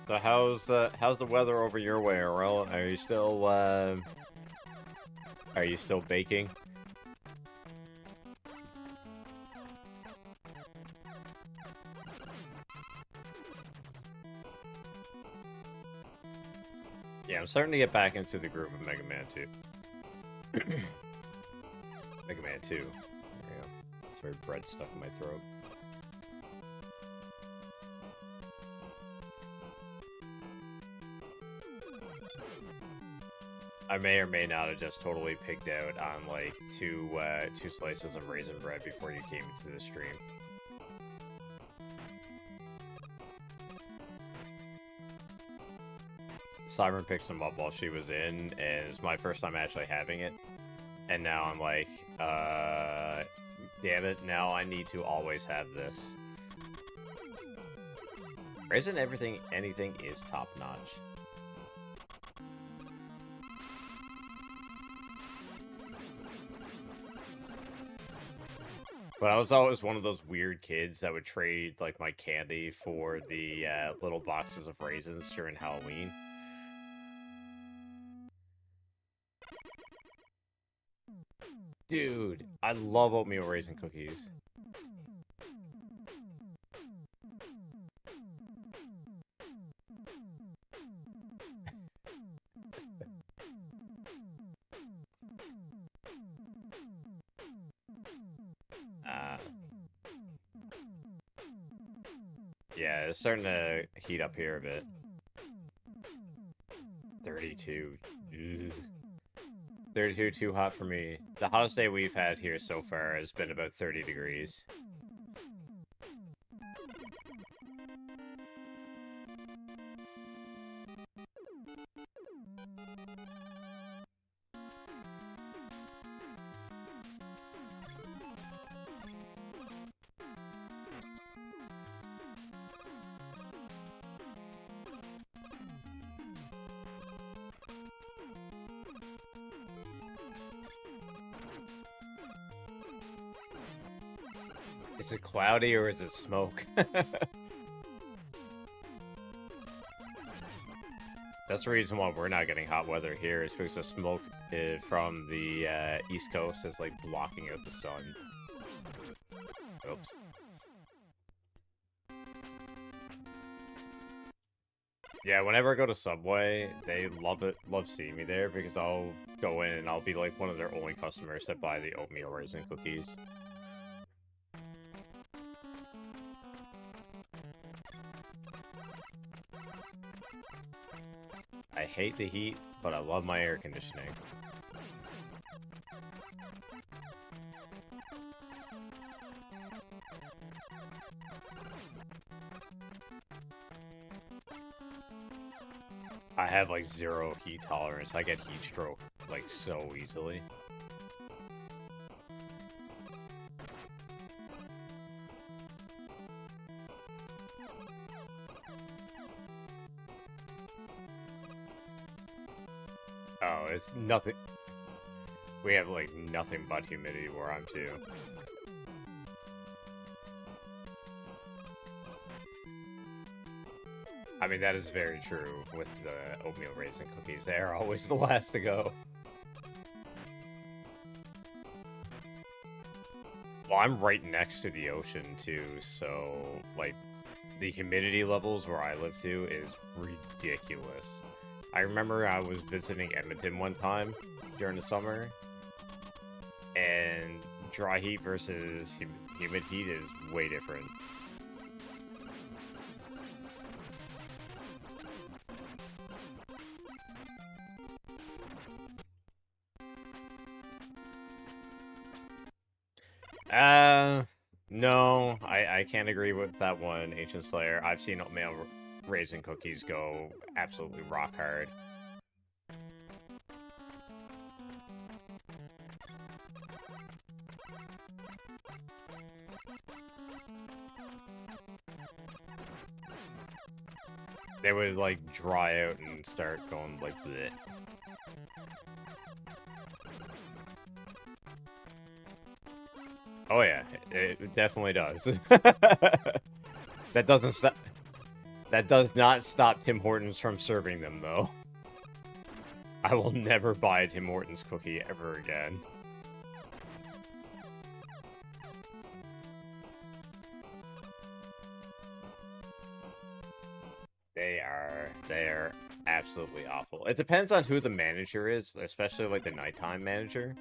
So how's the weather over your way, Aurel? Are you still baking? Yeah, I'm starting to get back into the groove of Mega Man 2. Mega Man 2. There we go. Sorry, bread stuck in my throat. I may or may not have just totally pigged out on like two slices of raisin bread before you came into the stream. Siren picked some up while she was in, and it's my first time actually having it. And now I'm like, damn it, now I need to always have this. Isn't anything is top-notch? But I was always one of those weird kids that would trade, like, my candy for the little boxes of raisins during Halloween. Dude, I love oatmeal raisin cookies. Yeah, it's starting to heat up here a bit. 32. Ugh. 32 too hot for me. The hottest day we've had here so far has been about 30 degrees. Is it cloudy or is it smoke? That's the reason why we're not getting hot weather here, is because the smoke from the East Coast is like blocking out the sun. Oops. Yeah, whenever I go to Subway, they love seeing me there, because I'll go in and I'll be like one of their only customers that buy the oatmeal raisin cookies. I hate the heat, but I love my air conditioning. I have like 0 heat tolerance. I get heat stroke like so easily. Oh, it's nothing. We have like nothing but humidity where I'm too. I mean, that is very true with the oatmeal raisin cookies. They are always the last to go. Well, I'm right next to the ocean too, so like the humidity levels where I live to is ridiculous. I remember I was visiting Edmonton one time during the summer, and dry heat versus humid heat is way different. No, I can't agree with that one, Ancient Slayer. I've seen oatmeal raisin cookies go absolutely rock hard. They would like dry out and start going like bleh. Oh yeah, it definitely does. That doesn't stop. That does not stop Tim Hortons from serving them, though. I will never buy a Tim Hortons cookie ever again. They're absolutely awful. It depends on who the manager is, especially like the nighttime manager.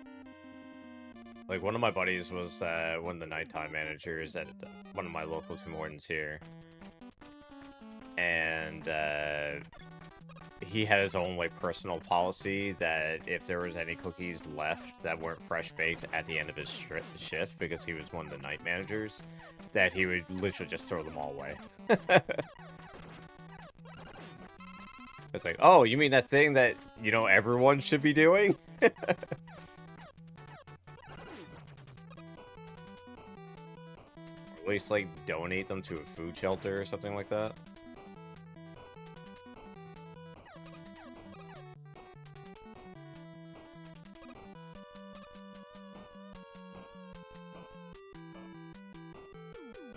Like, one of my buddies was one of the nighttime managers at one of my local Tim Hortons here. And he had his own like personal policy that if there was any cookies left that weren't fresh baked at the end of his shift, because he was one of the night managers, that he would literally just throw them all away. It's like, oh, you mean that thing that, you know, everyone should be doing? Or at least, like, donate them to a food shelter or something like that.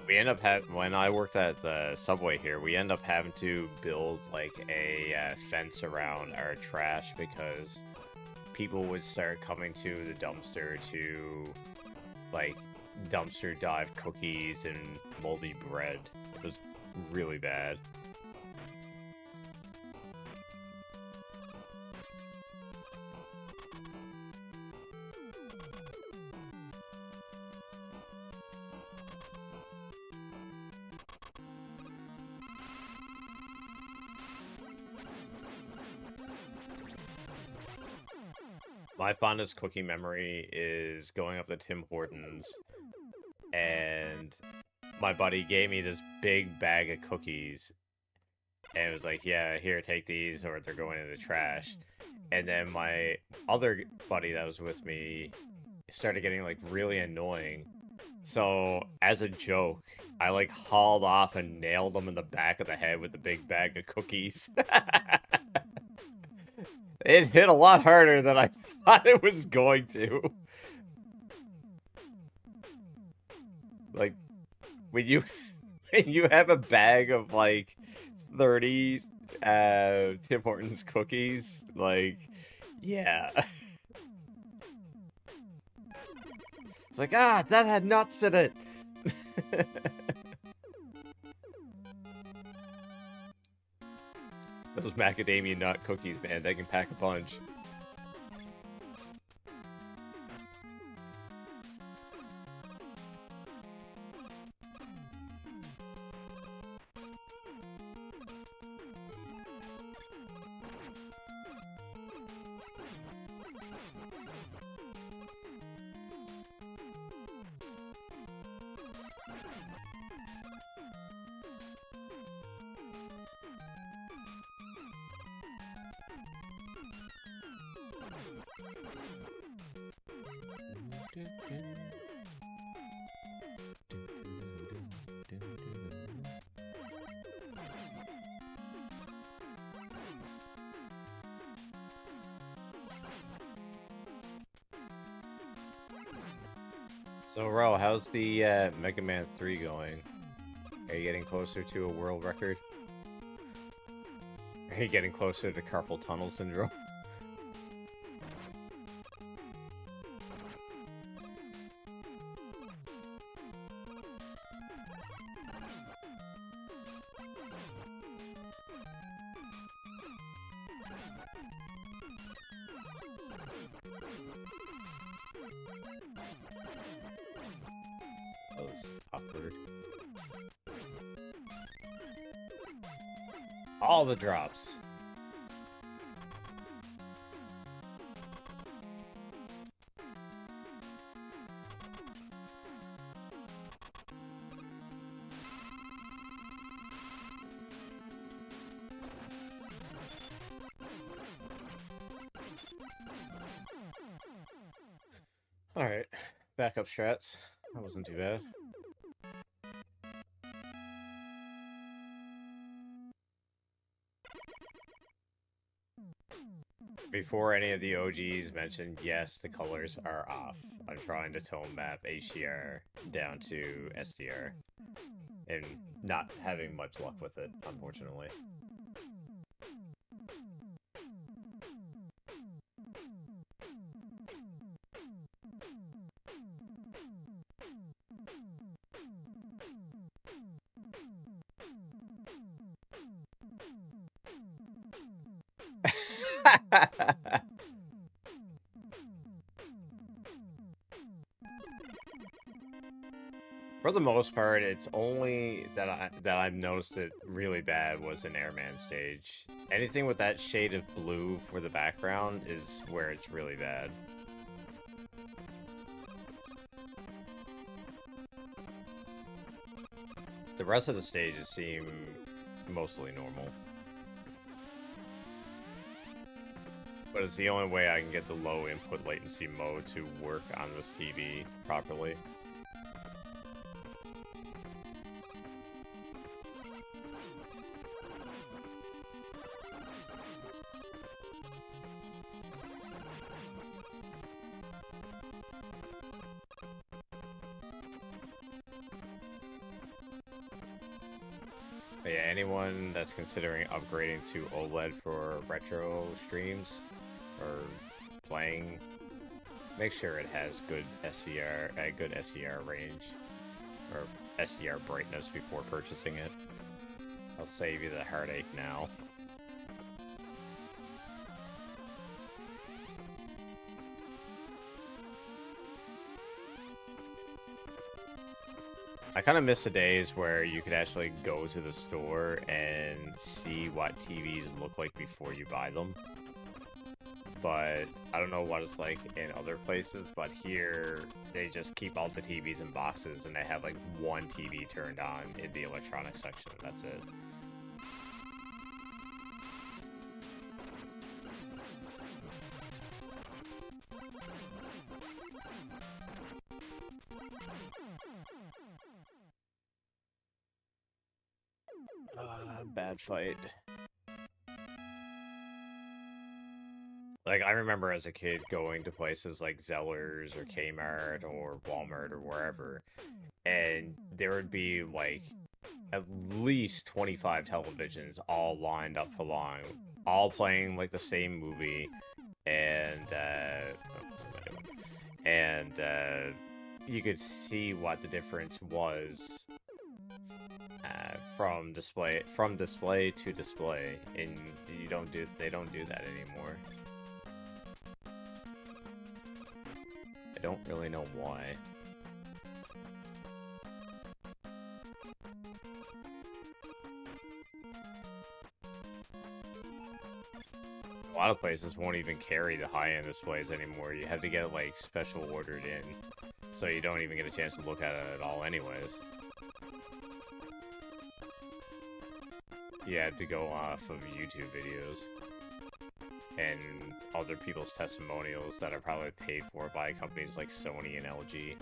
We end up when I worked at the Subway here, we end up having to build like a fence around our trash because people would start coming to the dumpster to like dumpster dive cookies and moldy bread. It was really bad. My fondest cookie memory is going up to Tim Hortons, and my buddy gave me this big bag of cookies, and it was like, yeah, here, take these, or they're going in the trash. And then my other buddy that was with me started getting, like, really annoying. So, as a joke, I, like, hauled off and nailed him in the back of the head with the big bag of cookies. It hit a lot harder than I thought it was going to. Like, when you have a bag of, like, 30 Tim Hortons cookies, like, yeah. It's like, that had nuts in it. Those macadamia nut cookies, man, they can pack a punch. So, Ro, how's the Megaman 3 going? Are you getting closer to a world record? Are you getting closer to carpal tunnel syndrome? That was awkward. All the drops. Alright, backup strats. That wasn't too bad. Before any of the OGs mentioned, yes, the colors are off. I'm trying to tone map HDR down to SDR, and not having much luck with it, unfortunately. For the most part, it's only that I've noticed it really bad was in Airman stage. Anything with that shade of blue for the background is where it's really bad. The rest of the stages seem mostly normal. But it's the only way I can get the low input latency mode to work on this TV properly. But yeah, anyone that's considering upgrading to OLED for retro streams or playing, make sure it has good SDR range or SDR brightness before purchasing it. I'll save you the heartache now. I kind of miss the days where you could actually go to the store and see what TVs look like before you buy them. but I don't know what it's like in other places, but here they just keep all the TVs in boxes and they have like one TV turned on in the electronics section. That's it. Bad fight. Like, I remember as a kid going to places like Zellers or Kmart or Walmart or wherever, and there would be, like, at least 25 televisions all lined up along, all playing, like, the same movie, and, you could see what the difference was from display to display, and they don't do that anymore. I don't really know why. A lot of places won't even carry the high-end displays anymore. You have to get, like, special ordered in, so you don't even get a chance to look at it at all anyways. You have to go off of YouTube videos and other people's testimonials that are probably paid for by companies like Sony and LG.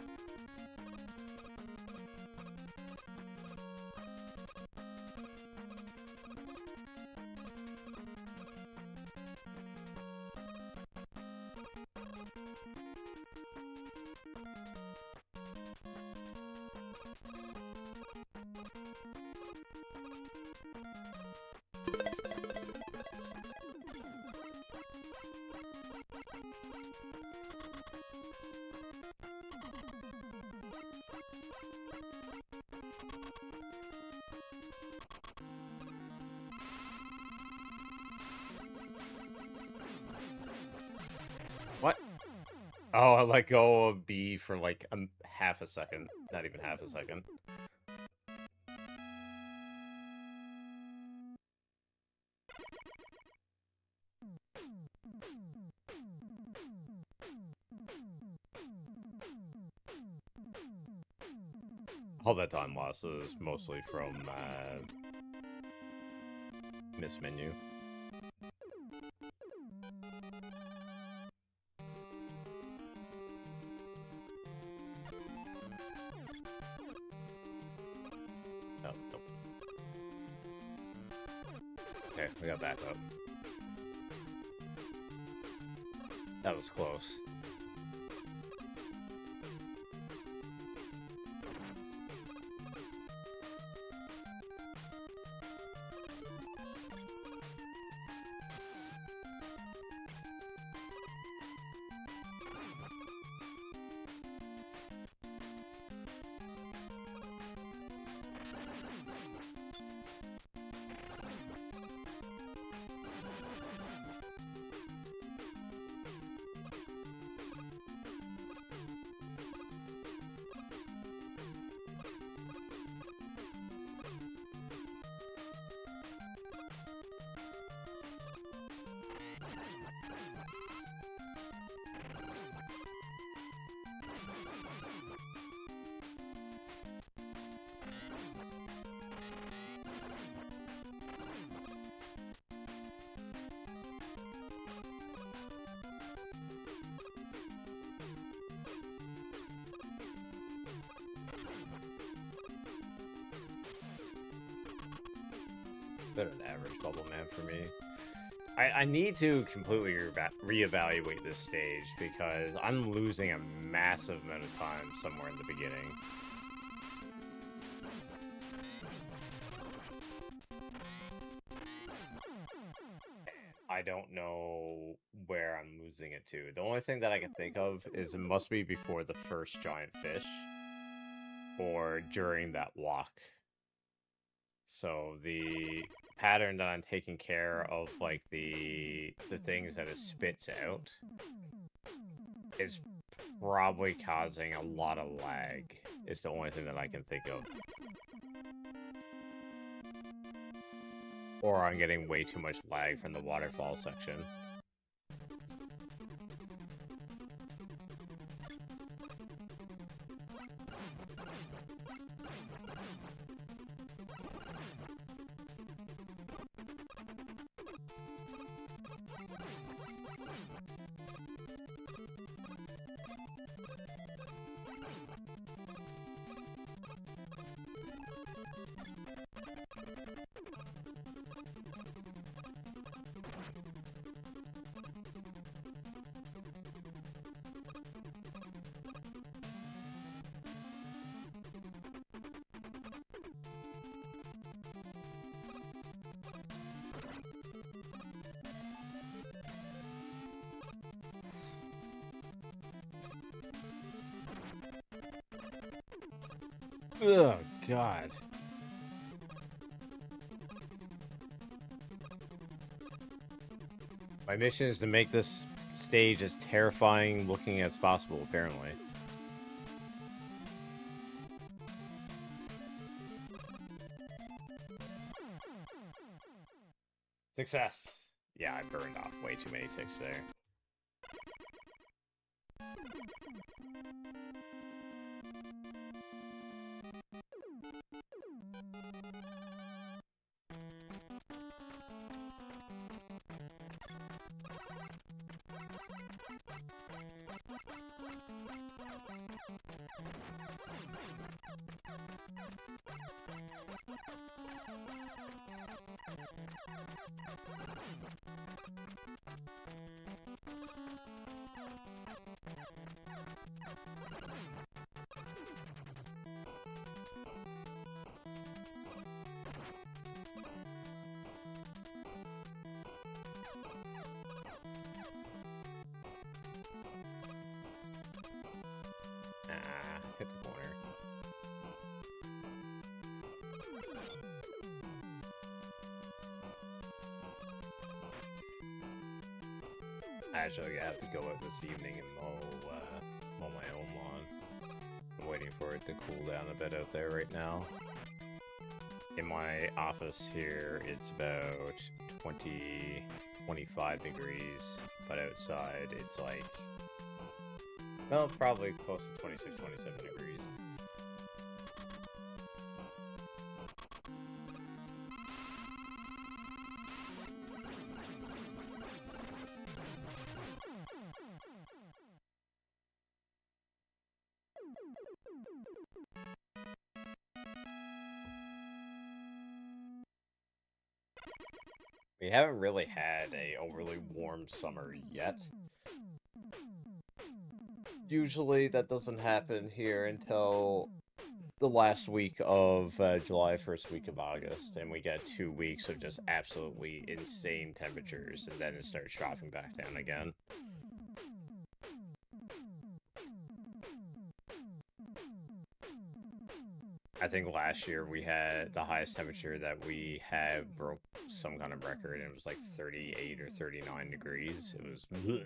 What? Oh, I let go of B for like half a second. Not even half a second. All that time loss is mostly from miss menu. Oh, nope. Okay, we got back up. That was close. Better than average Bubble Man for me. I need to completely reevaluate this stage because I'm losing a massive amount of time somewhere in the beginning. I don't know where I'm losing it to. The only thing that I can think of is it must be before the first giant fish or during that walk. So the pattern that I'm taking care of, like, the things that it spits out is probably causing a lot of lag. It's the only thing that I can think of. Or I'm getting way too much lag from the waterfall section. Oh, God. My mission is to make this stage as terrifying looking as possible, apparently. Success! Yeah, I burned off way too many ticks there. Hit the corner. Actually, I have to go out this evening and mow my own lawn. I'm waiting for it to cool down a bit out there right now. In my office here, it's about 20, 25 degrees, but outside it's like, well, probably close to 26, 27 degrees. We haven't really had a overly warm summer yet. Usually that doesn't happen here until the last week of July, first week of August, and we get 2 weeks of just absolutely insane temperatures, and then it starts dropping back down again. I think last year we had the highest temperature that we had broke some kind of record, and it was like 38 or 39 degrees. It was bleh.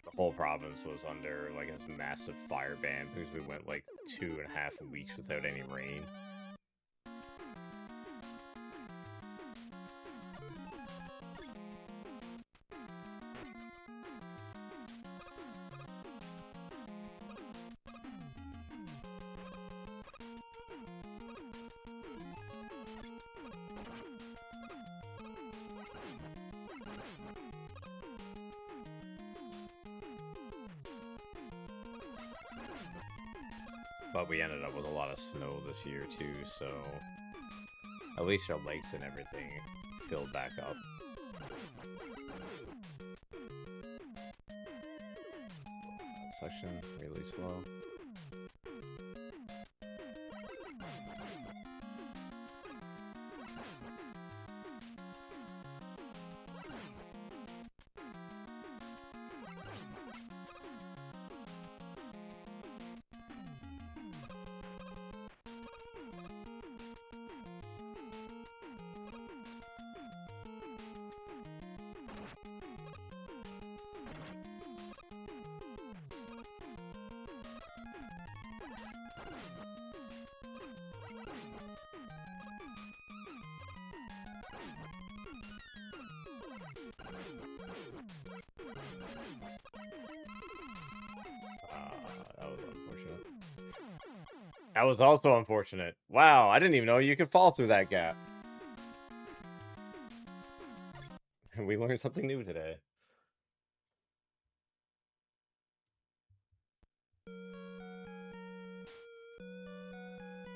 The whole province was under like a massive fire ban because we went like 2.5 weeks without any rain. But we ended up with a lot of snow this year too, so at least our lakes and everything filled back up. Section really slow. That was also unfortunate. Wow, I didn't even know you could fall through that gap. We learned something new today.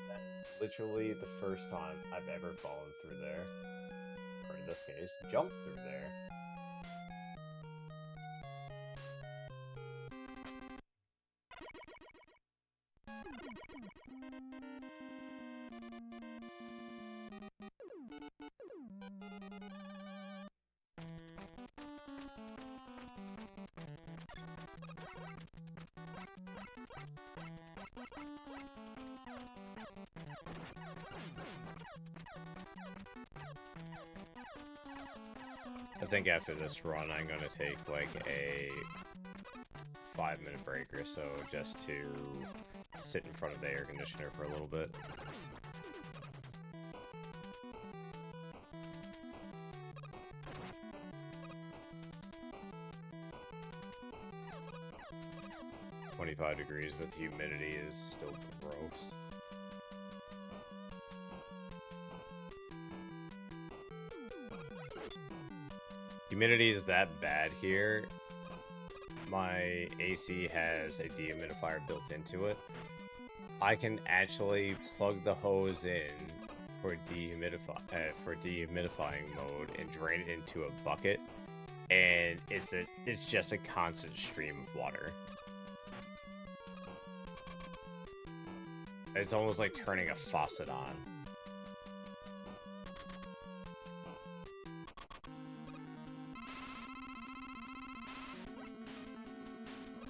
That's literally the first time I've ever fallen through there. Or in this case, jumped through there. I think after this run, I'm gonna take like a 5-minute break or so just to sit in front of the air conditioner for a little bit. "25 degrees with humidity" is still gross. Humidity is that bad here. My AC has a dehumidifier built into it. I can actually plug the hose in for dehumidifying mode and drain it into a bucket, and it's just a constant stream of water. It's almost like turning a faucet on.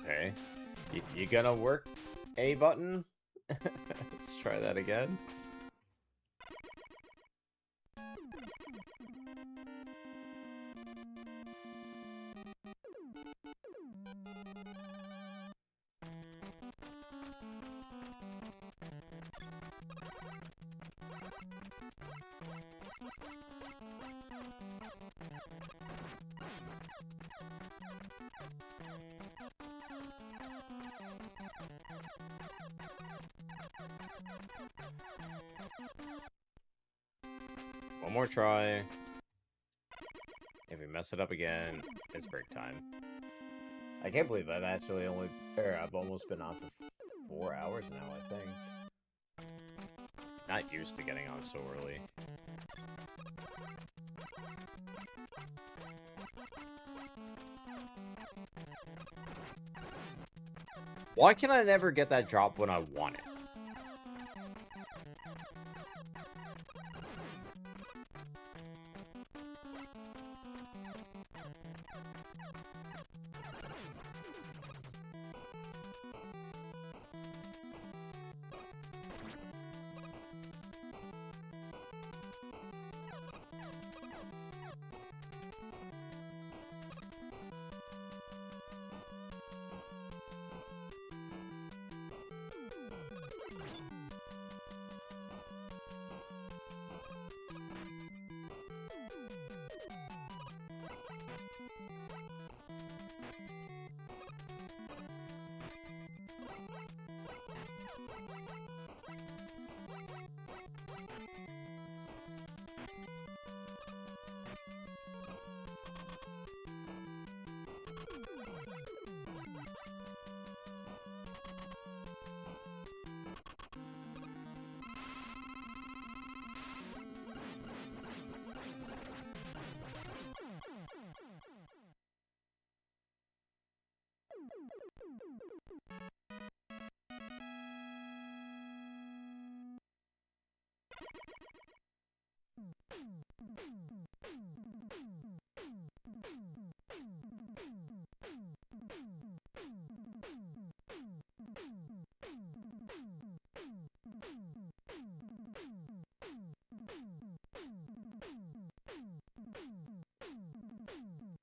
Okay. You gonna work A button? Let's try that again. One more try. If we mess it up again, it's break time. I can't believe I've actually I've almost been on for 4 hours now, I think. Not used to getting on so early. Why can I never get that drop when I want it?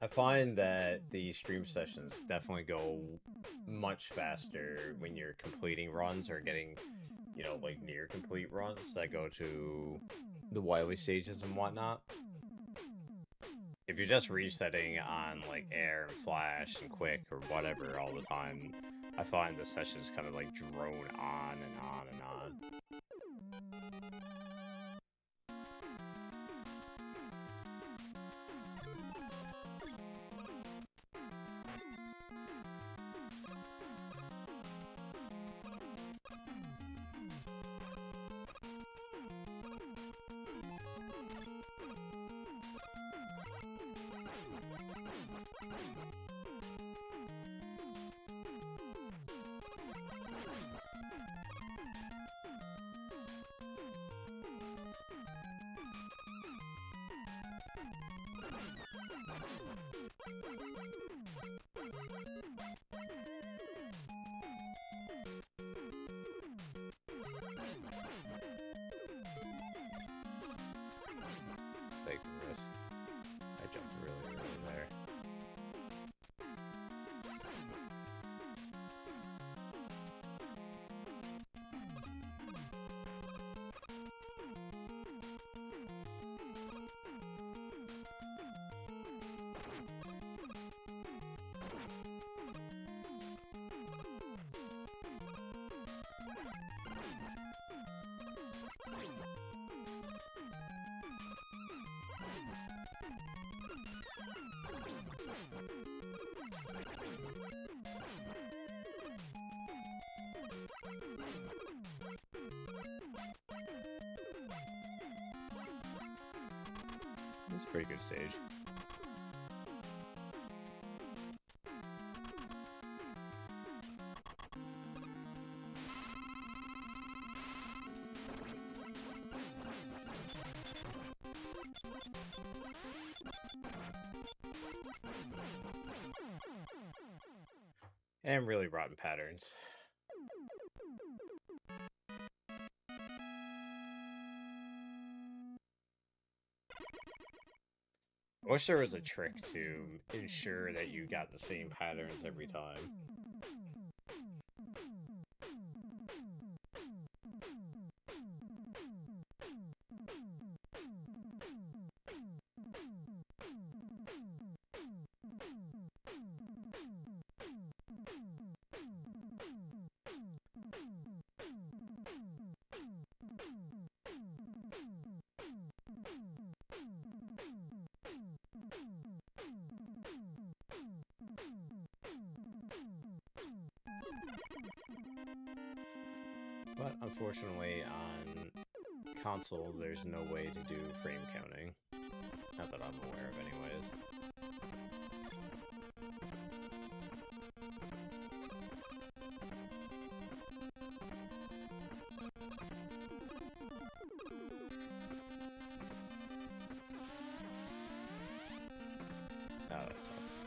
I find that the stream sessions definitely go much faster when you're completing runs or getting, you know, like near complete runs that go to the Wily stages and whatnot. If you're just resetting on like air and flash and quick or whatever all the time, I find the sessions kind of like drone on and on and on. Take the risk. I jumped really early there. It's a pretty good stage. And really rotten patterns. I wish there was a trick to ensure that you got the same patterns every time. But unfortunately, on console, there's no way to do frame counting. Not that I'm aware of, anyways. Oh, that sucks.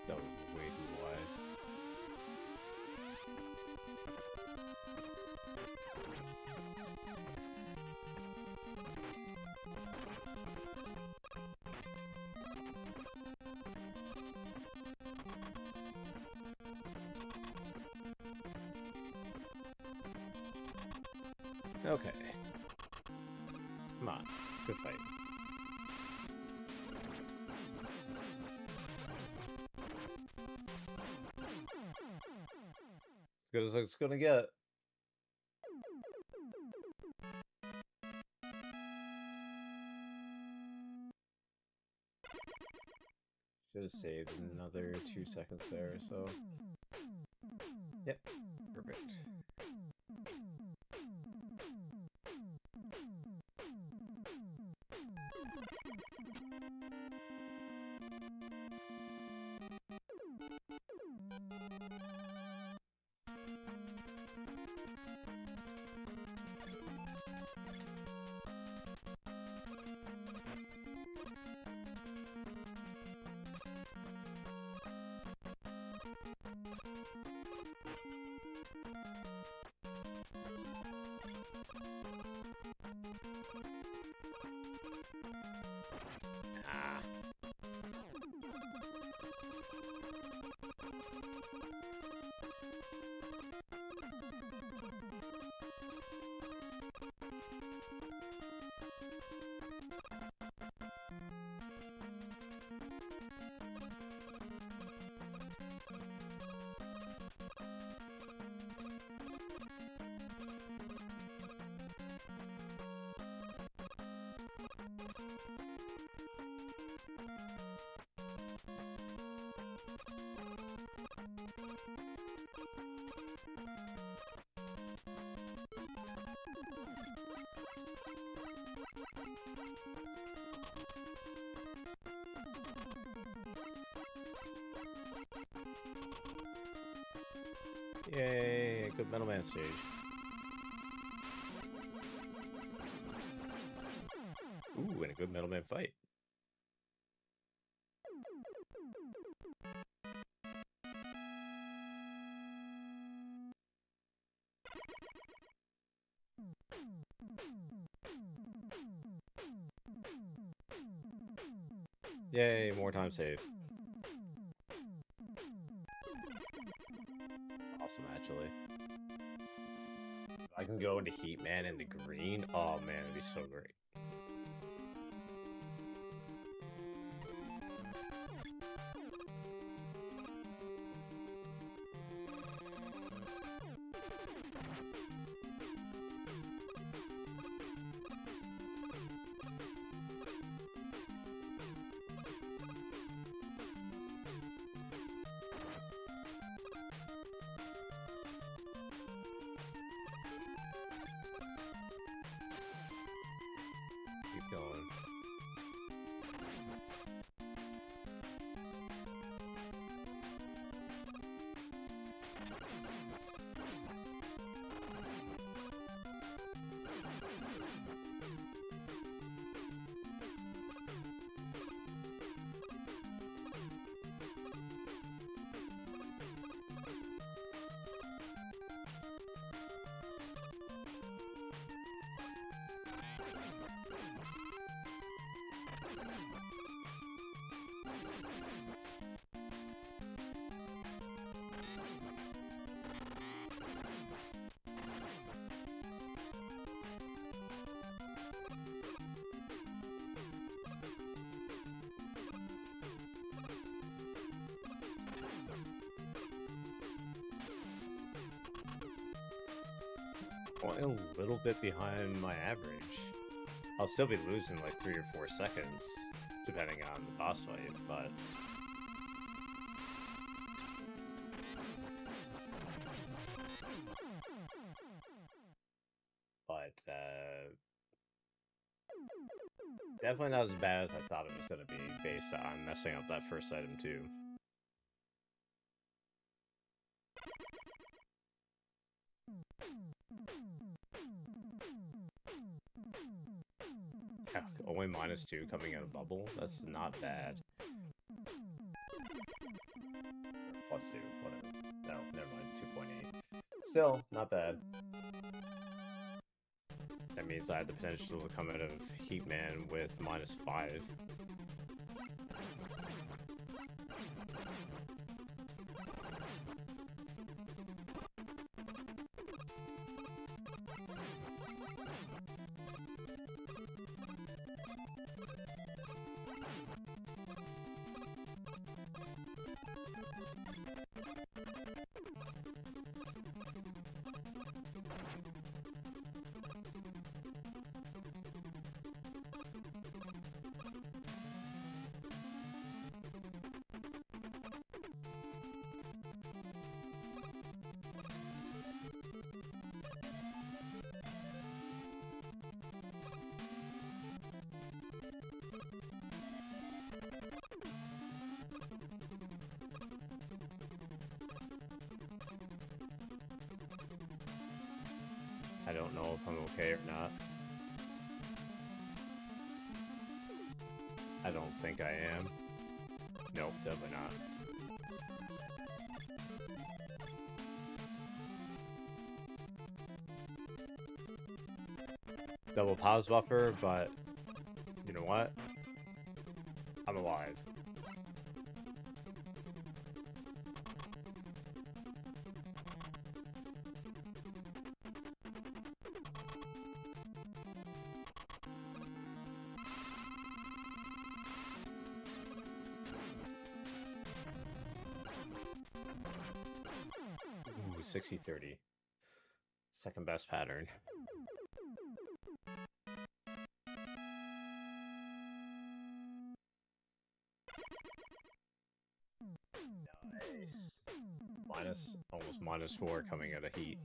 That was way too wide. Okay. Come on. Good fight. As good as it's gonna get. Should have saved another 2 seconds there, so. Yep, perfect. Yay, good Metal Man stage. Ooh, and a good Metal Man fight. Yay, more time save. Awesome, actually. If I can go into Heat Man into green, oh man, it'd be so great. Keep going. Going a little bit behind my average. I'll still be losing like 3 or 4 seconds, depending on the boss fight, but... definitely not as bad as I thought it was going to be, based on messing up that first item too. Heck, only -2 coming in a bubble? That's not bad. +2, whatever. No, never mind, 2.8. Still, not bad. That means I have the potential to come out of Heat Man with -5. I don't know if I'm okay or not. I don't think I am. Nope, definitely not. Double pause buffer, but you know what? I'm alive. Ooh, 60-30. Second best pattern. Nice. Almost -4 coming out of Heat.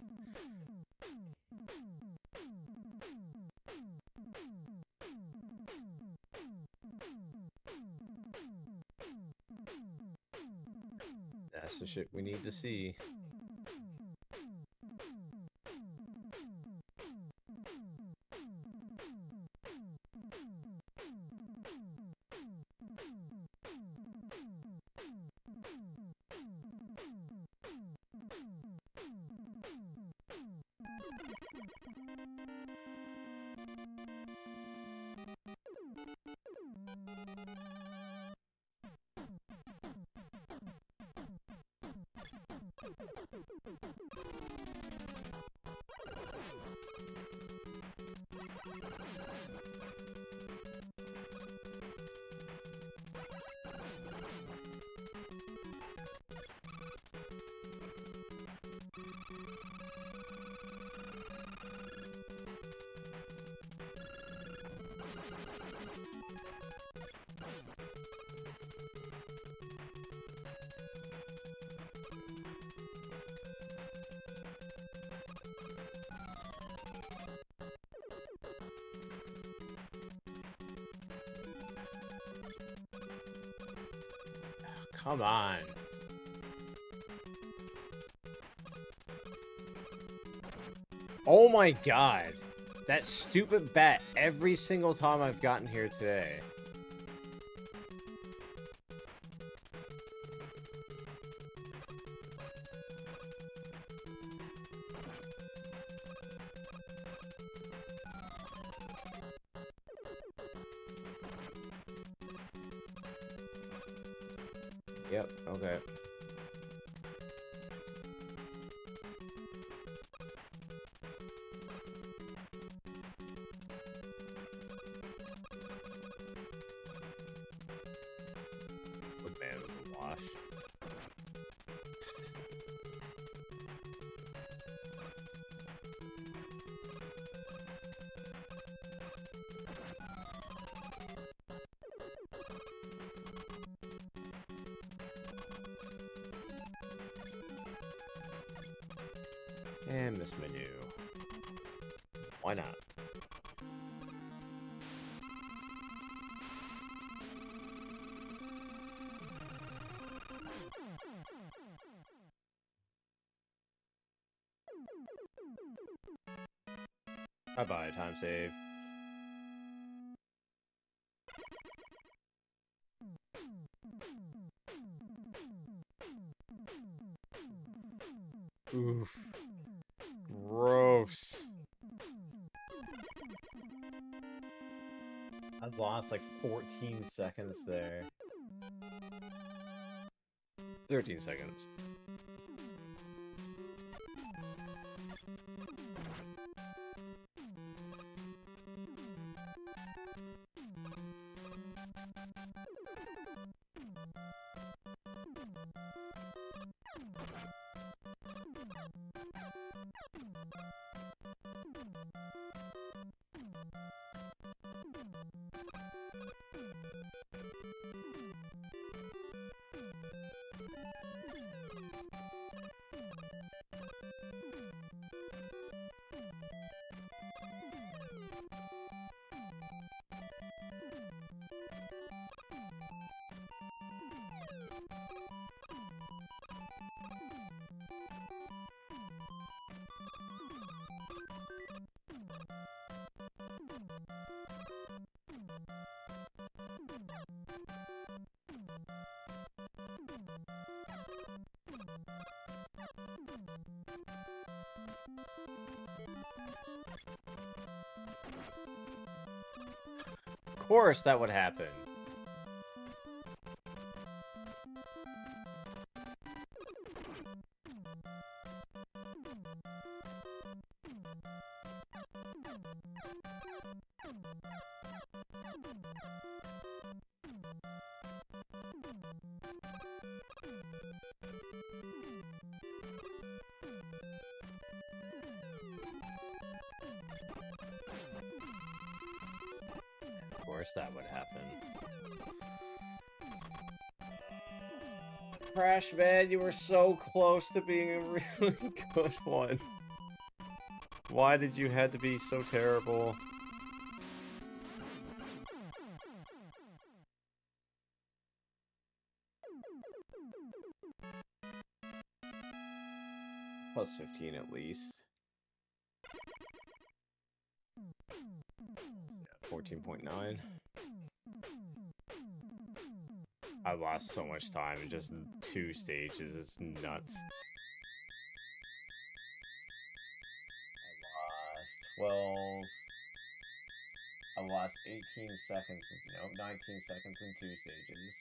That's the shit we need to see. Come on. Oh my god. That stupid bat every single time I've gotten here today. Yep, okay. Good man with the wash. And this menu. Why not? Bye-bye, time save. Oof. Gross. I've lost like 14 seconds there. 13 seconds. Of course that would happen. Of course that would happen. Crash, man, you were so close to being a really good one. Why did you have to be so terrible? Plus 15 at least. 14.9. I lost so much time in just 2 stages. It's nuts. I lost 12. I lost 18 seconds. Nope, 19 seconds in 2 stages.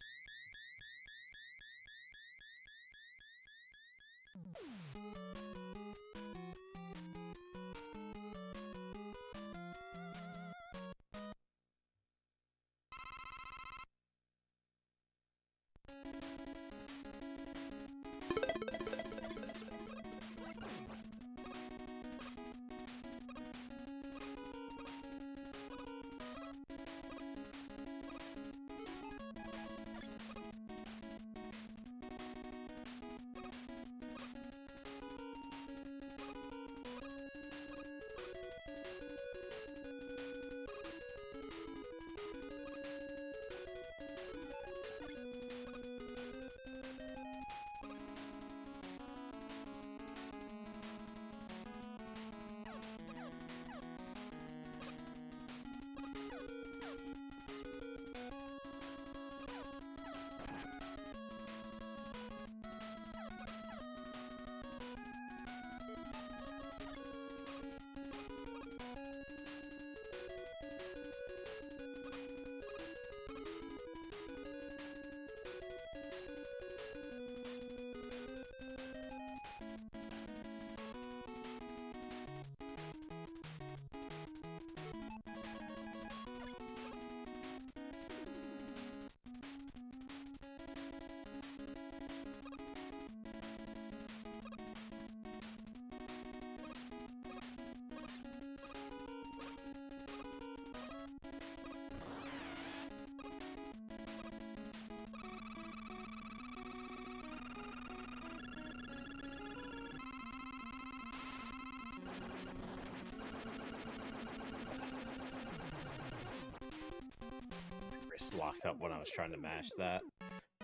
locked up when I was trying to mash that.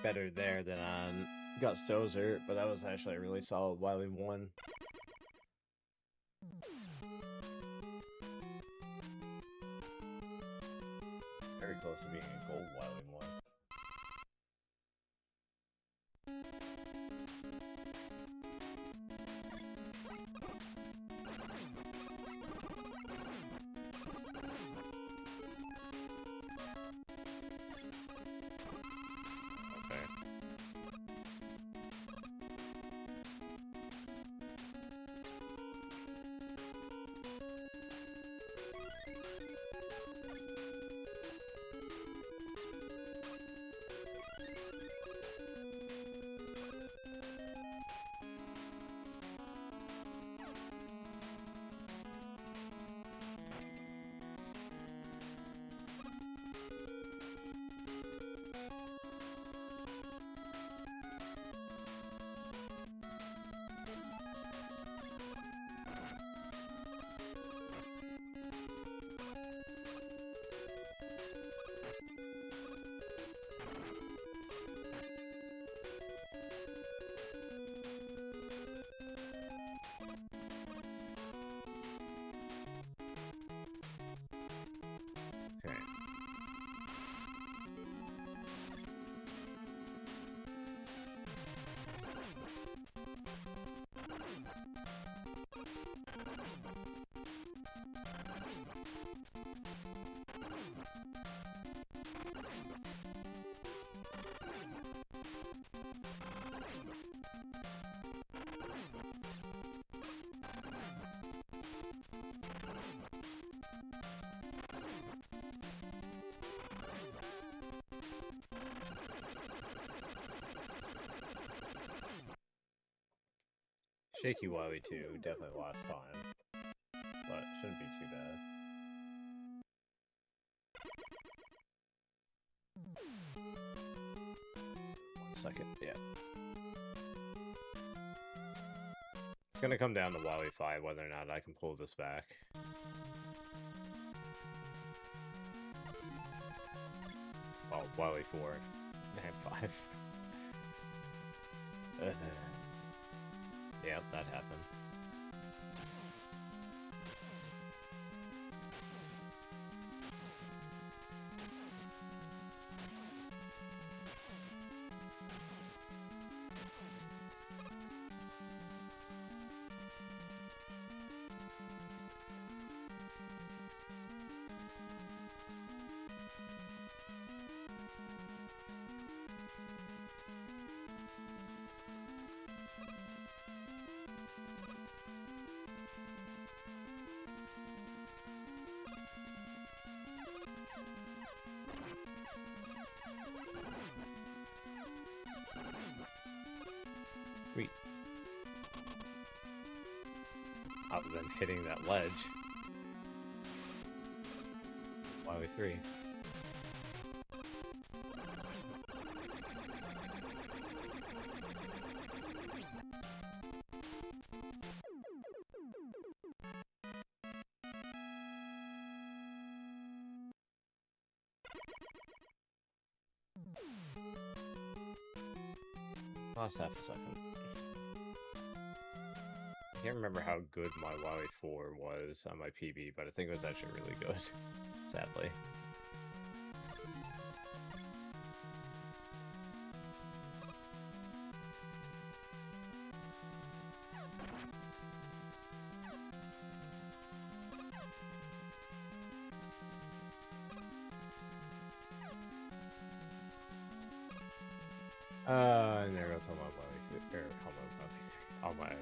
Better there than on Guts Dozer, but that was actually a really solid Wily 1. Very close to being a gold Wily 1. Shaky Wowie 2 definitely lost time, but it shouldn't be too bad. One second, yeah. It's gonna come down to Wowie 5 whether or not I can pull this back. Oh, Wowie 4 and 5. Yep, that happened. Sweet. Other than hitting that ledge. Wowie 3. Lost half a second. I can't remember how good my Wowie 4 was on my PB, but I think it was actually really good, sadly. And there goes all my Wowie 3, or all my 3.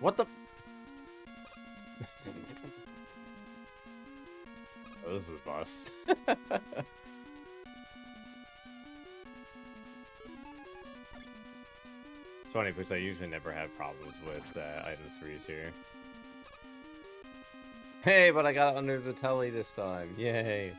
What the? Oh, this is a bust. It's funny because I usually never have problems with item 3s here. Hey, but I got under the telly this time. Yay.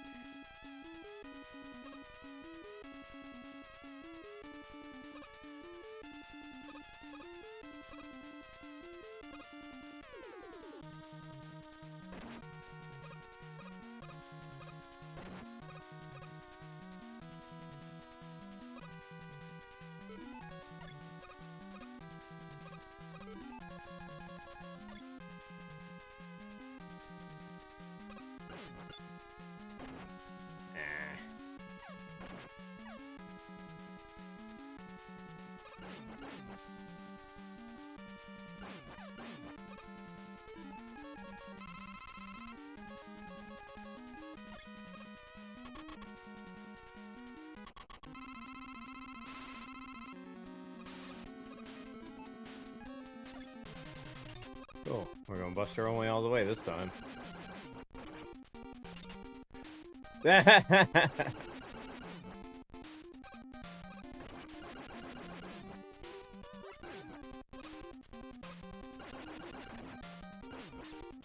Cool. We're gonna bust our own way all the way this time.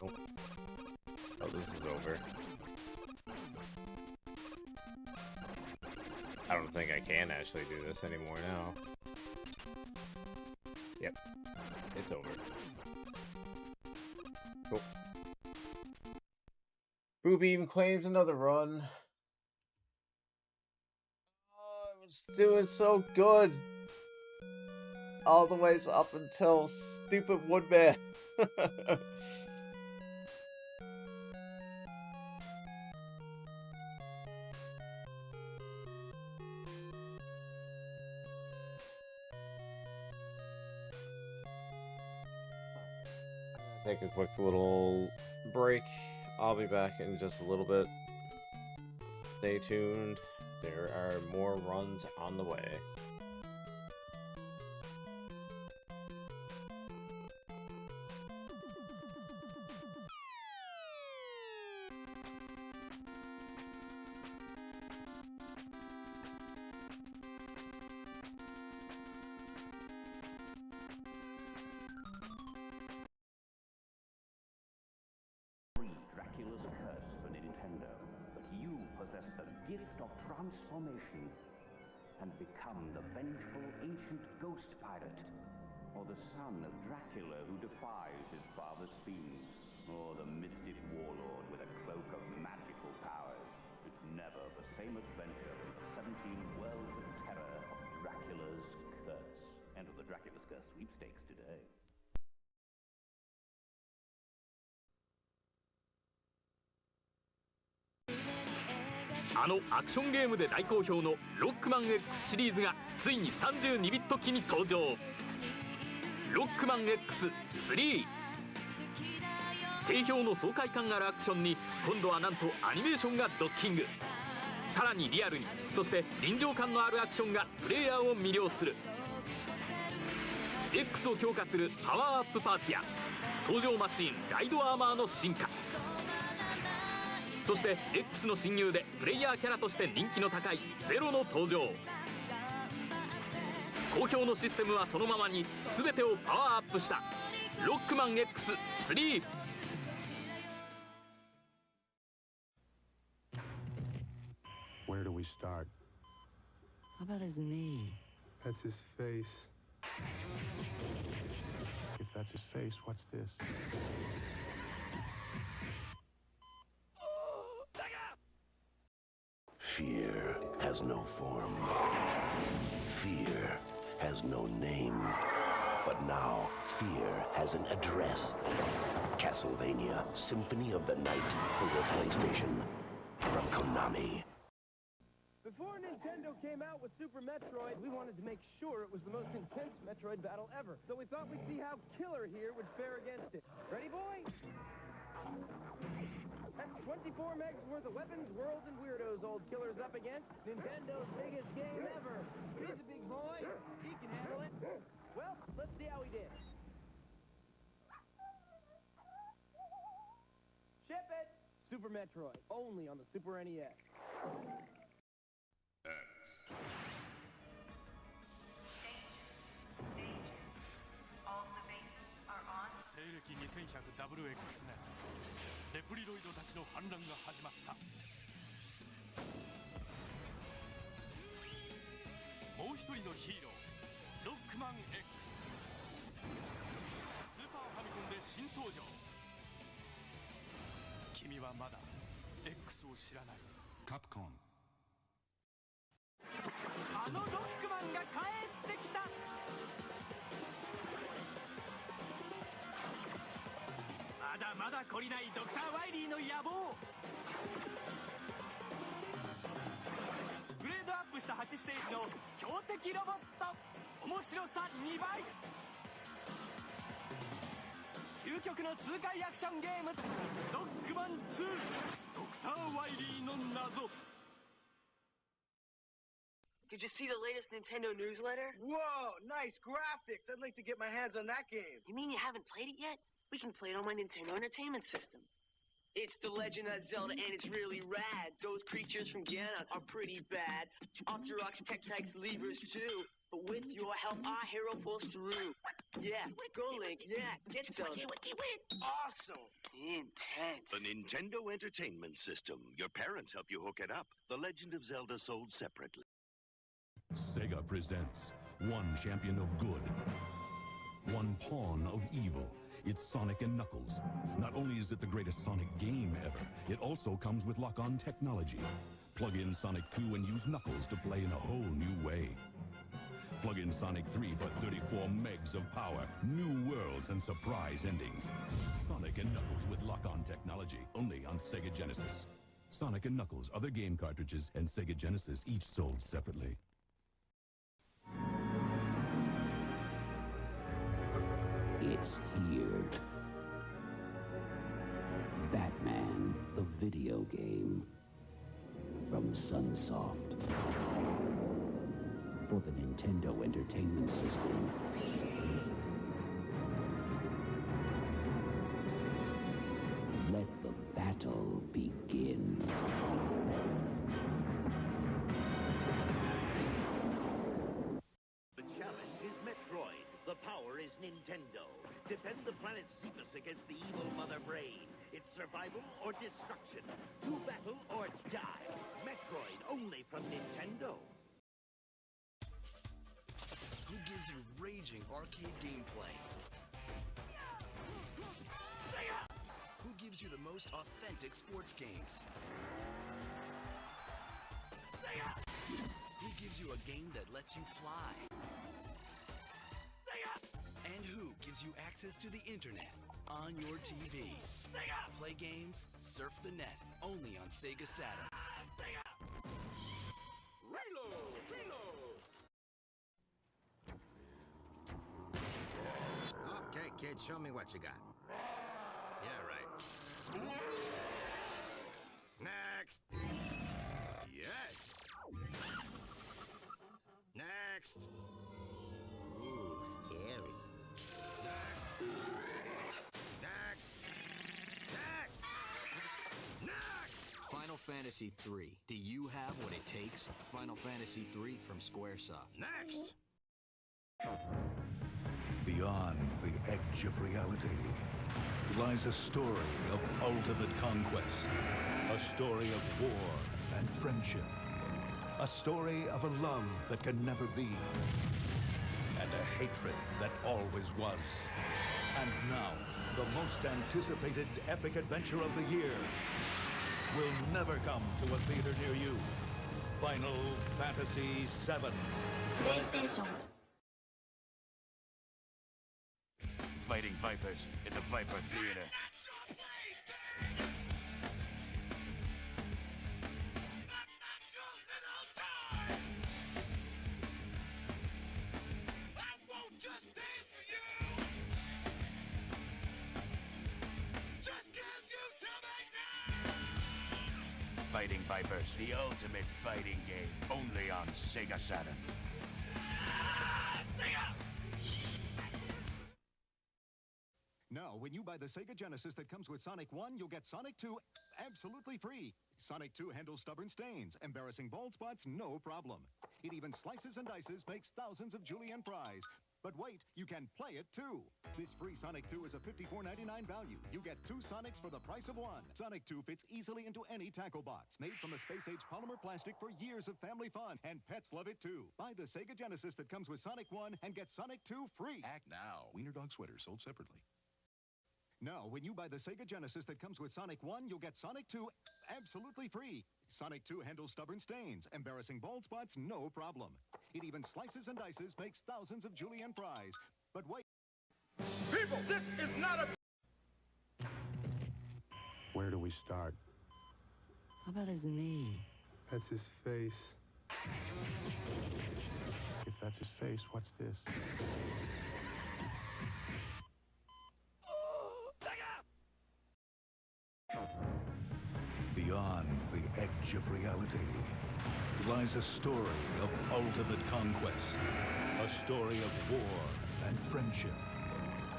Oh. Oh, this is over. I don't think I can actually do this anymore now. Yep. It's over. Cool. Boobeam claims another run. Oh, I was doing so good. All the ways up until stupid Woodman. Take a quick little break. I'll be back in just a little bit. Stay tuned. There are more runs on the way. Dracula's curse for Nintendo, but you possess the gift of transformation and become the vengeful ancient ghost pirate, or the son of Dracula who defies his father's fiends, or the mystic warlord with a cloak of magical powers. It's never the same adventure in the 17 worlds of terror of Dracula's curse. Enter the Dracula's Curse sweepstakes today. あのアクションゲームで大好評のロックマン X シリーズがついに32ビット機に登場。ロックマン X3 定評の爽快感あるアクションに今度はなんとアニメーションがドッキング。さらにリアルに、そして臨場感のあるアクションがプレイヤーを魅了する。 X を強化するパワーアップパーツや登場マシーンガイドアーマーの進化、そして X の親友でプレイヤーキャラとして人気の高いゼロの登場。好評のシステムはそのままに全てをパワーアップしたロックマン X3。 Where do we start? How about his knee? That's his face. If that's his face, what's this? Fear has no form. Fear has no name. But now, fear has an address. Castlevania Symphony of the Night for your PlayStation. From Konami. Before Nintendo came out with Super Metroid, we wanted to make sure it was the most intense Metroid battle ever. So we thought we'd see how Killer here would fare against it. Ready, boy? That's 24 megs worth of weapons, worlds, and weirdos old Killer's up against. Nintendo's biggest game ever. He's a big boy. He can handle it. Well, let's see how he did. Ship it! Super Metroid, only on the Super NES. All the bases are on. 西暦2100WX ね。レプリロイドたちの反乱が始まった。もう一人のヒーロー、ロックマン X。 スーパーファミコンで新登場。君はまだ X を知らない。カプコン。あのロックマンが帰ってきた。まだまだ懲りないドクター・ワイリーの野望。グレードアップした8ステージの強敵ロボット。面白さ2倍。究極の痛快アクションゲーム、ロックマン2、ドクター・ワイリーの謎。Did you see the latest Nintendo newsletter? Whoa, nice graphics. I'd like to get my hands on that game. You mean you haven't played it yet? We can play it on my Nintendo Entertainment System. It's The Legend of Zelda, and it's really rad. Those creatures from Ganon are pretty bad. Octoroks, Tektites, Levers too. But with your help, our hero pulls through. Yeah, go Link. Yeah, get Zelda. Awesome. Intense. The Nintendo Entertainment System. Your parents help you hook it up. The Legend of Zelda sold separately. Sega presents one champion of good, one pawn of evil. It's Sonic and Knuckles. Not only is it the greatest Sonic game ever, it also comes with lock-on technology. Plug in Sonic 2 and use Knuckles to play in a whole new way. Plug in Sonic 3 for 34 megs of power, new worlds, and surprise endings. Sonic and Knuckles with lock-on technology, only on Sega Genesis. Sonic and Knuckles, other game cartridges, and Sega Genesis each sold separately. It's here. Batman, the video game. From Sunsoft. For the Nintendo Entertainment System. Let the battle begin. The challenge is Metroid. The power is Nintendo. Defend the planet Zippless against the evil Mother Brain. It's survival or destruction. To battle or die. Metroid only from Nintendo. Who gives you raging arcade gameplay? Who gives you the most authentic sports games? Who gives you a game that lets you fly? And who gives you access to the internet on your TV? Play games, surf the net, only on Sega Saturn. Okay, kid, show me what you got. Yeah, right. Next. Yes. Next. Ooh, scary. Next. Next. Next. Next. Final Fantasy III. Do you have what it takes? Final Fantasy III from Squaresoft. Next. Beyond the edge of reality lies a story of ultimate conquest, a story of war and friendship, a story of a love that can never be, and a hatred that always was. And now, the most anticipated epic adventure of the year will never come to a theater near you. Final Fantasy VII. PlayStation. Fighting Vipers in the Viper Theater. Fighting Vipers, the ultimate fighting game, only on Sega Saturn. Now, when you buy the Sega Genesis that comes with Sonic 1, you'll get Sonic 2 absolutely free. Sonic 2 handles stubborn stains, embarrassing bald spots, no problem. It even slices and dices, makes thousands of julienne fries. But wait, you can play it too. This free Sonic 2 is a $54.99 value. You get 2 Sonics for the price of 1. Sonic 2 fits easily into any tackle box. Made from a space-age polymer plastic for years of family fun. And pets love it too. Buy the Sega Genesis that comes with Sonic 1 and get Sonic 2 free. Act now. Wiener Dog Sweater sold separately. No, when you buy the Sega Genesis that comes with Sonic 1, you'll get Sonic 2 absolutely free. Sonic 2 handles stubborn stains, embarrassing bald spots, no problem. It even slices and dices, makes thousands of julienne fries. But wait. People, this is not a... Where do we start? How about his knee? That's his face. If that's his face, what's this? Beyond the edge of reality lies a story of ultimate conquest, a story of war and friendship,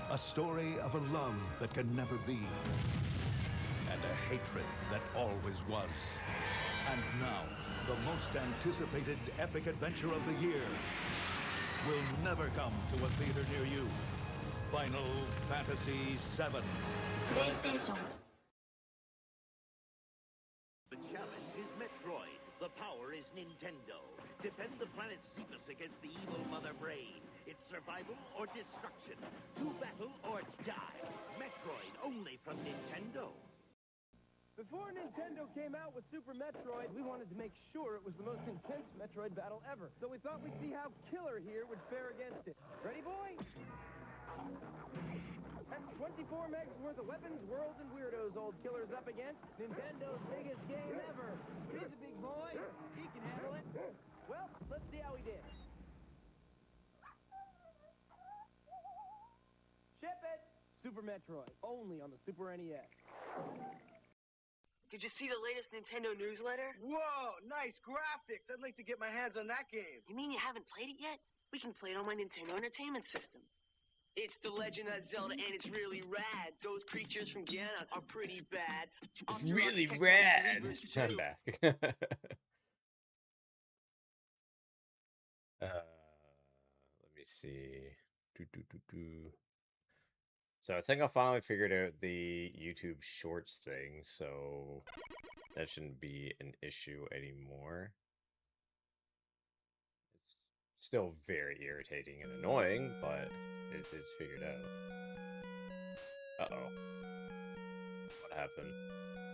a story of a love that can never be, and a hatred that always was. And now, the most anticipated epic adventure of the year will never come to a theater near you. Final Fantasy VII. PlayStation. The challenge is Metroid. The power is Nintendo. Defend the planet Zippless against the evil Mother Brain. It's survival or destruction. To battle or die. Metroid only from Nintendo. Before Nintendo came out with Super Metroid, we wanted to make sure it was the most intense Metroid battle ever. So we thought we'd see how Killer here would fare against it. Ready, boys? That's 24 megs worth of weapons, worlds, and weirdos old Killer's up against. Nintendo's biggest game ever. He's a big boy. He can handle it. Well, let's see how he did. Ship it! Super Metroid, only on the Super NES. Did you see the latest Nintendo newsletter? Whoa, nice graphics. I'd like to get my hands on that game. You mean you haven't played it yet? We can play it on my Nintendo Entertainment System. It's The Legend of Zelda, and it's really rad. Those creatures from Ganon are pretty bad. It's really rad. I'm back. Let me see. So I think I finally figured out the YouTube Shorts thing, so that shouldn't be an issue anymore. It's still very irritating and annoying, but it's figured out. Uh-oh. What happened?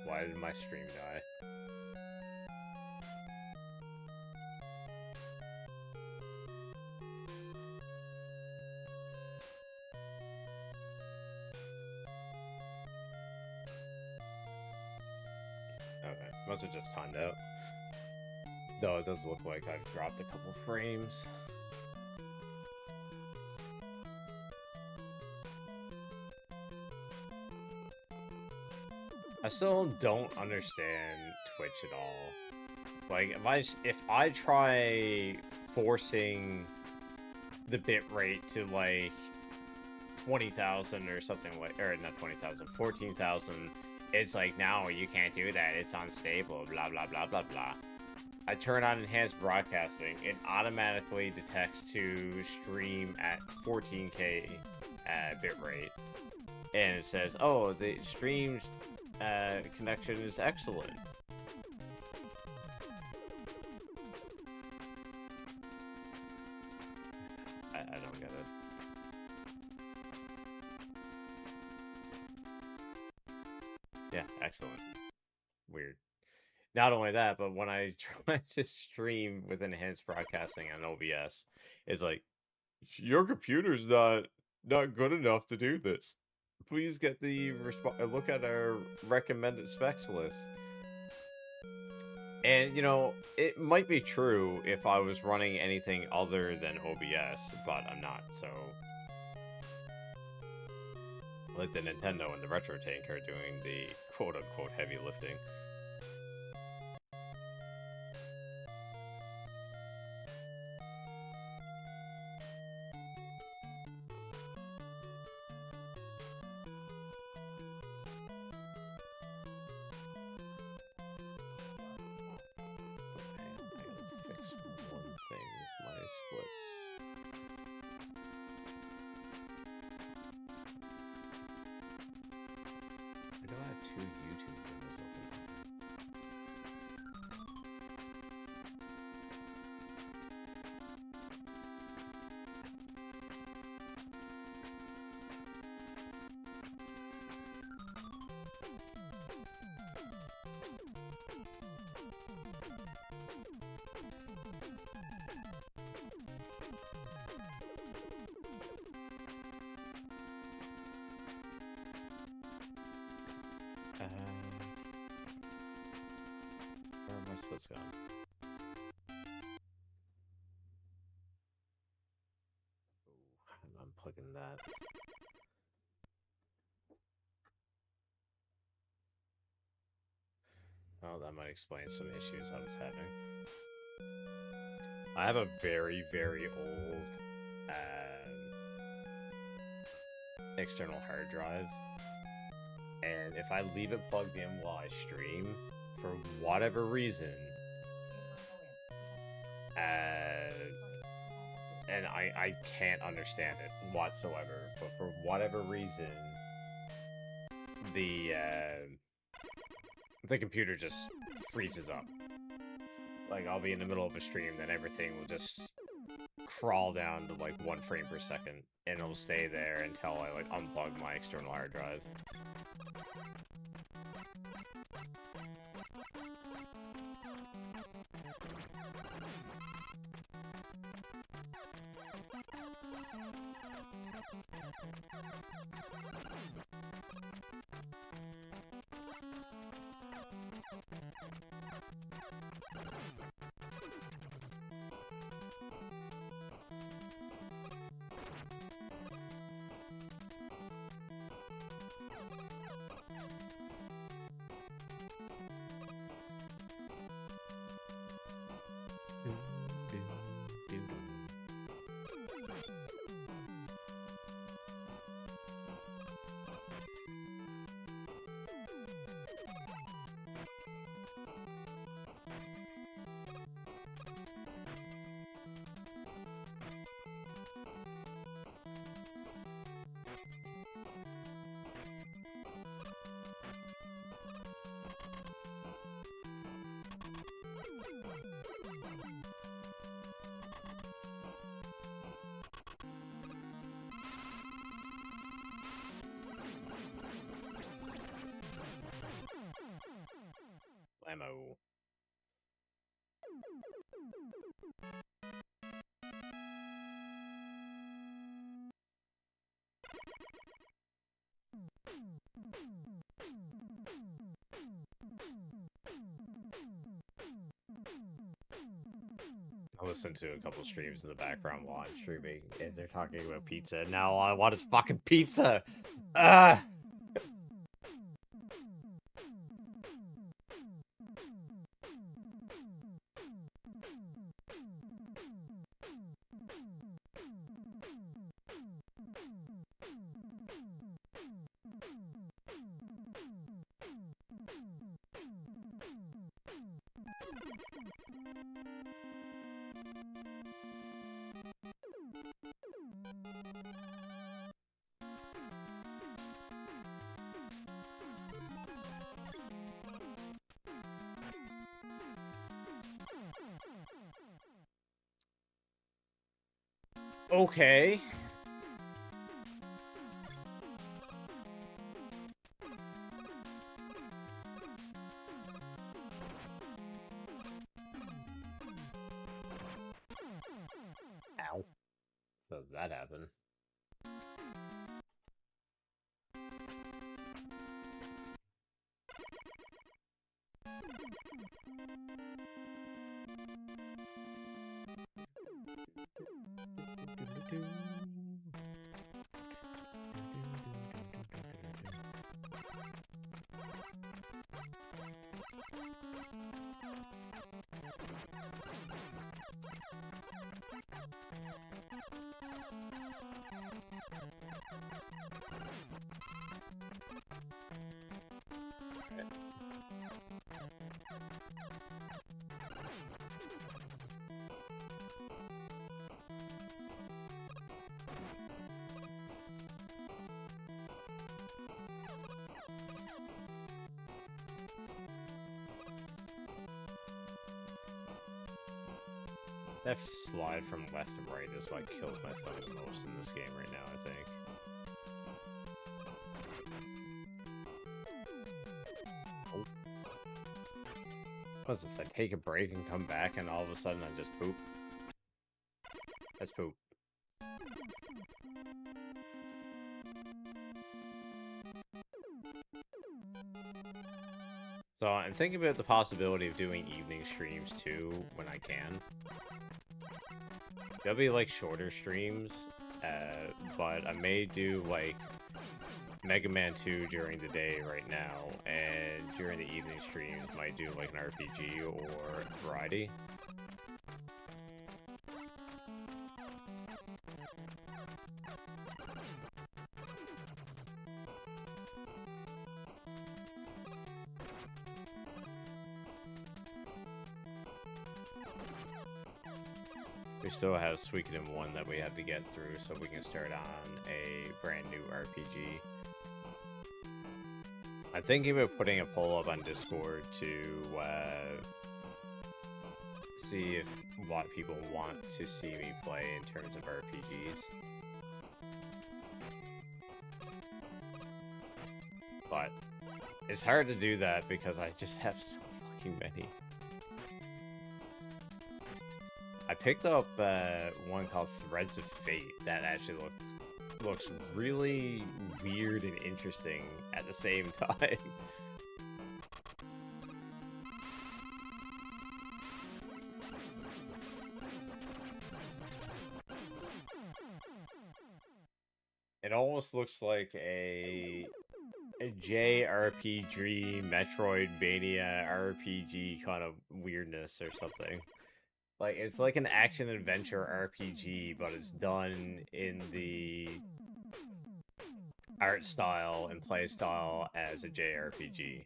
Why did my stream die? Okay, must have just timed out. Though it does look like I've dropped a couple frames. I still don't understand Twitch at all. Like, if I try forcing the bitrate to like 20,000 or something like, or not 20,000, 14,000. It's like, no, you can't do that. It's unstable, blah, blah, blah, blah, blah. I turn on enhanced broadcasting. It automatically detects to stream at 14K bitrate. And it says, oh, the stream's connection is excellent. I don't get it. Yeah, excellent. Weird. Not only that, but when I try to stream with enhanced broadcasting on OBS, it's like, your computer's not good enough to do this. Please get the look at our recommended specs list. And, you know, it might be true if I was running anything other than OBS, but I'm not, so... Like the Nintendo and the Retro Tank are doing the quote-unquote heavy lifting. let's go. I'm unplugging that. Oh, that might explain some issues I was having. I have a very, very old external hard drive, and if I leave it plugged in while I stream, for whatever reason, and I can't understand it whatsoever, but for whatever reason, the computer just freezes up. Like, I'll be in the middle of a stream, then everything will just crawl down to like 1 frame per second, and it'll stay there until I like unplug my external hard drive. Ammo. I listen to a couple streams in the background while I'm streaming, and they're talking about pizza. Now all I want is fucking pizza! Ah! Okay. Ow. So that happened. That slide from left to right is what kills my thumb the most in this game right now, I think. Oh. What's this? I take a break and come back and all of a sudden I just poop? That's poop. So I'm thinking about the possibility of doing evening streams too when I can. They'll be like shorter streams, but I may do like Megaman 2 during the day right now, and during the evening streams might do like an RPG or variety. We still have Suikoden 1 that we have to get through so we can start on a brand new RPG. I'm thinking about putting a poll up on Discord to see if what people want to see me play in terms of RPGs. But it's hard to do that because I just have so fucking many. I picked up one called Threads of Fate that actually looks really weird and interesting at the same time. It almost looks like a JRPG, Metroidvania RPG kind of weirdness or something. Like, it's like an action-adventure RPG, but it's done in the art style and play style as a JRPG.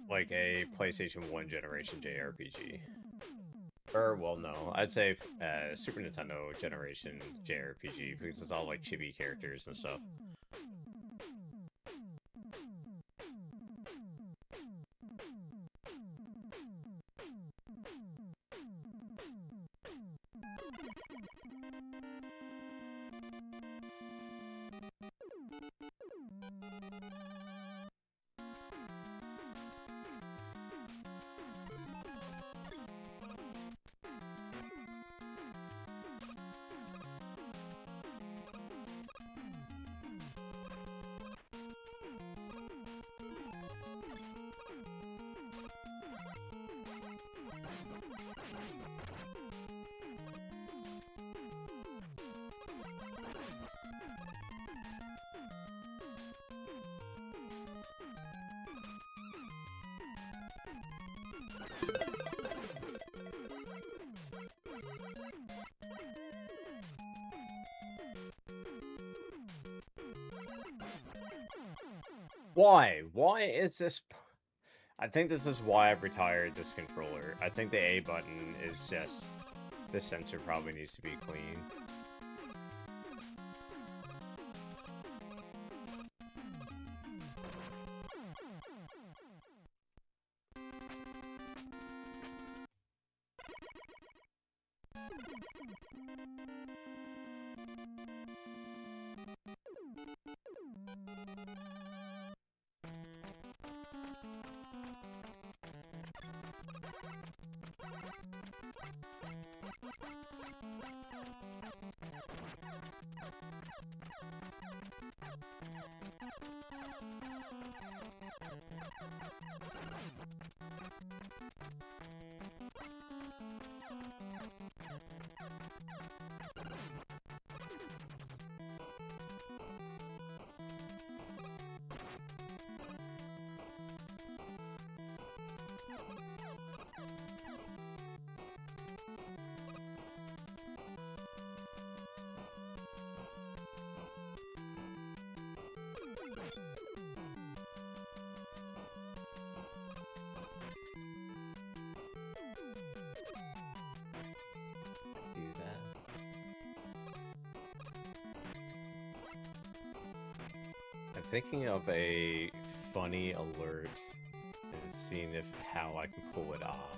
Like a PlayStation 1 generation JRPG. Or, well, no, I'd say Super Nintendo generation JRPG, because it's all like chibi characters and stuff. Why? Why is this... I think this is why I've retired this controller. I think the A button is just... The sensor probably needs to be clean. Thinking of a funny alert and seeing how I can pull it off.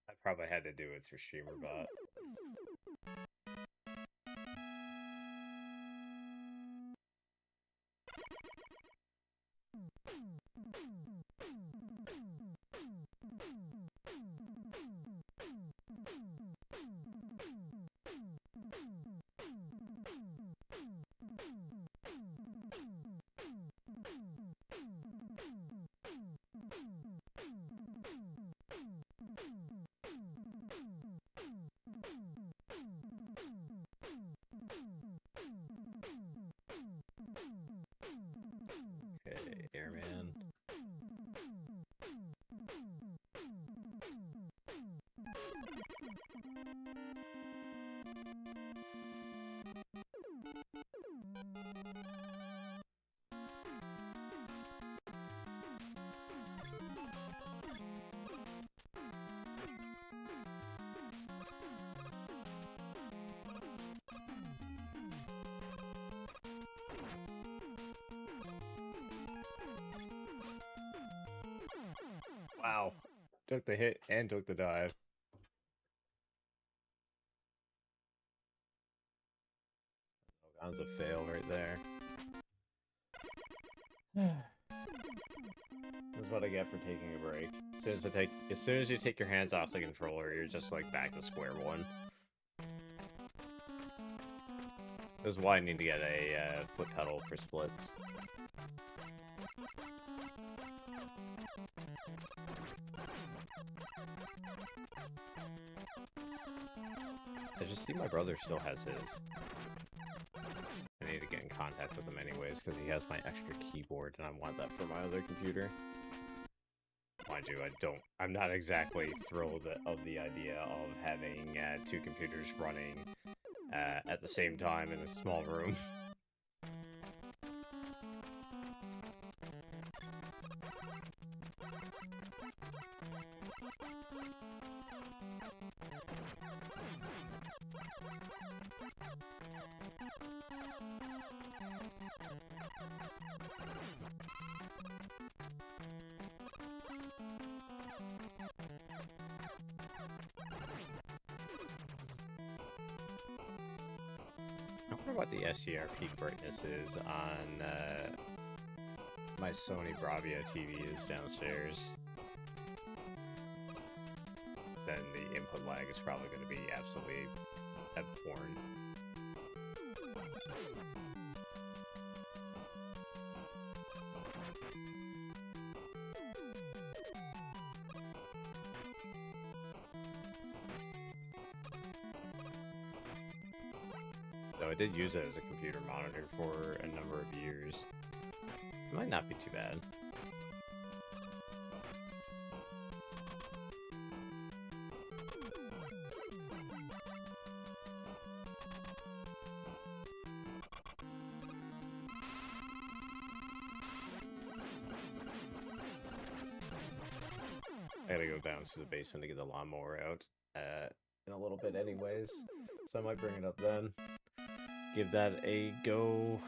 I probably had to do it through StreamerBot. Wow. Took the hit and took the dive. That was a fail right there. This is what I get for taking a break. As soon as you take your hands off the controller, you're just like back to square one. This is why I need to get a foot pedal for splits. I just see my brother still has his. I need to get in contact with him anyways, because he has my extra keyboard, and I want that for my other computer. Mind you, I'm not exactly thrilled of the idea of having two computers running at the same time in a small room. I wonder what the SDR peak brightness is on my Sony Bravia TV is downstairs. Then the input lag is probably going to be absolutely abhorrent. Though I did use it as a computer monitor for a number of years. It might not be too bad. I gotta go down to the basement to get the lawnmower out in a little bit anyways, so I might bring it up then. Give that a go.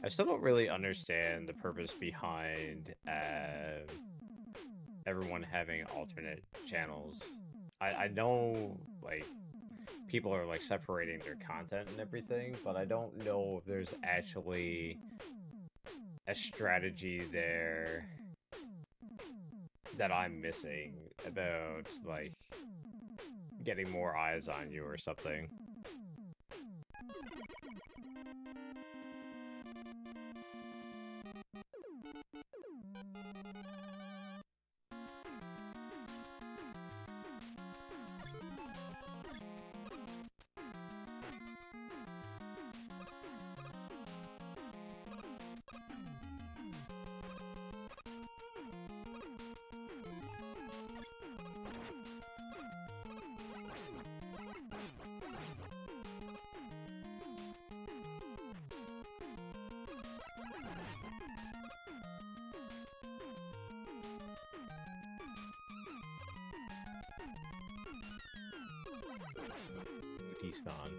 I still don't really understand the purpose behind everyone having alternate channels. I know, like, people are, like, separating their content and everything, but I don't know if there's actually a strategy there that I'm missing about, like, getting more eyes on you or something. Despawn.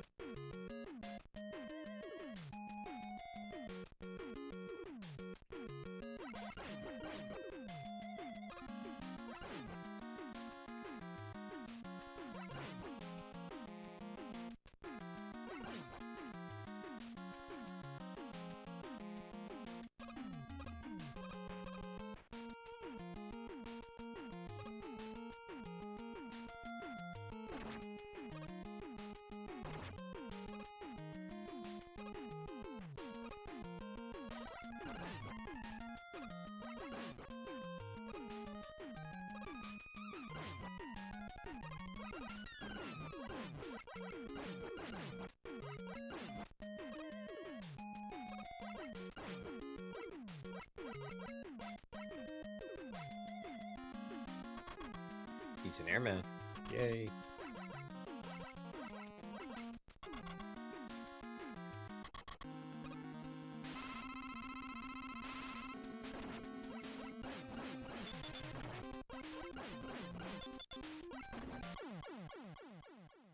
He's an airman. Yay.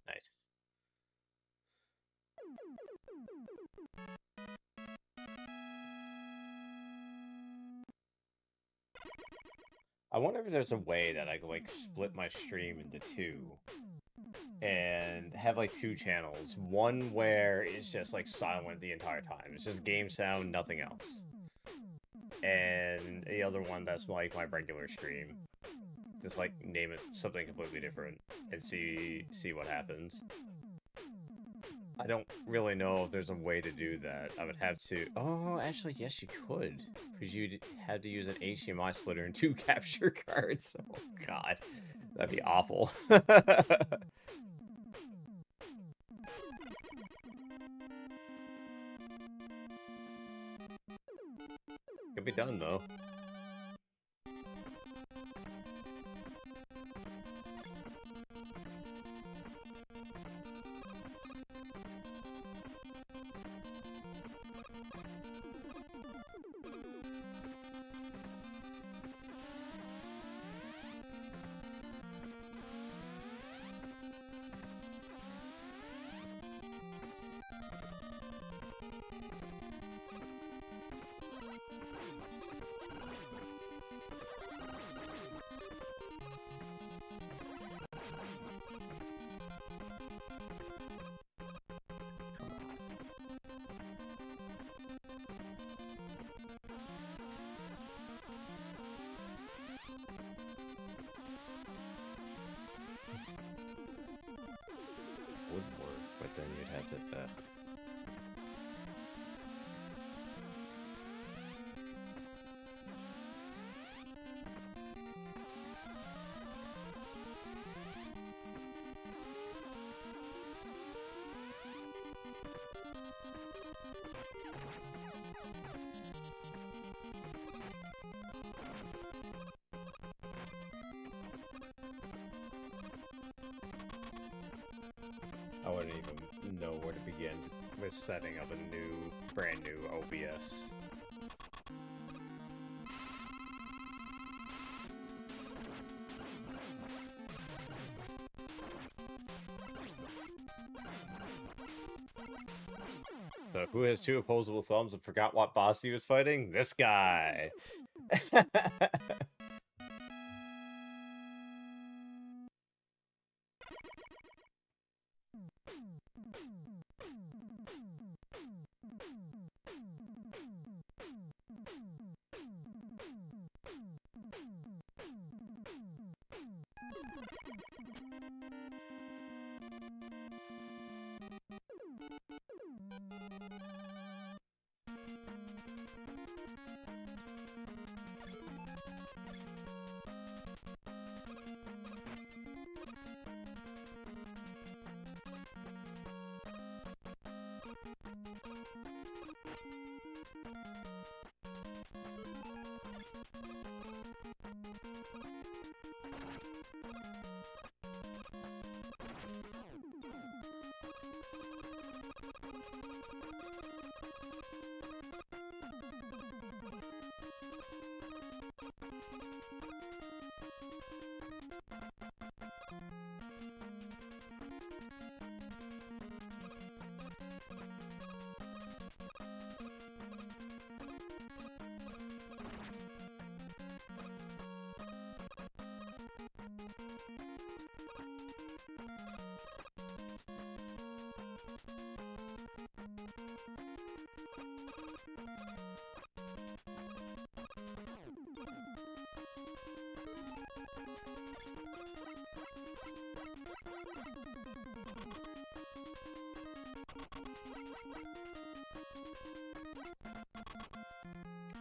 Nice. I wonder if there's a way that I can, like, split my stream into two and have, like, two channels. One where it's just, like, silent the entire time. It's just game sound, nothing else. And the other one that's, like, my regular stream. Just, like, name it something completely different and see what happens. I don't really know if there's a way to do that. I would have to... Oh, actually, yes, you could. Because you'd have to use an HDMI splitter and two capture cards. Oh, God. That'd be awful. Could be done, though. Would work, but then you'd have to... I wouldn't even know where to begin with setting up a brand new OBS. So who has two opposable thumbs and forgot what boss he was fighting? This guy!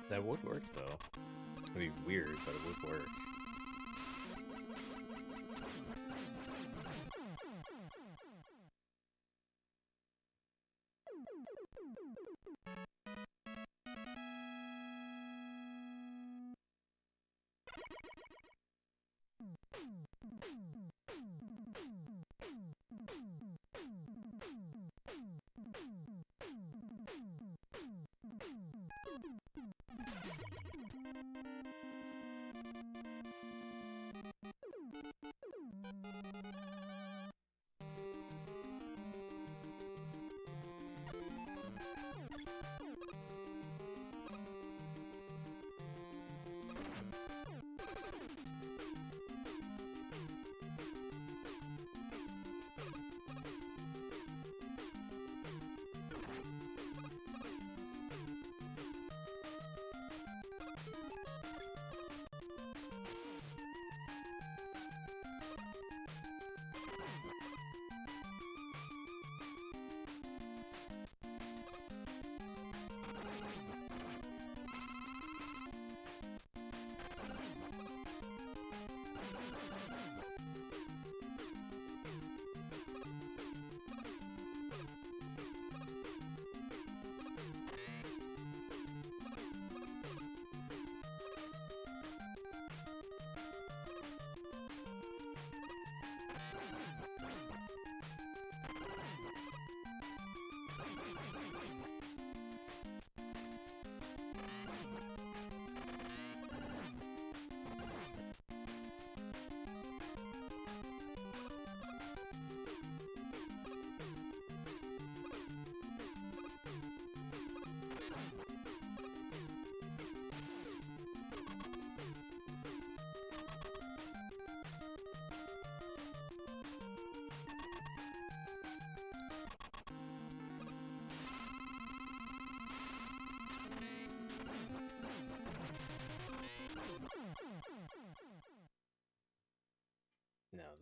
That would work, though. It'd be weird, but it would work.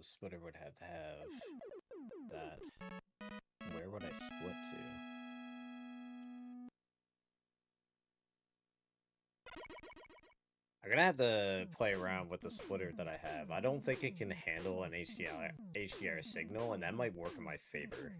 splitter would have to have that. Where would I split to? I'm gonna have to play around with the splitter that I have. I don't think it can handle an HDR signal, and that might work in my favor.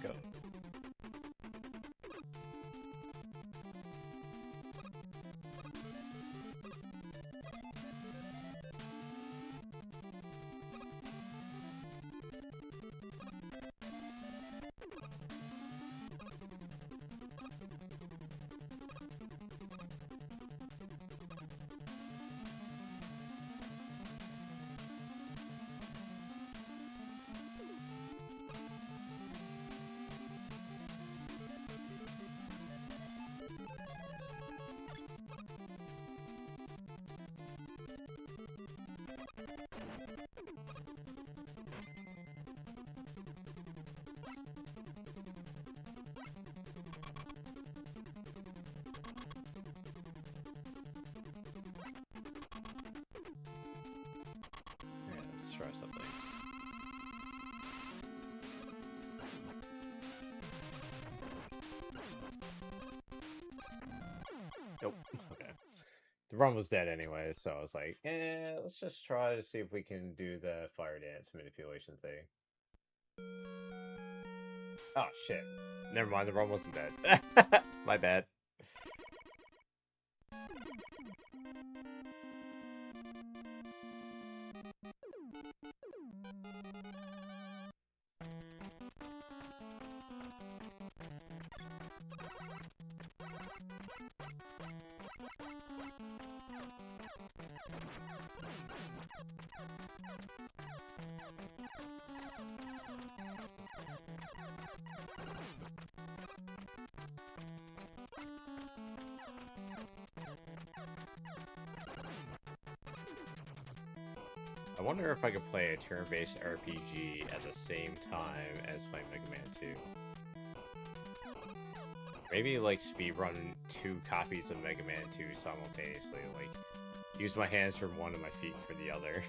Go. Let's try something. Nope. Okay. The run was dead anyway, so I was like, let's just try to see if we can do the fire dance manipulation thing. Oh, shit. Never mind, the run wasn't dead. My bad. I wonder if I could play a turn-based RPG at the same time as playing Mega Man 2. Maybe, like, speedrun 2 copies of Mega Man 2 simultaneously, like, use my hands for one and my feet for the other.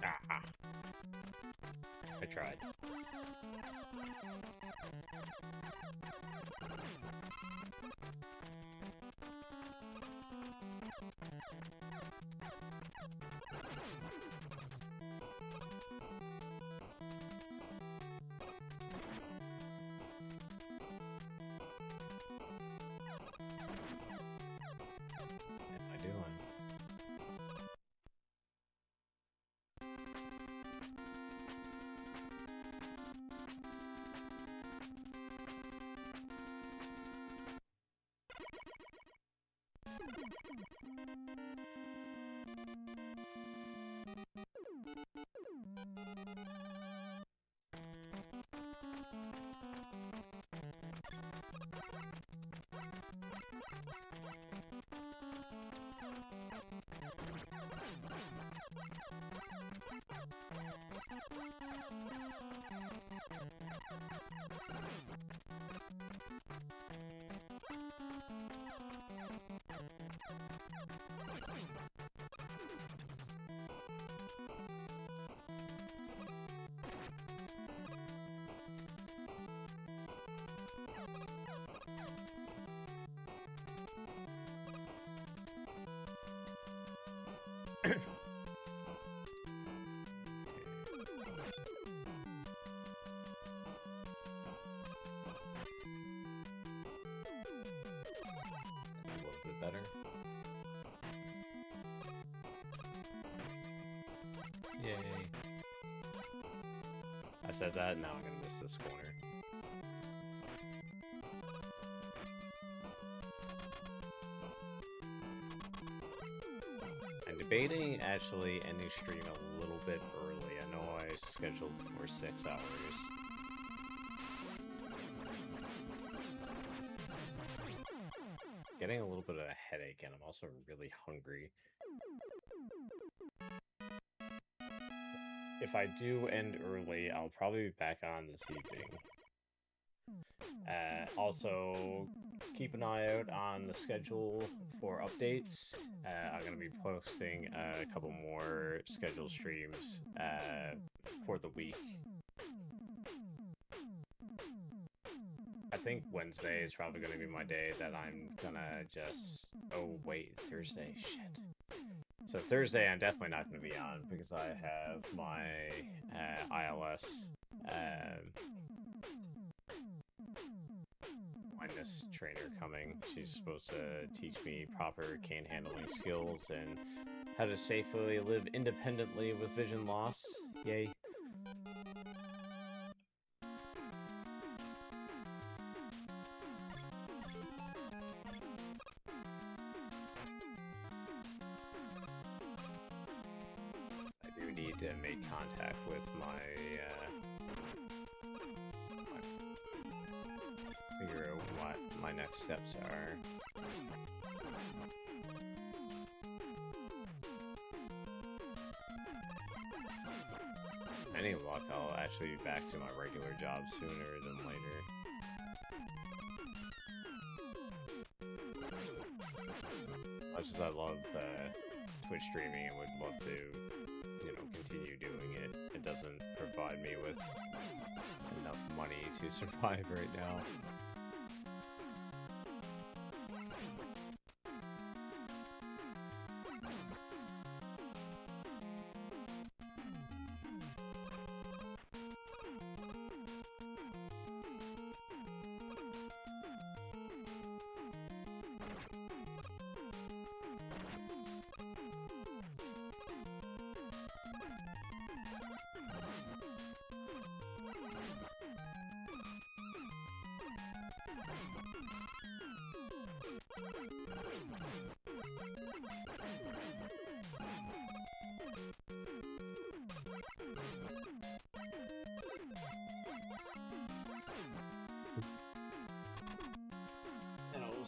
Ah. I tried. What am I doing? A little bit better. Yay. I said that, now I'm gonna miss this corner. I'm debating actually ending stream a little bit early. I know I scheduled for 6 hours. Getting a little bit of a headache, and I'm also really hungry. If I do end early, I'll probably be back on this evening. Also, keep an eye out on the schedule for updates. I'm going to be posting a couple more scheduled streams for the week. I think Wednesday is probably going to be my day that I'm gonna just... Oh, wait, Thursday? Shit. So Thursday I'm definitely not going to be on because I have my ILS blindness trainer coming. She's supposed to teach me proper cane handling skills and how to safely live independently with vision loss. Yay. To make contact with figure out what my next steps are. Any luck, I'll actually be back to my regular job sooner than later. Much as I love Twitch streaming and would love to, you know, continue doing it, it doesn't provide me with enough money to survive right now.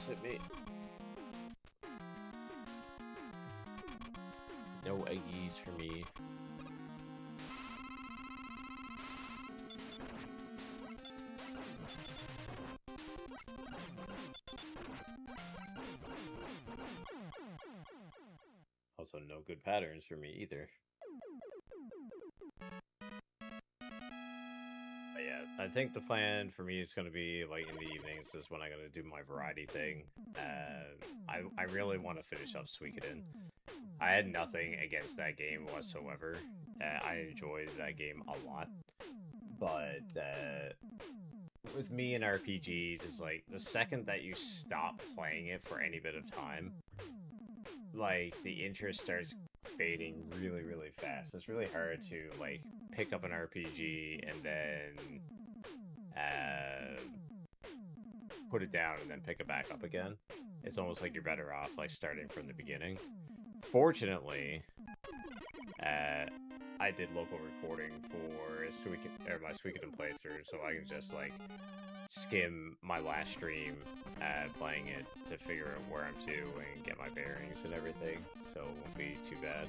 almost hit me. No eggies for me. Also, no good patterns for me either. But yeah, I think the plan for me is going to be, like, in the evenings is when I'm going to do my variety thing. I really want to finish off Suikoden. I had nothing against that game whatsoever. I enjoyed that game a lot. But, with me and RPGs, it's like, the second that you stop playing it for any bit of time, like, the interest starts fading really, really fast. It's really hard to, like, pick up an RPG and then, put it down and then pick it back up again. It's almost like you're better off, like, starting from the beginning. Fortunately, I did local recording for my Suikoden playthrough, so I can just, like, skim my last stream playing it to figure out where I'm to and get my bearings and everything, so it won't be too bad.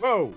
Whoa!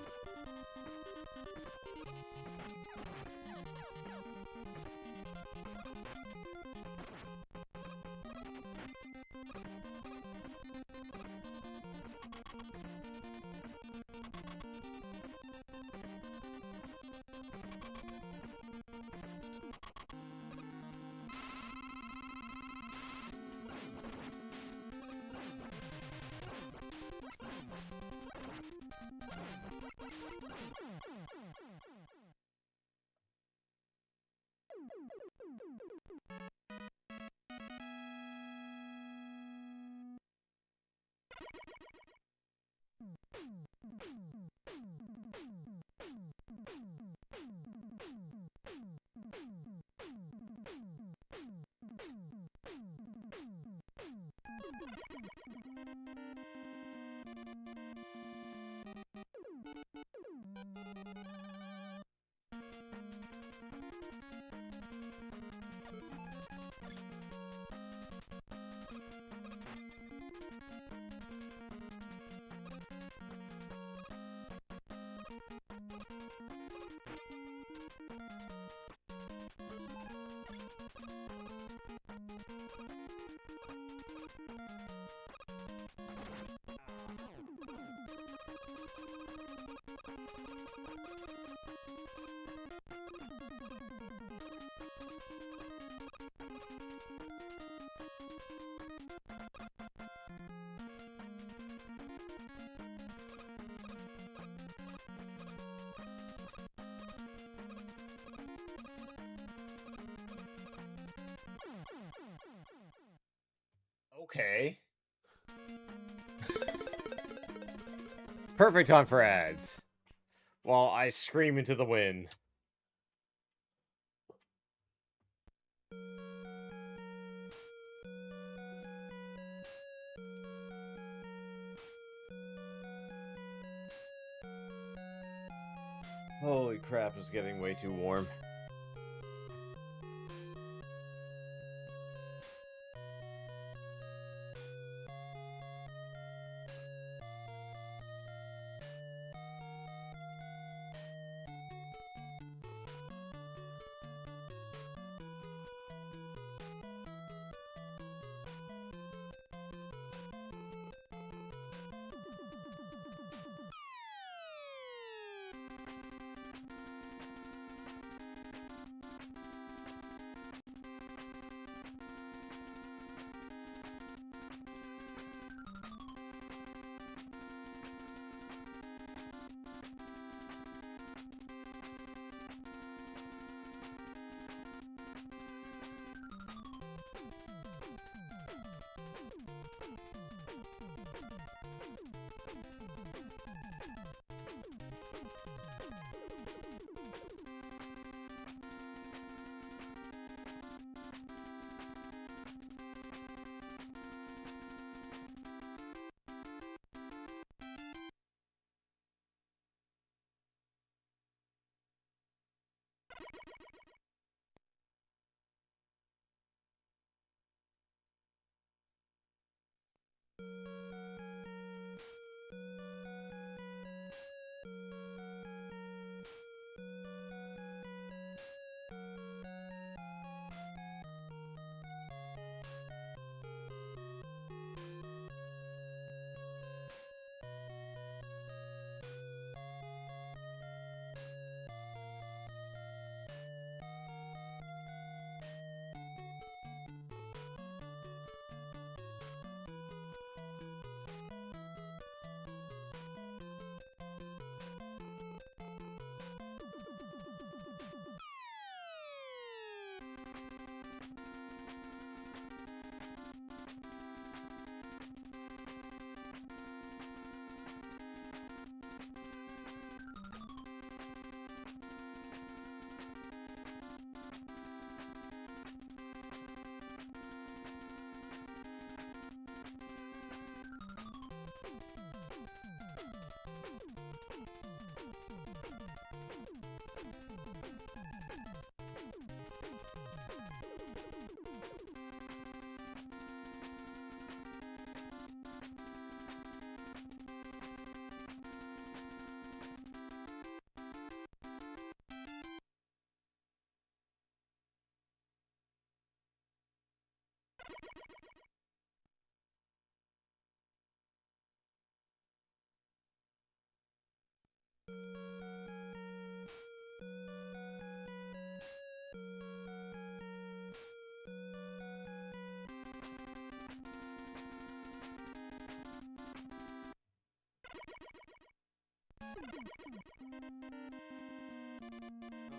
Okay. Perfect time for ads. While I scream into the wind. Holy crap, it's getting way too warm.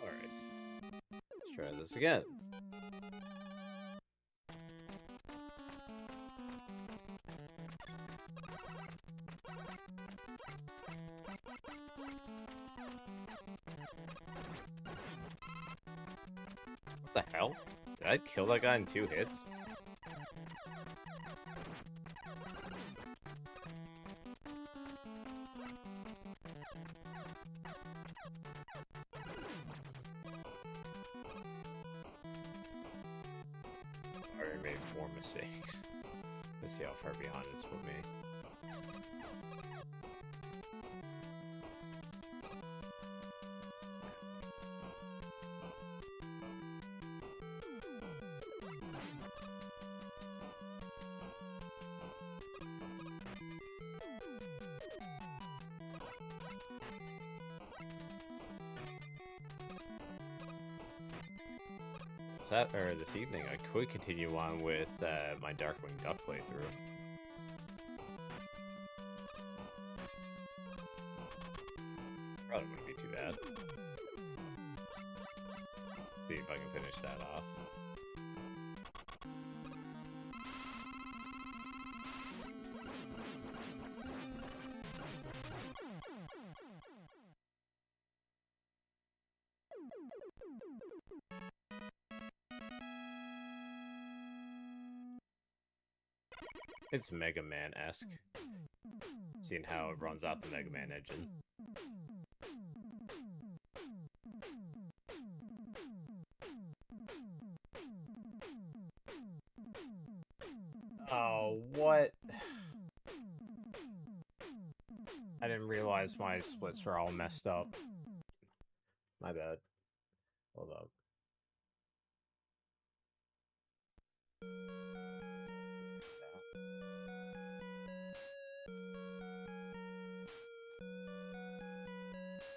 Alright. Let's try this again. What the hell? Did I kill that guy in 2 hits? I already made 4 mistakes. Let's see how far behind it's with me. This evening, I could continue on with my Darkwing Duck playthrough. Probably wouldn't be too bad. See if I can finish that off. It's Mega Man-esque, seeing how it runs off the Mega Man engine. Oh, what? I didn't realize my splits were all messed up. My bad. Hold up.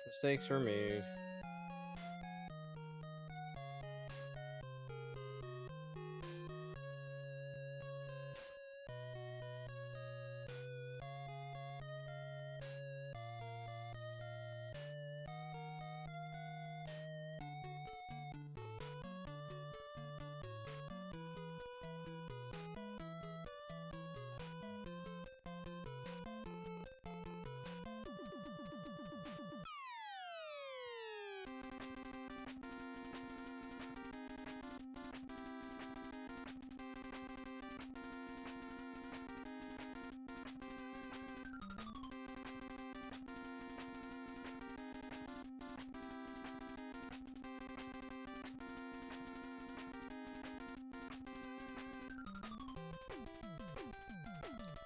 Mistakes were made.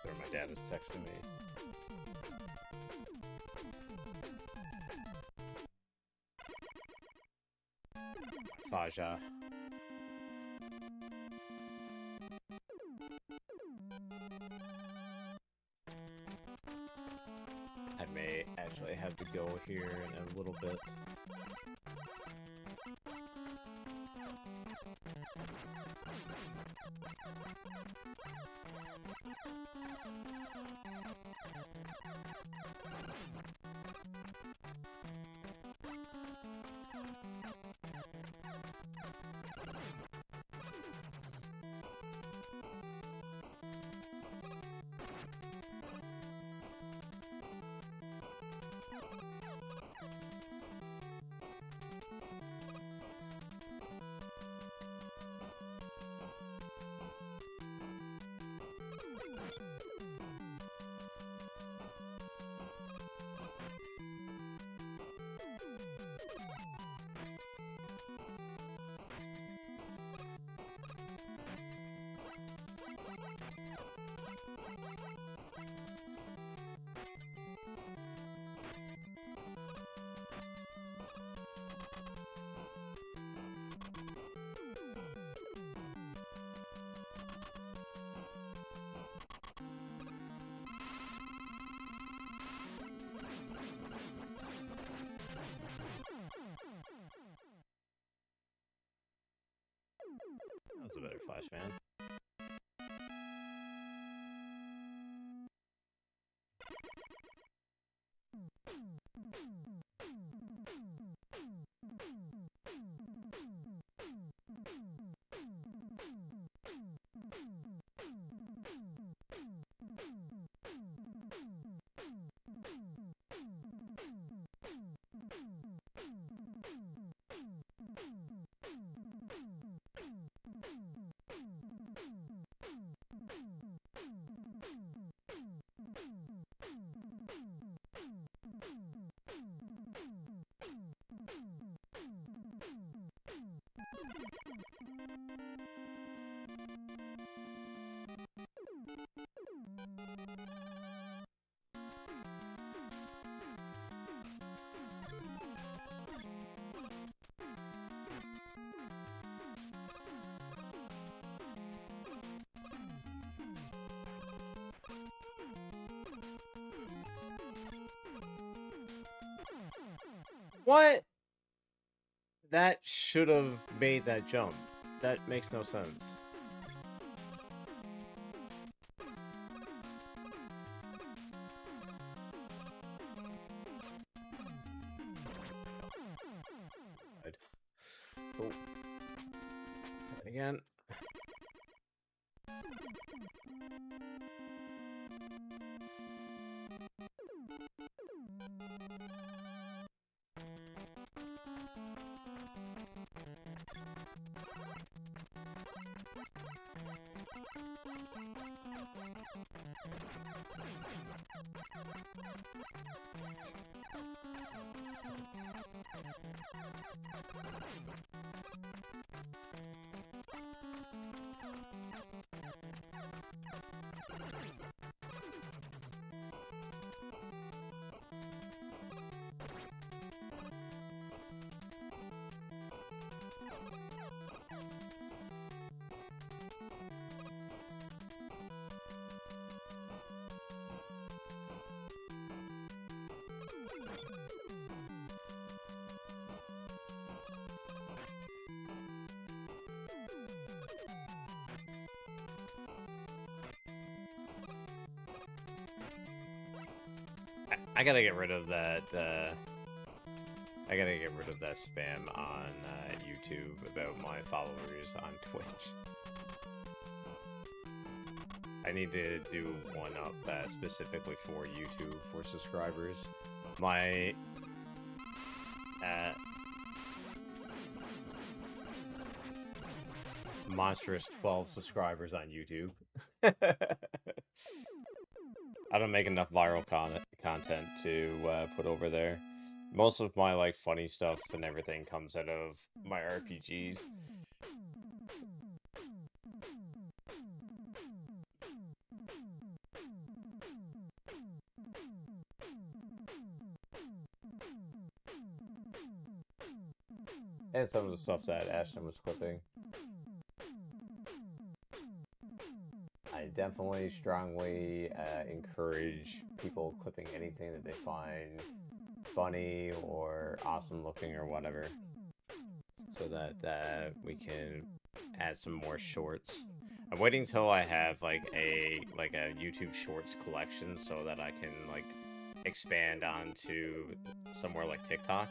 Or my dad is texting me. Faja. I may actually have to go here in a little bit. That was a better flash, man. What? That should have made that jump. That makes no sense. Oh. Again. I gotta get rid of that, I gotta get rid of that spam on YouTube about my followers on Twitch. I need to do one up specifically for YouTube for subscribers. My monstrous 12 subscribers on YouTube. I don't make enough viral content to put over there. Most of my like funny stuff and everything comes out of my RPGs. And some of the stuff that Ashton was clipping. I definitely strongly encourage people clipping anything that they find funny or awesome looking or whatever, so that we can add some more shorts. I'm waiting till I have like a YouTube Shorts collection so that I can like expand onto somewhere like TikTok.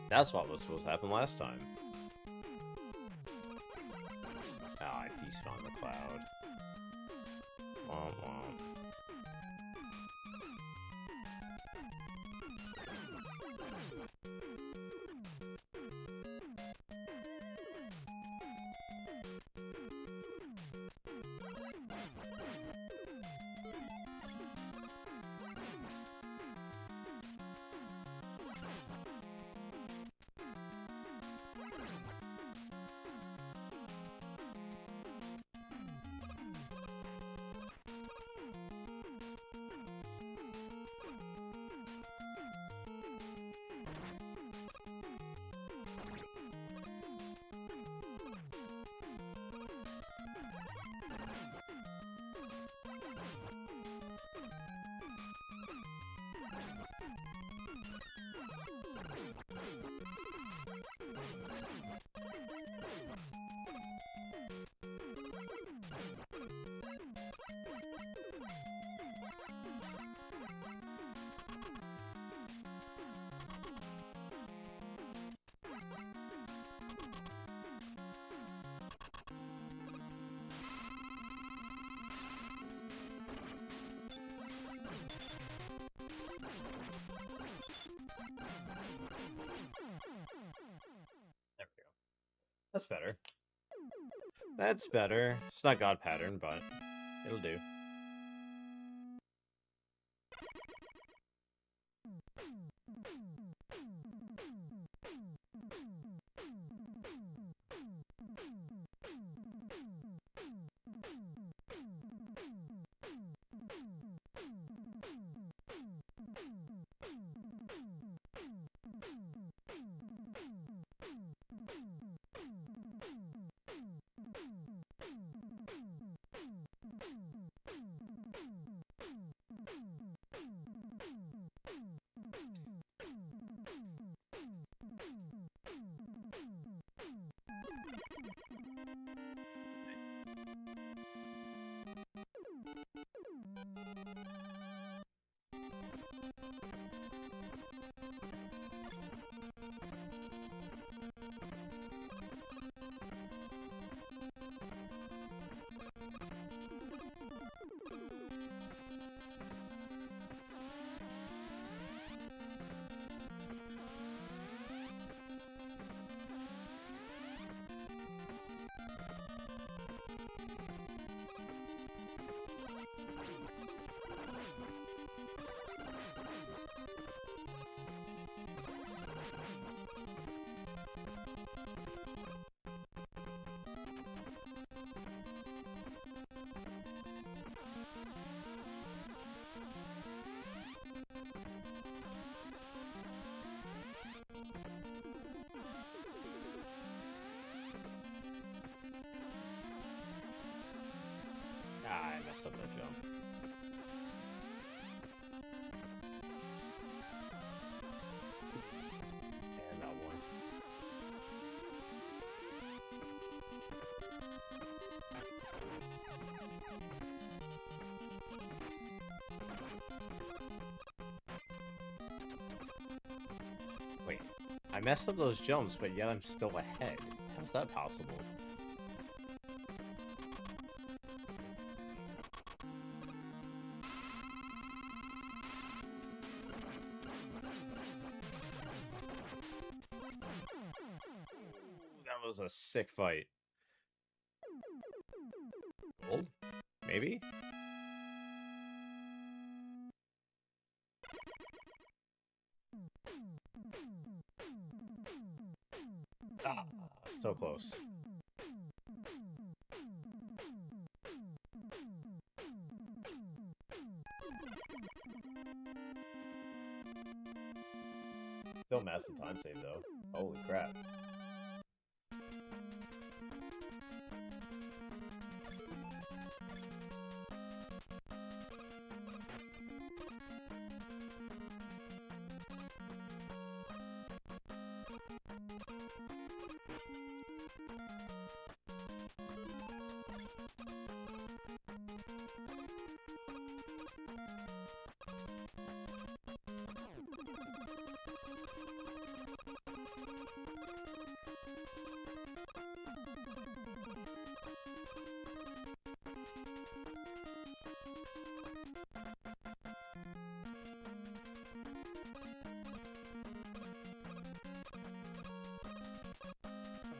That's what was supposed to happen last time. Ah, I despawned the cloud. Womp womp. That's better. That's better. It's not God pattern, but it'll do. Ah, I messed up that jump. And that one. Wait, I messed up those jumps, but yet I'm still ahead. How's that possible? That was a sick fight. Gold? Maybe? Ah, so close. Still massive time save though. Holy crap.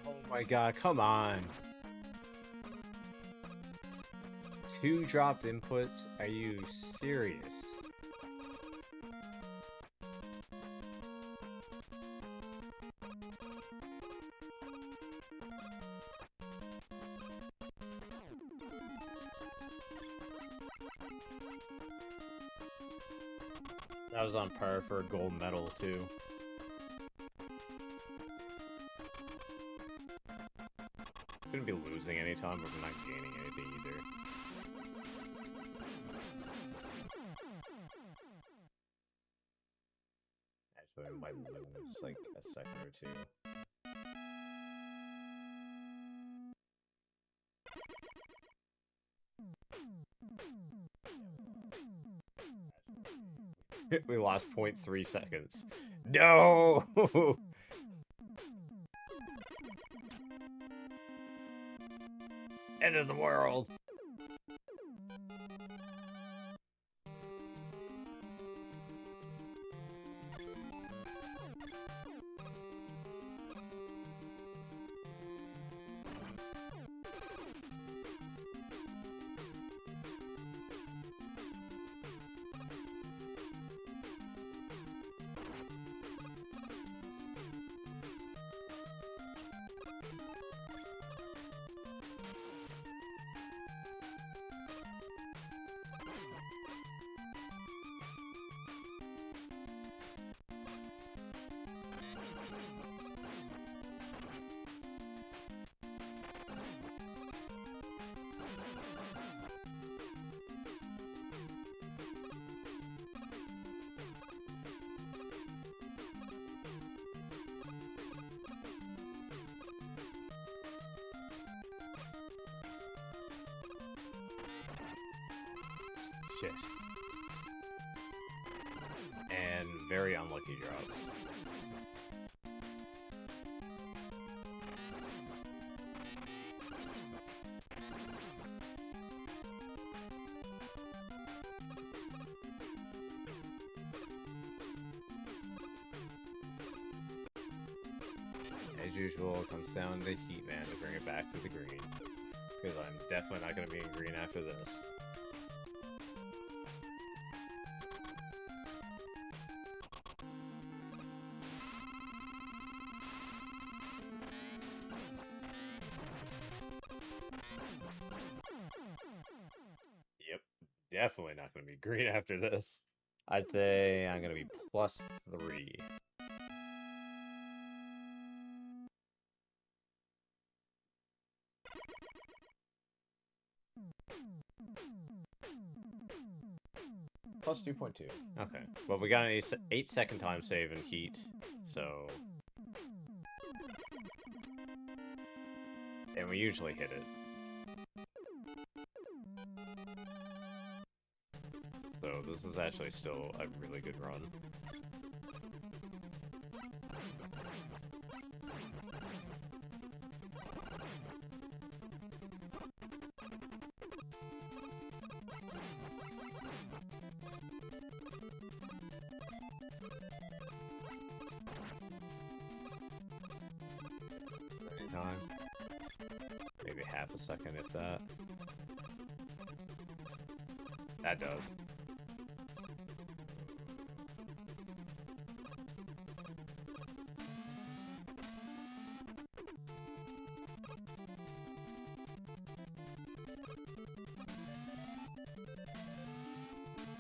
Oh my god, come on. 2 dropped inputs? Are you serious? That was on par for a gold medal too. Gonna be losing anytime, but we're not gaining anything either. Actually, I might lose in just like a second or two. We lost 0.3 seconds. No! End of the world! Shit. very unlucky drops. As usual, it comes down to Heat Man to bring it back to the green. Because I'm definitely not going to be in green after this. Yep, definitely not going to be green after this. I'd say I'm going to be +3. +2.2. Okay. Well, we got an 8-second time save in Heat, so... And we usually hit it. So this is actually still a really good run. Time. Maybe half a second if that. That does.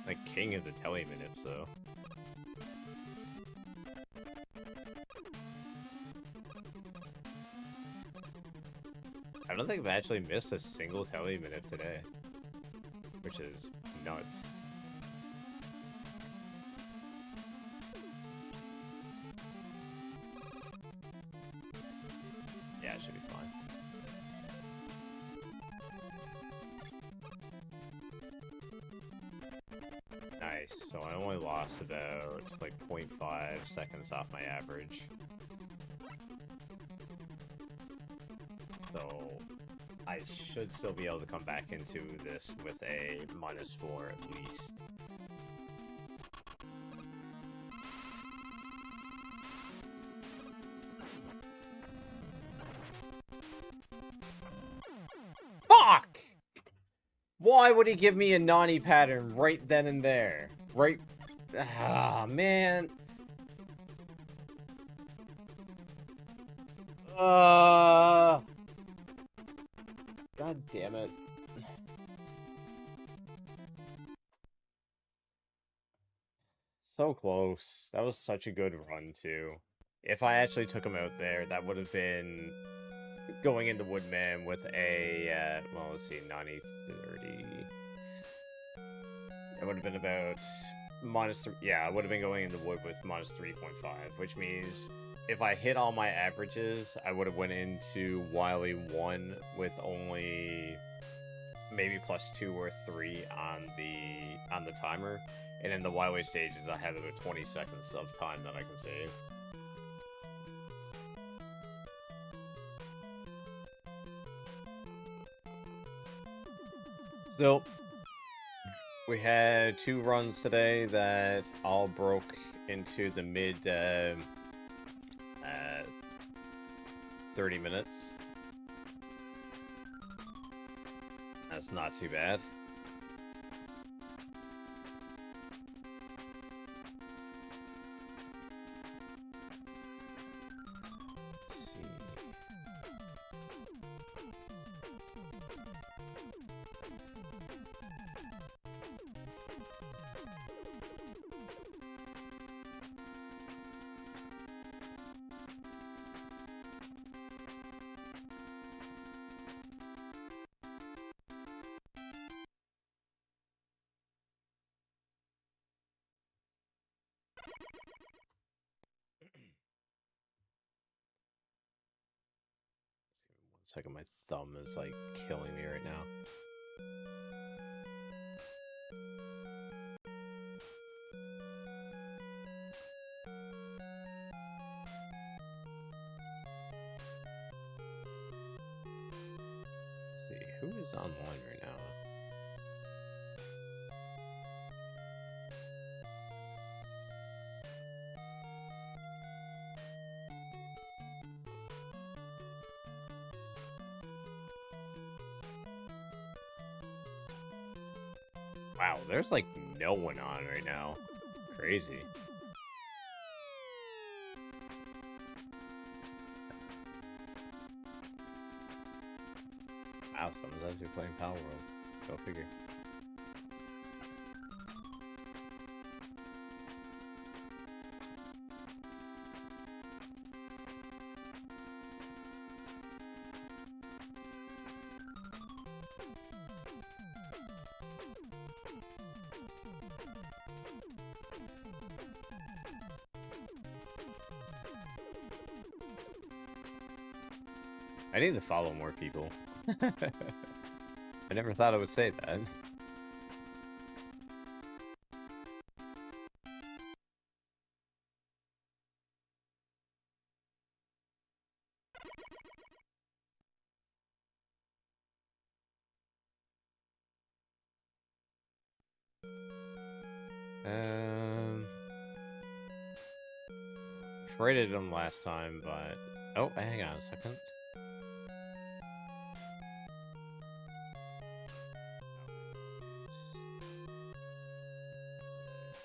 Like king of the telly minutes though. I don't think I've actually missed a single telly minute today, which is nuts. Yeah, it should be fine. Nice, so I only lost about like 0.5 seconds off my average. So I should still be able to come back into this with a -4 at least. Fuck! Why would he give me a Nani pattern right then and there? Right... Ah, man. God damn it. So close. That was such a good run, too. If I actually took him out there, that would have been going into Woodman with a, well, let's see, 90-30. It would have been about -3. Yeah, I would have been going into Wood with -3.5, which means if I hit all my averages, I would have went into Wily 1 with only maybe +2 or 3 on the timer, and in the Wily stages, I have about 20 seconds of time that I can save. Still, we had 2 runs today that all broke into the mid 30 minutes. That's not too bad. Let's see. Second, my thumb is like killing me right now. is online right now? Wow, there's like no one on right now. Crazy. Wow, someone's actually playing Power World. Go figure. I need to follow more people. I never thought I would say that. Rated them last time, but oh, hang on a second.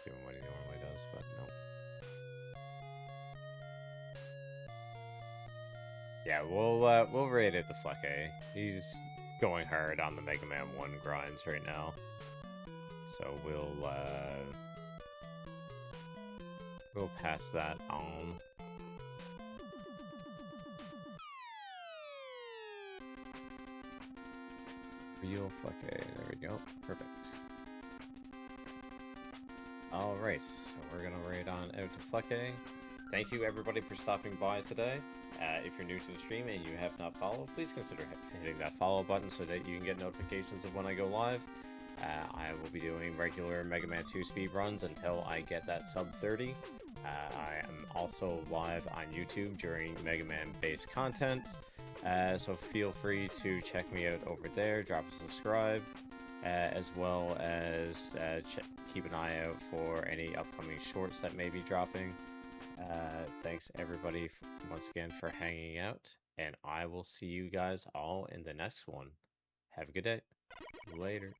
Doing what he normally does, but no. Yeah, we'll rate it to Flecke. He's going hard on the Mega Man 1 grinds right now, so we'll pass that on. Real Flecke, there we go, perfect. Alright, so we're gonna rate on out to Flecke. Thank you everybody for stopping by today. If you're new to the stream and you have not followed, please consider hitting that follow button so that you can get notifications of when I go live. I will be doing regular Mega Man 2 speedruns until I get that sub 30. I am also live on YouTube during Mega Man based content, so feel free to check me out over there, drop a subscribe, as well as keep an eye out for any upcoming shorts that may be dropping. Thanks everybody once again for hanging out, and I will see you guys all in the next one. Have a good day. Later.